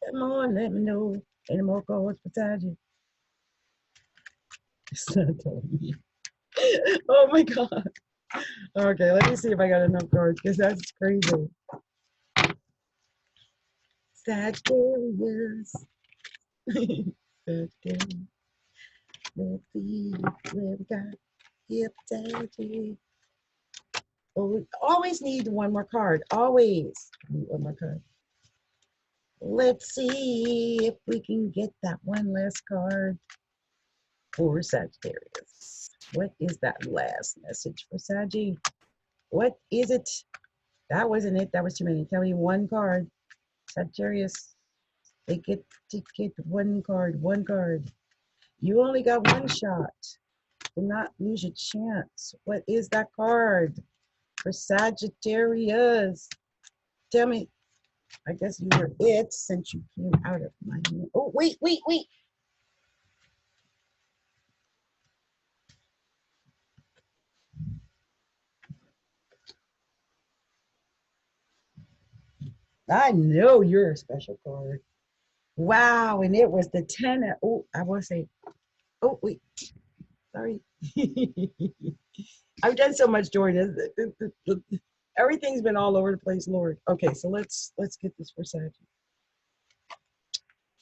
Come on, let me know. Any more cards for Sagittarius? It's not telling me. Oh my God. Okay, let me see if I got enough cards because that's crazy. Sagittarius. Sagittarius. Let's see what we got. Yep, Sagittarius. Oh, we always need one more card. Always need one more card. Let's see if we can get that one last card for Sagittarius. What is that last message for Saggy? What is it? That wasn't it. That was too many. Tell me one card. Sagittarius, they get to get one card. One card. You only got one shot. Do not lose your chance. What is that card for Sagittarius? Tell me. I guess you were it since you came out of my hand. Oh, wait. I know you're a special card. Wow, and it was the 10. I want to say, oh, wait, sorry. I've done so much during this. Everything's been all over the place, Lord. Okay, so let's get this for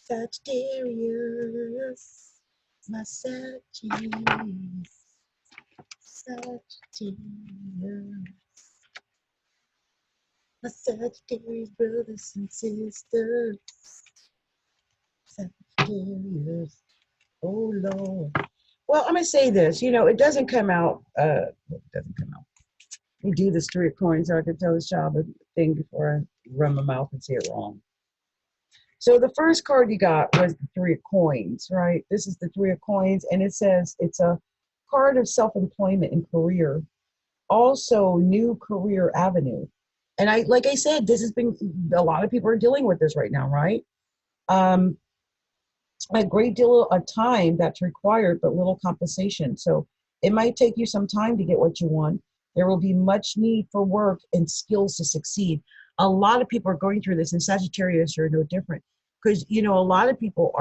Sagittarius, my Sagittarius, my Sagittarius brothers and sisters, Sagittarius. Oh Lord. Well, I'm gonna say this. It doesn't come out. It doesn't come out. We do this 3 of coins, so I can tell the child a thing before I run my mouth and say it wrong. So the first card you got was the 3 of coins, right? This is the 3 of coins, and it says it's a card of self-employment and career, also new career avenue. And like I said, this has been a lot of people are dealing with this right now, right? Um, a great deal of time that's required, but little compensation. So it might take you some time to get what you want. There will be much need for work and skills to succeed. A lot of people are going through this, and Sagittarius are no different. Because, a lot of people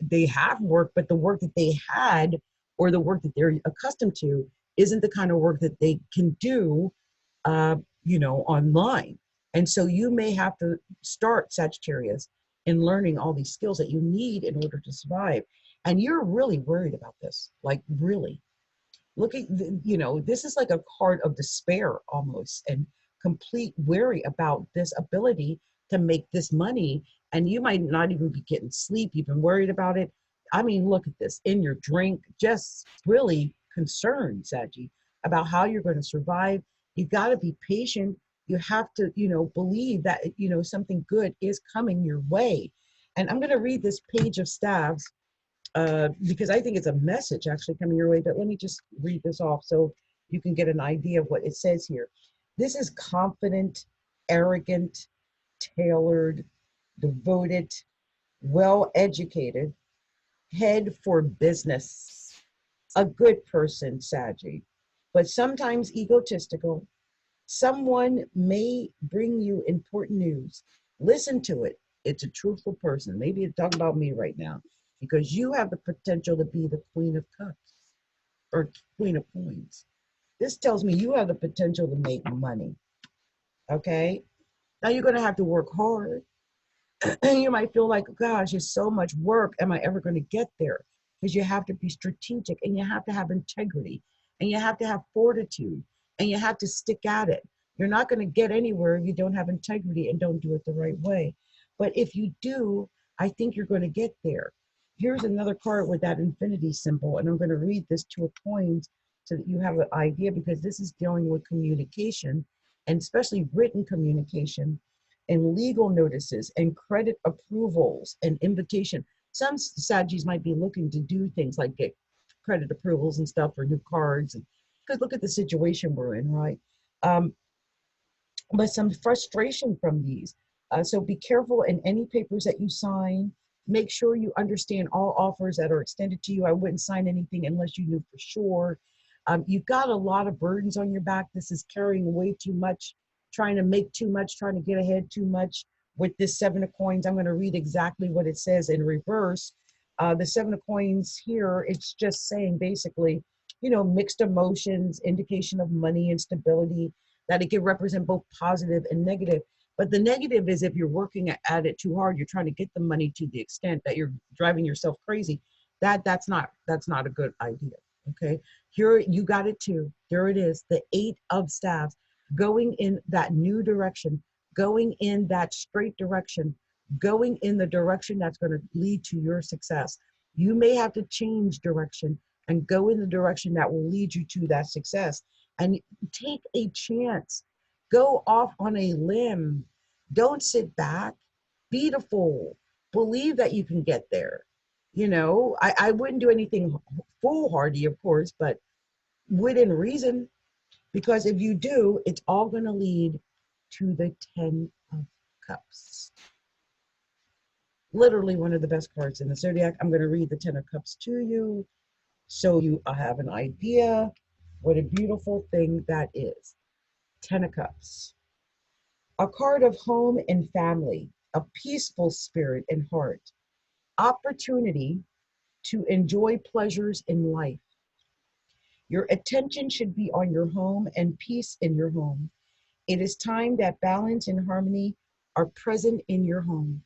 they have work, but the work that they had or the work that they're accustomed to isn't the kind of work that they can do, online. And so you may have to start, Sagittarius, in learning all these skills that you need in order to survive. And you're really worried about this, like really. Look at, this is like a card of despair almost, and complete worry about this ability to make this money. And you might not even be getting sleep. You've been worried about it. I mean, look at this in your drink, just really concerned, Saggy, about how you're going to survive. You got to be patient. You have to, believe that, something good is coming your way. And I'm going to read this page of staves because I think it's a message actually coming your way. But let me just read this off so you can get an idea of what it says here. This is confident, arrogant, tailored, devoted, well-educated, head for business, a good person, Saggy, but sometimes egotistical. Someone may bring you important news. Listen to it. It's a truthful person. Maybe it's talking about me right now because you have the potential to be the Queen of Cups or Queen of Coins. This tells me you have the potential to make money. Okay. Now you're going to have to work hard. You might feel like, gosh, it's so much work. Am I ever going to get there? Because you have to be strategic and you have to have integrity and you have to have fortitude and you have to stick at it. You're not going to get anywhere if you don't have integrity and don't do it the right way. But if you do, I think you're going to get there. Here's another card with that infinity symbol, and I'm going to read this to a point so that you have an idea, because this is dealing with communication, and especially written communication and legal notices and credit approvals and invitation. Some Saggies might be looking to do things like get credit approvals and stuff for new cards. And because look at the situation we're in, right? But some frustration from these. So be careful in any papers that you sign. Make sure you understand all offers that are extended to you. I wouldn't sign anything unless you knew for sure. You've got a lot of burdens on your back. This is carrying way too much, trying to make too much, trying to get ahead too much. With this Seven of Coins, I'm going to read exactly what it says in reverse. The Seven of Coins here, it's just saying basically, you know, mixed emotions, indication of money and stability, that it can represent both positive and negative. But the negative is if you're working at it too hard, you're trying to get the money to the extent that you're driving yourself crazy. That's not a good idea. Okay, here you got it too. There it is, the Eight of Staves, going in that new direction, going in that straight direction, going in the direction that's going to lead to your success. You may have to change direction and go in the direction that will lead you to that success. And take a chance. Go off on a limb. Don't sit back. Be the fool. Believe that you can get there. You know, I wouldn't do anything foolhardy, of course, but within reason, because if you do, it's all going to lead to the Ten of Cups. Literally one of the best cards in the zodiac. I'm going to read the Ten of Cups to you so you have an idea what a beautiful thing that is. Ten of Cups. A card of home and family, a peaceful spirit and heart, opportunity to enjoy pleasures in life. Your attention should be on your home and peace in your home. It is time that balance and harmony are present in your home.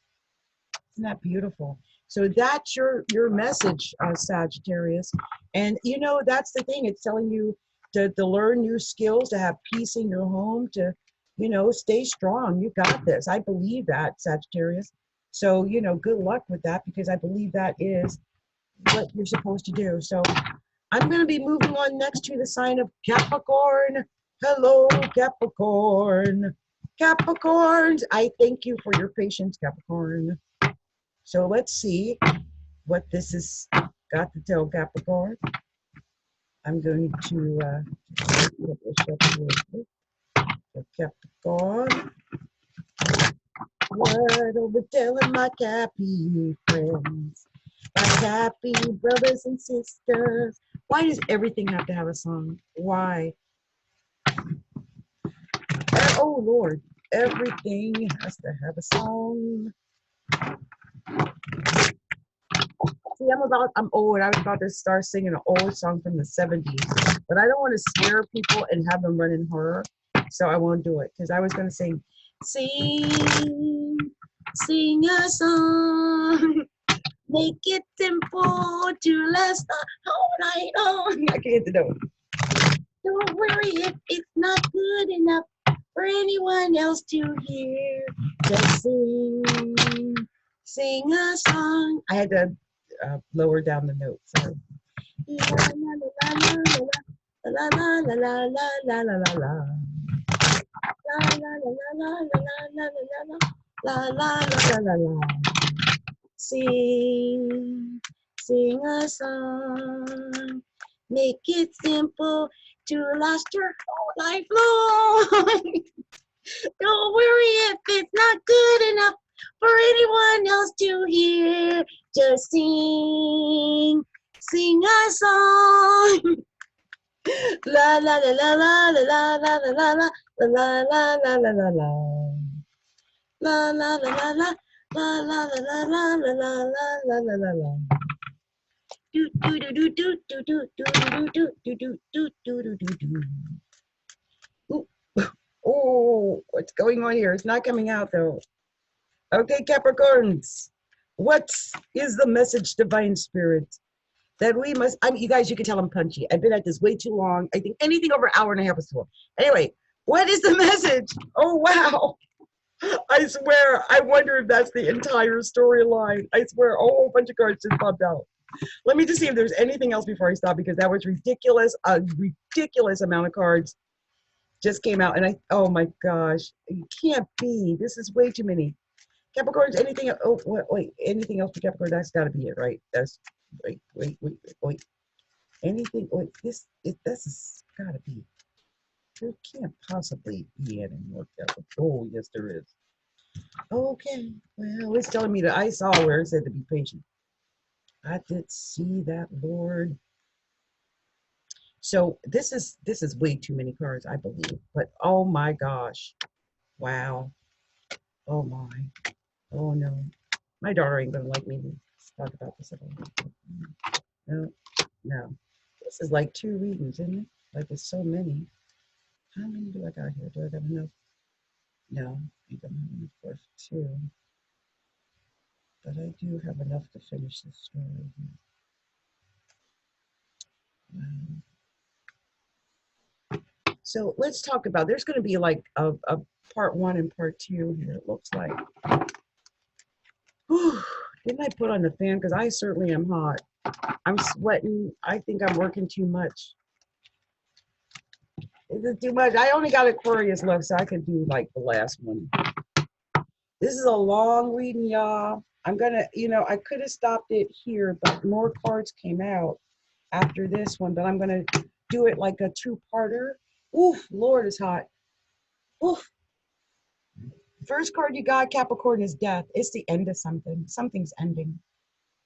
Isn't that beautiful? So that's your message, Sagittarius. And you know, that's the thing. It's telling you to learn new skills, to have peace in your home, to, you know, stay strong. You got this. I believe that, Sagittarius. So, you know, good luck with that, because I believe that is what you're supposed to do. So I'm going to be moving on next to the sign of Capricorn. Hello, Capricorn. Capricorns, I thank you for your patience, Capricorn. So let's see what this has got to tell Capricorn. I'm going to Capricorn. What are we telling my Cappy friends? My Cappy brothers and sisters. Why does everything have to have a song? Why? Oh Lord, everything has to have a song. See, I'm old. I was about to start singing an old song from the 70s, but I don't want to scare people and have them run in horror, so I won't do it, because I was going to sing a song, make it simple to last the whole night on. I can't get the note. Don't worry if it's not good enough for anyone else to hear. Just sing a song. I had to lower down the note. Sorry. La la la la la la la la la la. La la la la la la la la la la la la la la la. Sing, sing a song. Make it simple to last your whole life long. Don't worry if it's not good enough for anyone else to hear. Just sing, sing a song. La la la la la la la la la la la la la la la la. La la la la la la la la la la la la la la la. Do do do do do do do do do do do do do do do do. Oh, what's going on here? It's not coming out though. Okay, Capricorns, what is the message, Divine Spirit, that we must? I mean, you guys, you can tell I'm punchy. I've been at this way too long. I think anything over an hour and a half is full. Anyway, what is the message? Oh wow! I swear, I wonder if that's the entire storyline. I swear, a whole bunch of cards just popped out. Let me just see if there's anything else before I stop, because that was ridiculous. A ridiculous amount of cards just came out, and oh my gosh, it can't be. This is way too many. Capricorns, anything? Oh, wait, anything else for Capricorn? That's got to be it, right? That's wait. Anything? Wait, this has got to be. There can't possibly be any more Capricorn. Oh, yes, there is. Okay, well, it's telling me that I saw where it said to be patient. I did see that, Lord. So this is way too many cards, I believe. But oh my gosh, wow. Oh my. Oh no. My daughter ain't gonna like me to talk about this at all. No, no. This is like 2 readings, isn't it? Like it's so many. How many do I got here? Do I got enough? No, I don't have enough for 2. But I do have enough to finish this story. So let's talk about, there's going to be like a part 1 and part 2 here, it looks like. Whew, didn't I put on the fan? Because I certainly am hot. I'm sweating. I think I'm working too much. Is it too much? I only got Aquarius left, so I can do like the last one. This is a long reading, y'all. I'm going to, you know, I could have stopped it here, but more cards came out after this one. But I'm going to do it like a 2-parter. Oof, Lord, it's hot. Oof. First card you got, Capricorn, is death. It's the end of something. Something's ending.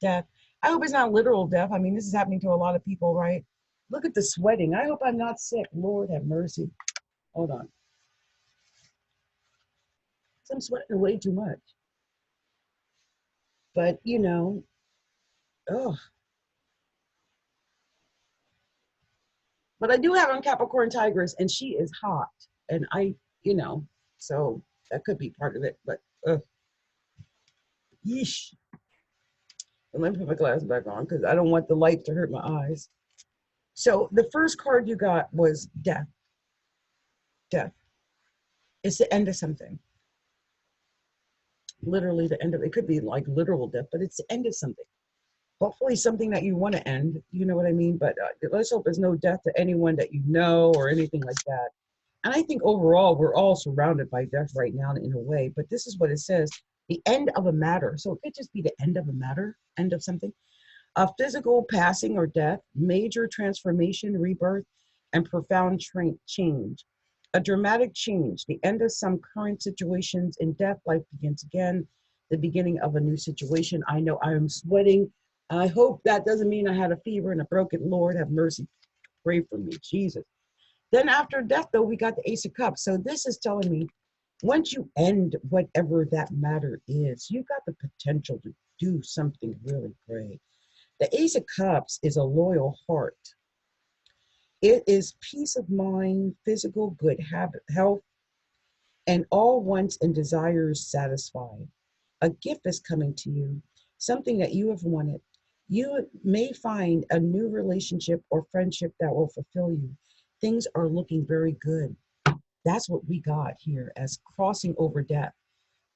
Death. I hope it's not literal death. I mean, this is happening to a lot of people, right? Look at the sweating. I hope I'm not sick. Lord have mercy. Hold on. I'm sweating way too much. But, you know, oh. But I do have on Capricorntigress, and she is hot. And I, you know, so that could be part of it. But, yeesh. And let me put my glasses back on because I don't want the light to hurt my eyes. So the first card you got was death. Death. It's the end of something. Literally the end of it. Could be like literal death, but it's the end of something. Hopefully something that you want to end. You know what I mean? But let's hope there's no death to anyone that you know or anything like that. And I think overall, we're all surrounded by death right now in a way. But this is what it says. The end of a matter. So it could just be the end of a matter, end of something. A physical passing or death, major transformation, rebirth, and profound change. A dramatic change, the end of some current situations. In death, life begins again, the beginning of a new situation. I know I am sweating. I hope that doesn't mean I had a fever and a broken. Lord have mercy. Pray for me, Jesus. Then after death, though, we got the Ace of Cups. So this is telling me, once you end whatever that matter is, you've got the potential to do something really great. The Ace of Cups is a loyal heart. It is peace of mind, physical good habit, health, and all wants and desires satisfied. A gift is coming to you, something that you have wanted. You may find a new relationship or friendship that will fulfill you. Things are looking very good. That's what we got here as crossing over death.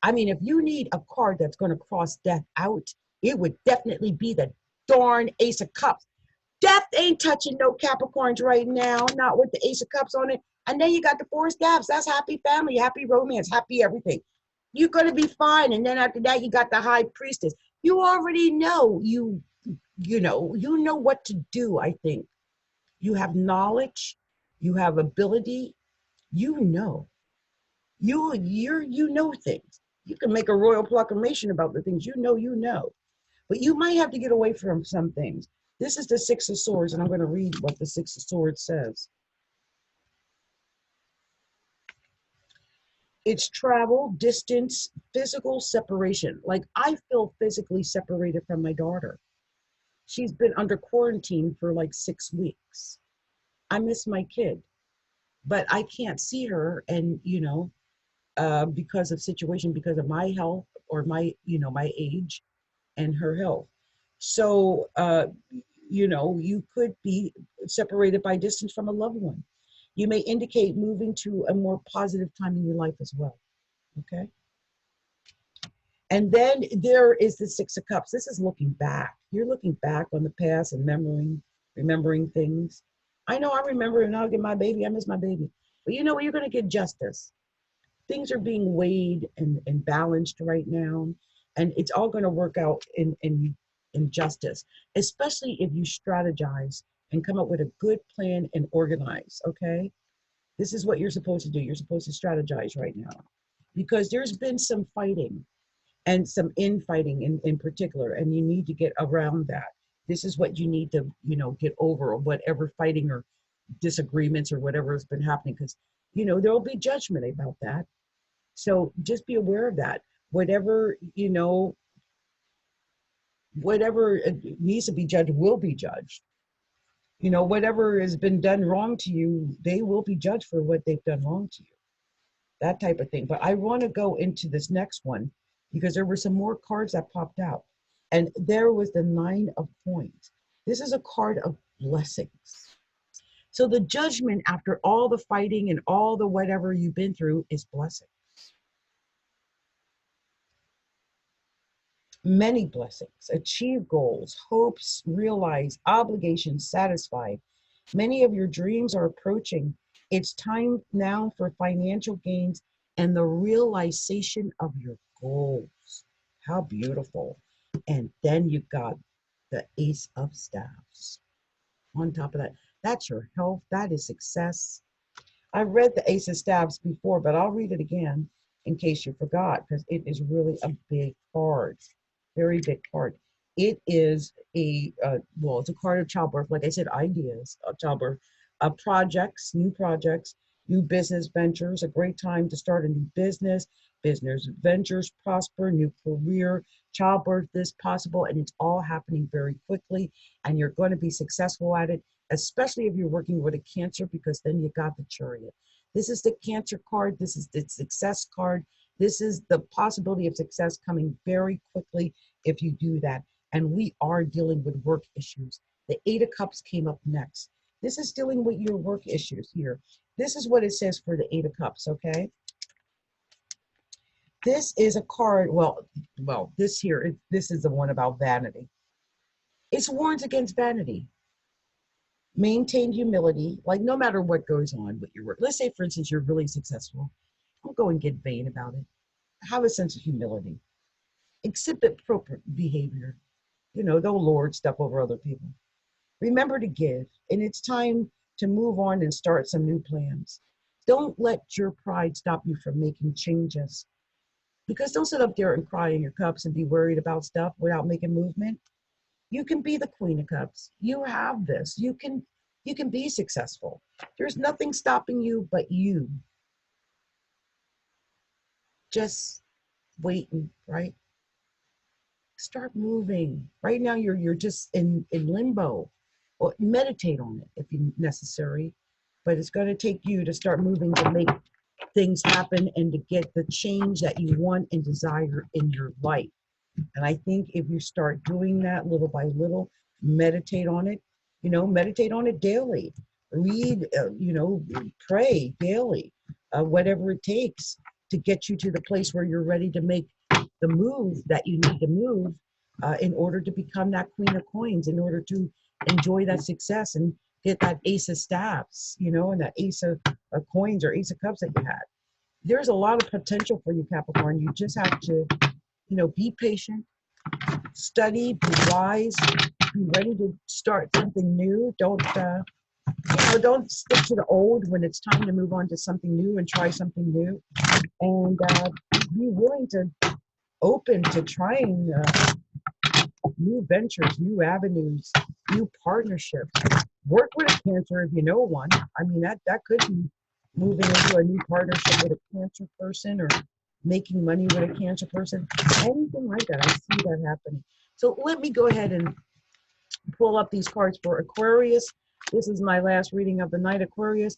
I mean, if you need a card that's going to cross death out, it would definitely be the darn Ace of Cups. Death ain't touching no Capricorns right now, not with the Ace of Cups on it. And then you got the 4 staffs. That's happy family, happy romance, happy everything. You're going to be fine. And then after that, you got the High Priestess. You already know. You know what to do, I think. You have knowledge, you have ability, you know. You know things. You can make a royal proclamation about the things you know. But you might have to get away from some things. This is the Six of Swords, and I'm going to read what the Six of Swords says. It's travel, distance, physical separation. Like, I feel physically separated from my daughter. She's been under quarantine for like 6 weeks. I miss my kid, but I can't see her. And, because of situation, because of my health or my age and her health. So, you could be separated by distance from a loved one. You may indicate moving to a more positive time in your life as well. Okay. And then there is the Six of Cups. This is looking back. You're looking back on the past and remembering things. I know I remember, and I'll get my baby. I miss my baby. But you know what? You're going to get justice. Things are being weighed and balanced right now. And it's all going to work out in justice, especially if you strategize and come up with a good plan and organize. Okay. This is what you're supposed to do. You're supposed to strategize right now because there's been some fighting and some infighting in particular, and you need to get around that. This is what you need to, get over whatever fighting or disagreements or whatever has been happening, because, there'll be judgment about that. So just be aware of that. Whatever needs to be judged will be judged. Whatever has been done wrong to you, they will be judged for what they've done wrong to you. That type of thing. But I want to go into this next one because there were some more cards that popped out. And there was the Nine of Coins. This is a card of blessings. So the judgment after all the fighting and all the whatever you've been through is blessing. Many blessings, achieve goals, hopes realized, obligations satisfied. Many of your dreams are approaching. It's time now for financial gains and the realization of your goals. How beautiful. And then you got the Ace of Staffs. On top of that, that's your health. That is success. I read the Ace of Staffs before, but I'll read it again in case you forgot, because it is really a big card. Very big card. It is it's a card of childbirth. Like I said, ideas of childbirth, projects, new business ventures, a great time to start a new business ventures prosper, new career, childbirth is possible, and it's all happening very quickly, and you're going to be successful at it, especially if you're working with a Cancer, because then you got the Chariot. This is the Cancer card. This is the success card. This is the possibility of success coming very quickly if you do that. And we are dealing with work issues. The Eight of Cups came up next. This is dealing with your work issues here. This is what it says for the Eight of Cups, okay? This is a card, this is the one about vanity. It's warns against vanity. Maintain humility, like no matter what goes on with your work. Let's say, for instance, you're really successful. Don't go and get vain about it. Have a sense of humility. Exhibit appropriate behavior. Don't lord stuff over other people. Remember to give, and it's time to move on and start some new plans. Don't let your pride stop you from making changes. Because don't sit up there and cry in your cups and be worried about stuff without making movement. You can be the Queen of Cups. You have this. You can be successful. There's nothing stopping you but you. Just waiting, right? Start moving. Right now you're just in limbo. Or meditate on it if necessary. But it's going to take you to start moving to make things happen and to get the change that you want and desire in your life. And I think if you start doing that little by little, meditate on it, meditate on it daily. Read, pray daily, whatever it takes to get you to the place where you're ready to make the move that you need to move in order to become that Queen of Coins, in order to enjoy that success and get that Ace of Staffs, and that Ace of Coins or Ace of Cups that you had. There's a lot of potential for you, Capricorn. You just have to, be patient, Study, be wise, be ready to start something new. Don't stick to the old when it's time to move on to something new and try something new. And be willing to open to trying new ventures, new avenues, new partnerships. Work with a Cancer if you know one. I mean, that could be moving into a new partnership with a Cancer person or making money with a Cancer person. Anything like that. I see that happening. So let me go ahead and pull up these cards for Aquarius. This is my last reading of the night, Aquarius.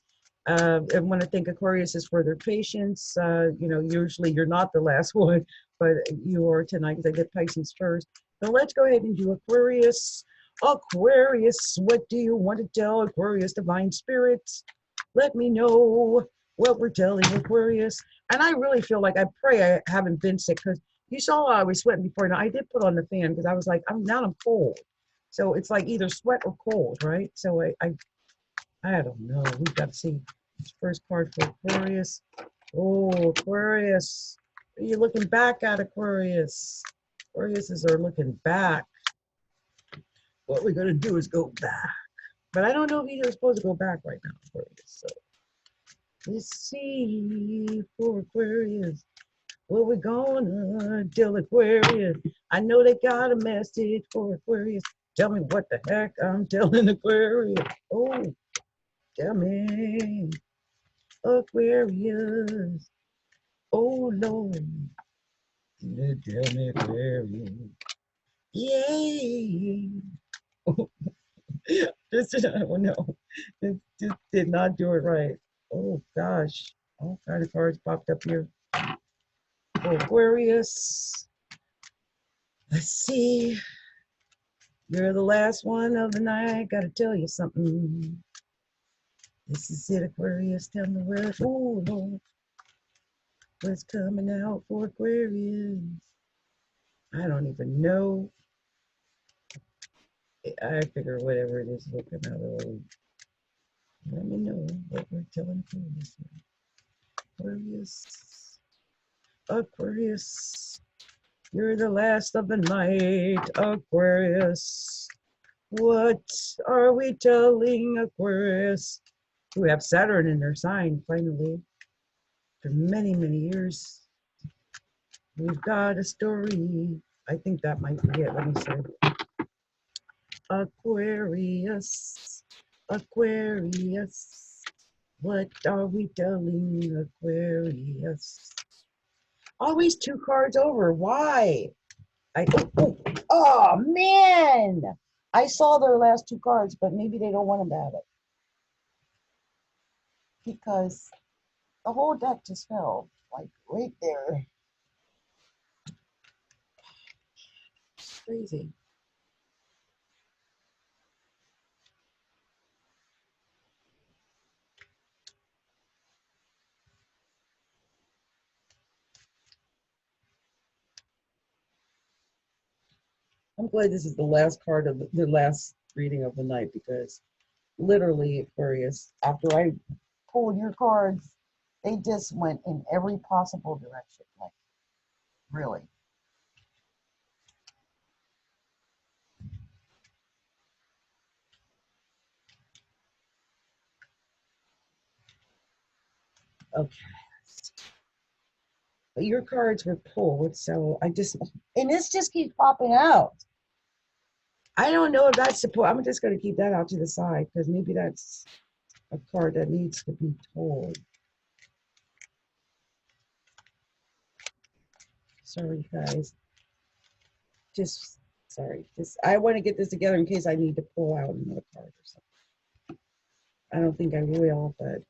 I want to thank Aquarius for their patience. Usually you're not the last one, but you are tonight because I get Pisces first. So let's go ahead and do Aquarius. Aquarius, what do you want to tell Aquarius, divine spirits? Let me know what we're telling Aquarius. And I really feel like, I pray I haven't been sick, because you saw I was sweating before. Now I did put on the fan because I was like, I'm cold. So it's like either sweat or cold, right? So I don't know. We've got to see. First card for Aquarius. Oh, Aquarius. Are you looking back at, Aquarius? Aquariuses are looking back. What we're going to do is go back. But I don't know if you're supposed to go back right now, Aquarius. So let's see for Aquarius. What we're gonna tell Aquarius. I know they got a message for Aquarius. Tell me what the heck I'm telling Aquarius. Oh, tell me, Aquarius. Oh, Lord. Tell me, Aquarius. Yay. I don't know. This did not do it right. Oh, gosh. All kind of cards popped up here. For Aquarius. Let's see. You're the last one of the night. Gotta tell you something. This is it, Aquarius. Tell me where. Oh, Lord. What's coming out for Aquarius? I don't even know. I figure whatever it is looking at. Let me know what we're telling Aquarius. Aquarius. Aquarius. You're the last of the night, Aquarius. What are we telling Aquarius? We have Saturn in their sign, finally. For many, many years. We've got a story. I think that might be it. Let me see. Aquarius. Aquarius. What are we telling Aquarius? Always two cards over. Why? Oh, man. I saw their last two cards, but maybe they don't want them to have it. Because the whole deck just fell, like right there. It's crazy. I'm glad this is the last card of the last reading of the night, because literally, Aquarius, after I pulled your cards, they just went in every possible direction. Like, really. Okay. But your cards were pulled, so and this just keeps popping out. I don't know if that's support. I'm just going to keep that out to the side, because maybe that's a card that needs to be told. Sorry, guys. Sorry. I want to get this together in case I need to pull out another card or something. I don't think I will, but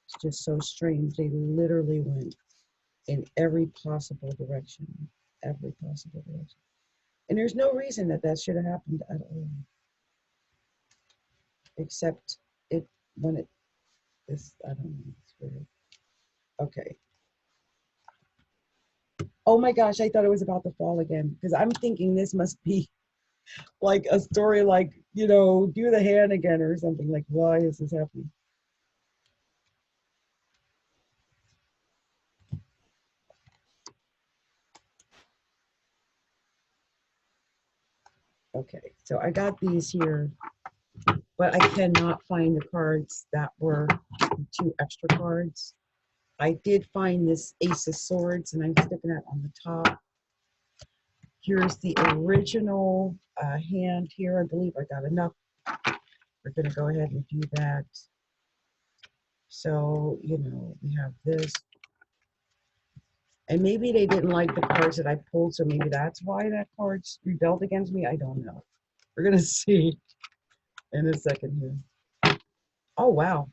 it's just so strange. They literally went in every possible direction. Every possible direction. And there's no reason that should have happened at all. Except when it is, I don't know, it's weird. Okay. Oh my gosh, I thought it was about to fall again, because I'm thinking this must be like a story like, do the hand again or something. Like, why is this happening? Okay, so I got these here, but I cannot find the cards that were 2 extra cards. I did find this Ace of Swords, and I'm sticking that on the top. Here's the original hand here. I believe I got enough. We're going to go ahead and do that. So, you know, we have this. And maybe they didn't like the cards that I pulled, so maybe that's why that card's rebelled against me. I don't know. We're going to see in a second here. Oh, wow.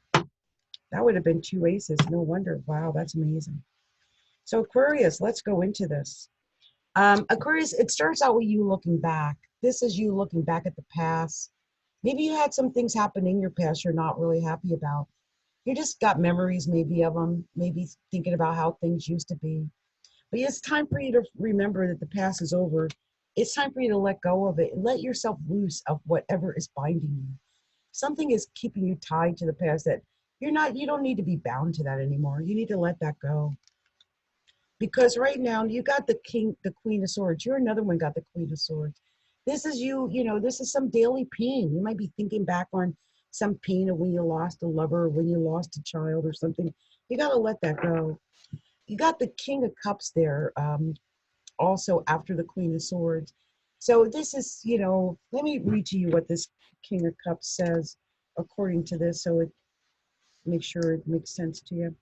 That would have been 2 aces. No wonder. Wow, that's amazing. So Aquarius, let's go into this. Aquarius, it starts out with you looking back. This is you looking back at the past. Maybe you had some things happen in your past you're not really happy about. You just got memories maybe of them, maybe thinking about how things used to be. But it's time for you to remember that the past is over. It's time for you to let go of it and let yourself loose of whatever is binding you. Something is keeping you tied to the past that you don't need to be bound to that anymore. You need to let that go. Because right now you got the Queen of Swords. You're another one got the Queen of Swords. This is you, this is some daily pain. You might be thinking back on some pain of when you lost a lover, or when you lost a child or something. You got to let that go. You got the King of Cups there, also after the Queen of Swords. So this is, let me read to you what this King of Cups says according to this, so it make sure it makes sense to you.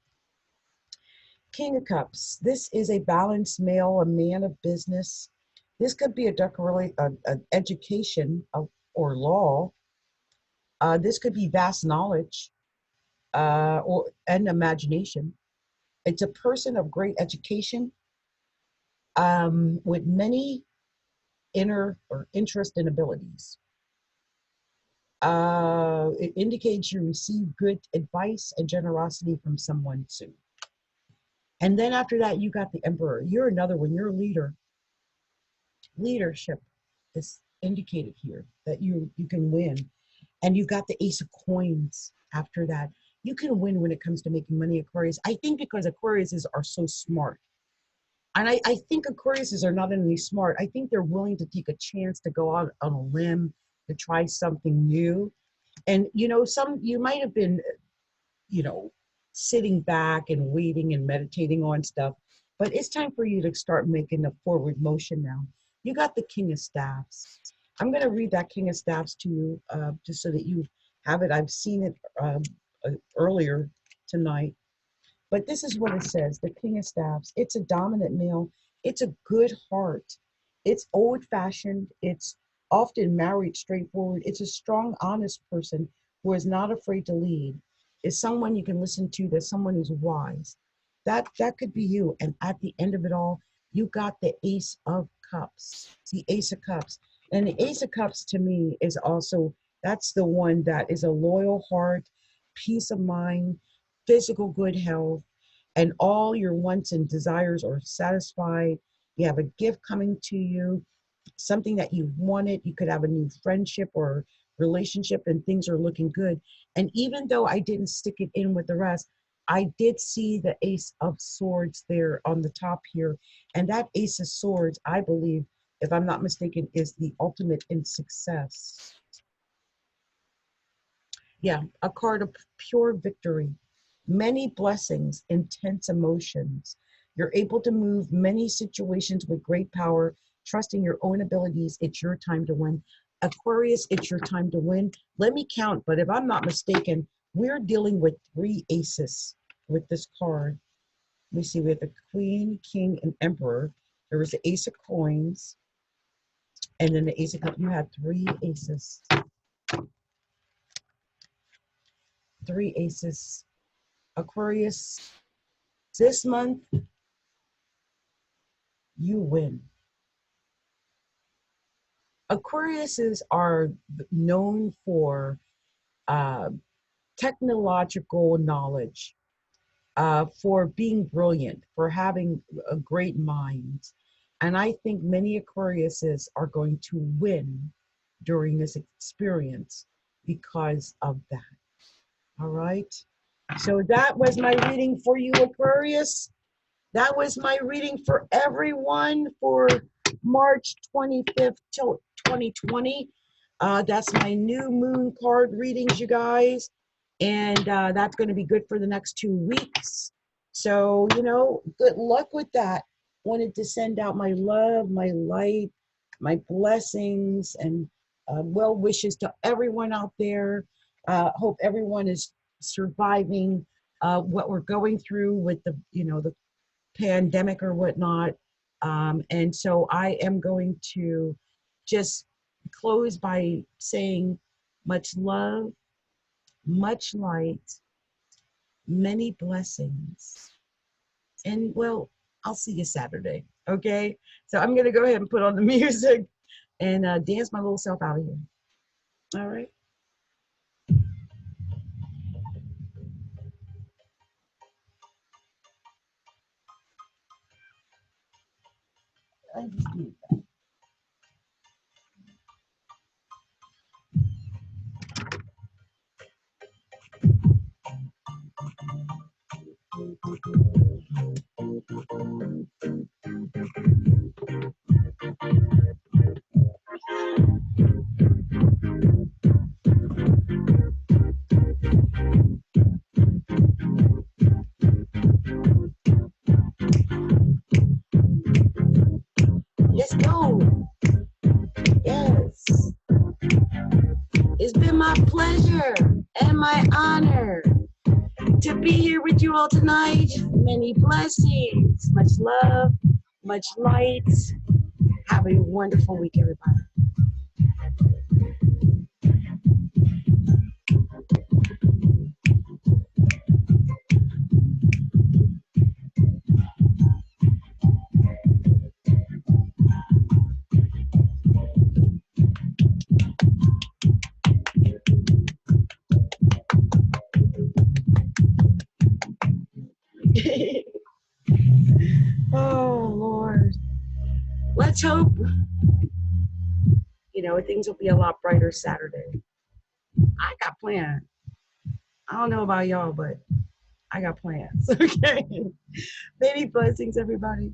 King of Cups. This is a balanced male, a man of business. This could be a education or law. This could be vast knowledge and imagination. It's a person of great education with many inner or interest and abilities. It indicates you receive good advice and generosity from someone soon. And then after that, you got the Emperor. You're another one. You're a leader. Leadership is indicated here that you can win. And you got the Ace of Coins after that. You can win when it comes to making money, Aquarius. I think because Aquariuses are so smart. And I think Aquariuses are not only smart, I think they're willing to take a chance to go out on a limb, to try something new. And, you might have been, sitting back and waiting and meditating on stuff, but it's time for you to start making a forward motion now. You got the King of Staffs. I'm going to read that King of Staffs to you just so that you have it. I've seen it earlier tonight. But this is what it says, the King of Staffs. It's a dominant male. It's a good heart. It's old-fashioned. It's often married, straightforward. It's a strong, honest person who is not afraid to lead. Is someone you can listen to. There's someone who's wise. That could be you. And at the end of it all, you got the Ace of Cups. The Ace of Cups. And the Ace of Cups to me is also, that's the one that is a loyal heart, peace of mind, physical good health, and all your wants and desires are satisfied. You have a gift coming to you, something that you wanted. You could have a new friendship or relationship, and things are looking good. And even though I didn't stick it in with the rest, I did see the Ace of Swords there on the top here. And that Ace of Swords, I believe, if I'm not mistaken, is the ultimate in success. Yeah, a card of pure victory, many blessings, intense emotions. You're able to move many situations with great power, trusting your own abilities. It's your time to win. Aquarius, it's your time to win. Let me count, but if I'm not mistaken, we're dealing with 3 aces with this card. Let me see, we have the Queen, King, and Emperor. There was the Ace of Coins, and then the Ace of Cups. You had 3 aces. 3 aces. Aquarius, this month, you win. Aquariuses are known for uh, technological knowledge, for being brilliant, for having a great mind. And I think many Aquariuses are going to win during this experience because of that. All right. So that was my reading for you, Aquarius. That was my reading for everyone for March 25th till 2020. That's my new moon card readings, you guys. And that's going to be good for the next 2 weeks. So, you know, good luck with that. Wanted to send out my love, my light, my blessings, and well wishes to everyone out there. Hope everyone is surviving what we're going through with the, you know, the pandemic or whatnot. And so I am going to just close by saying much love, much light, many blessings. And well, I'll see you Saturday. Okay. So I'm going to go ahead and put on the music and dance my little self out of here. All right. I just need that. Let's go. Yes. It's been my pleasure and my honor to be here with you all tonight. Many blessings, much love, much light. Have a wonderful week, everybody. Oh, Lord. Let's hope, you know, things will be a lot brighter Saturday. I got plans. I don't know about y'all, but I got plans. Okay. Many blessings, everybody.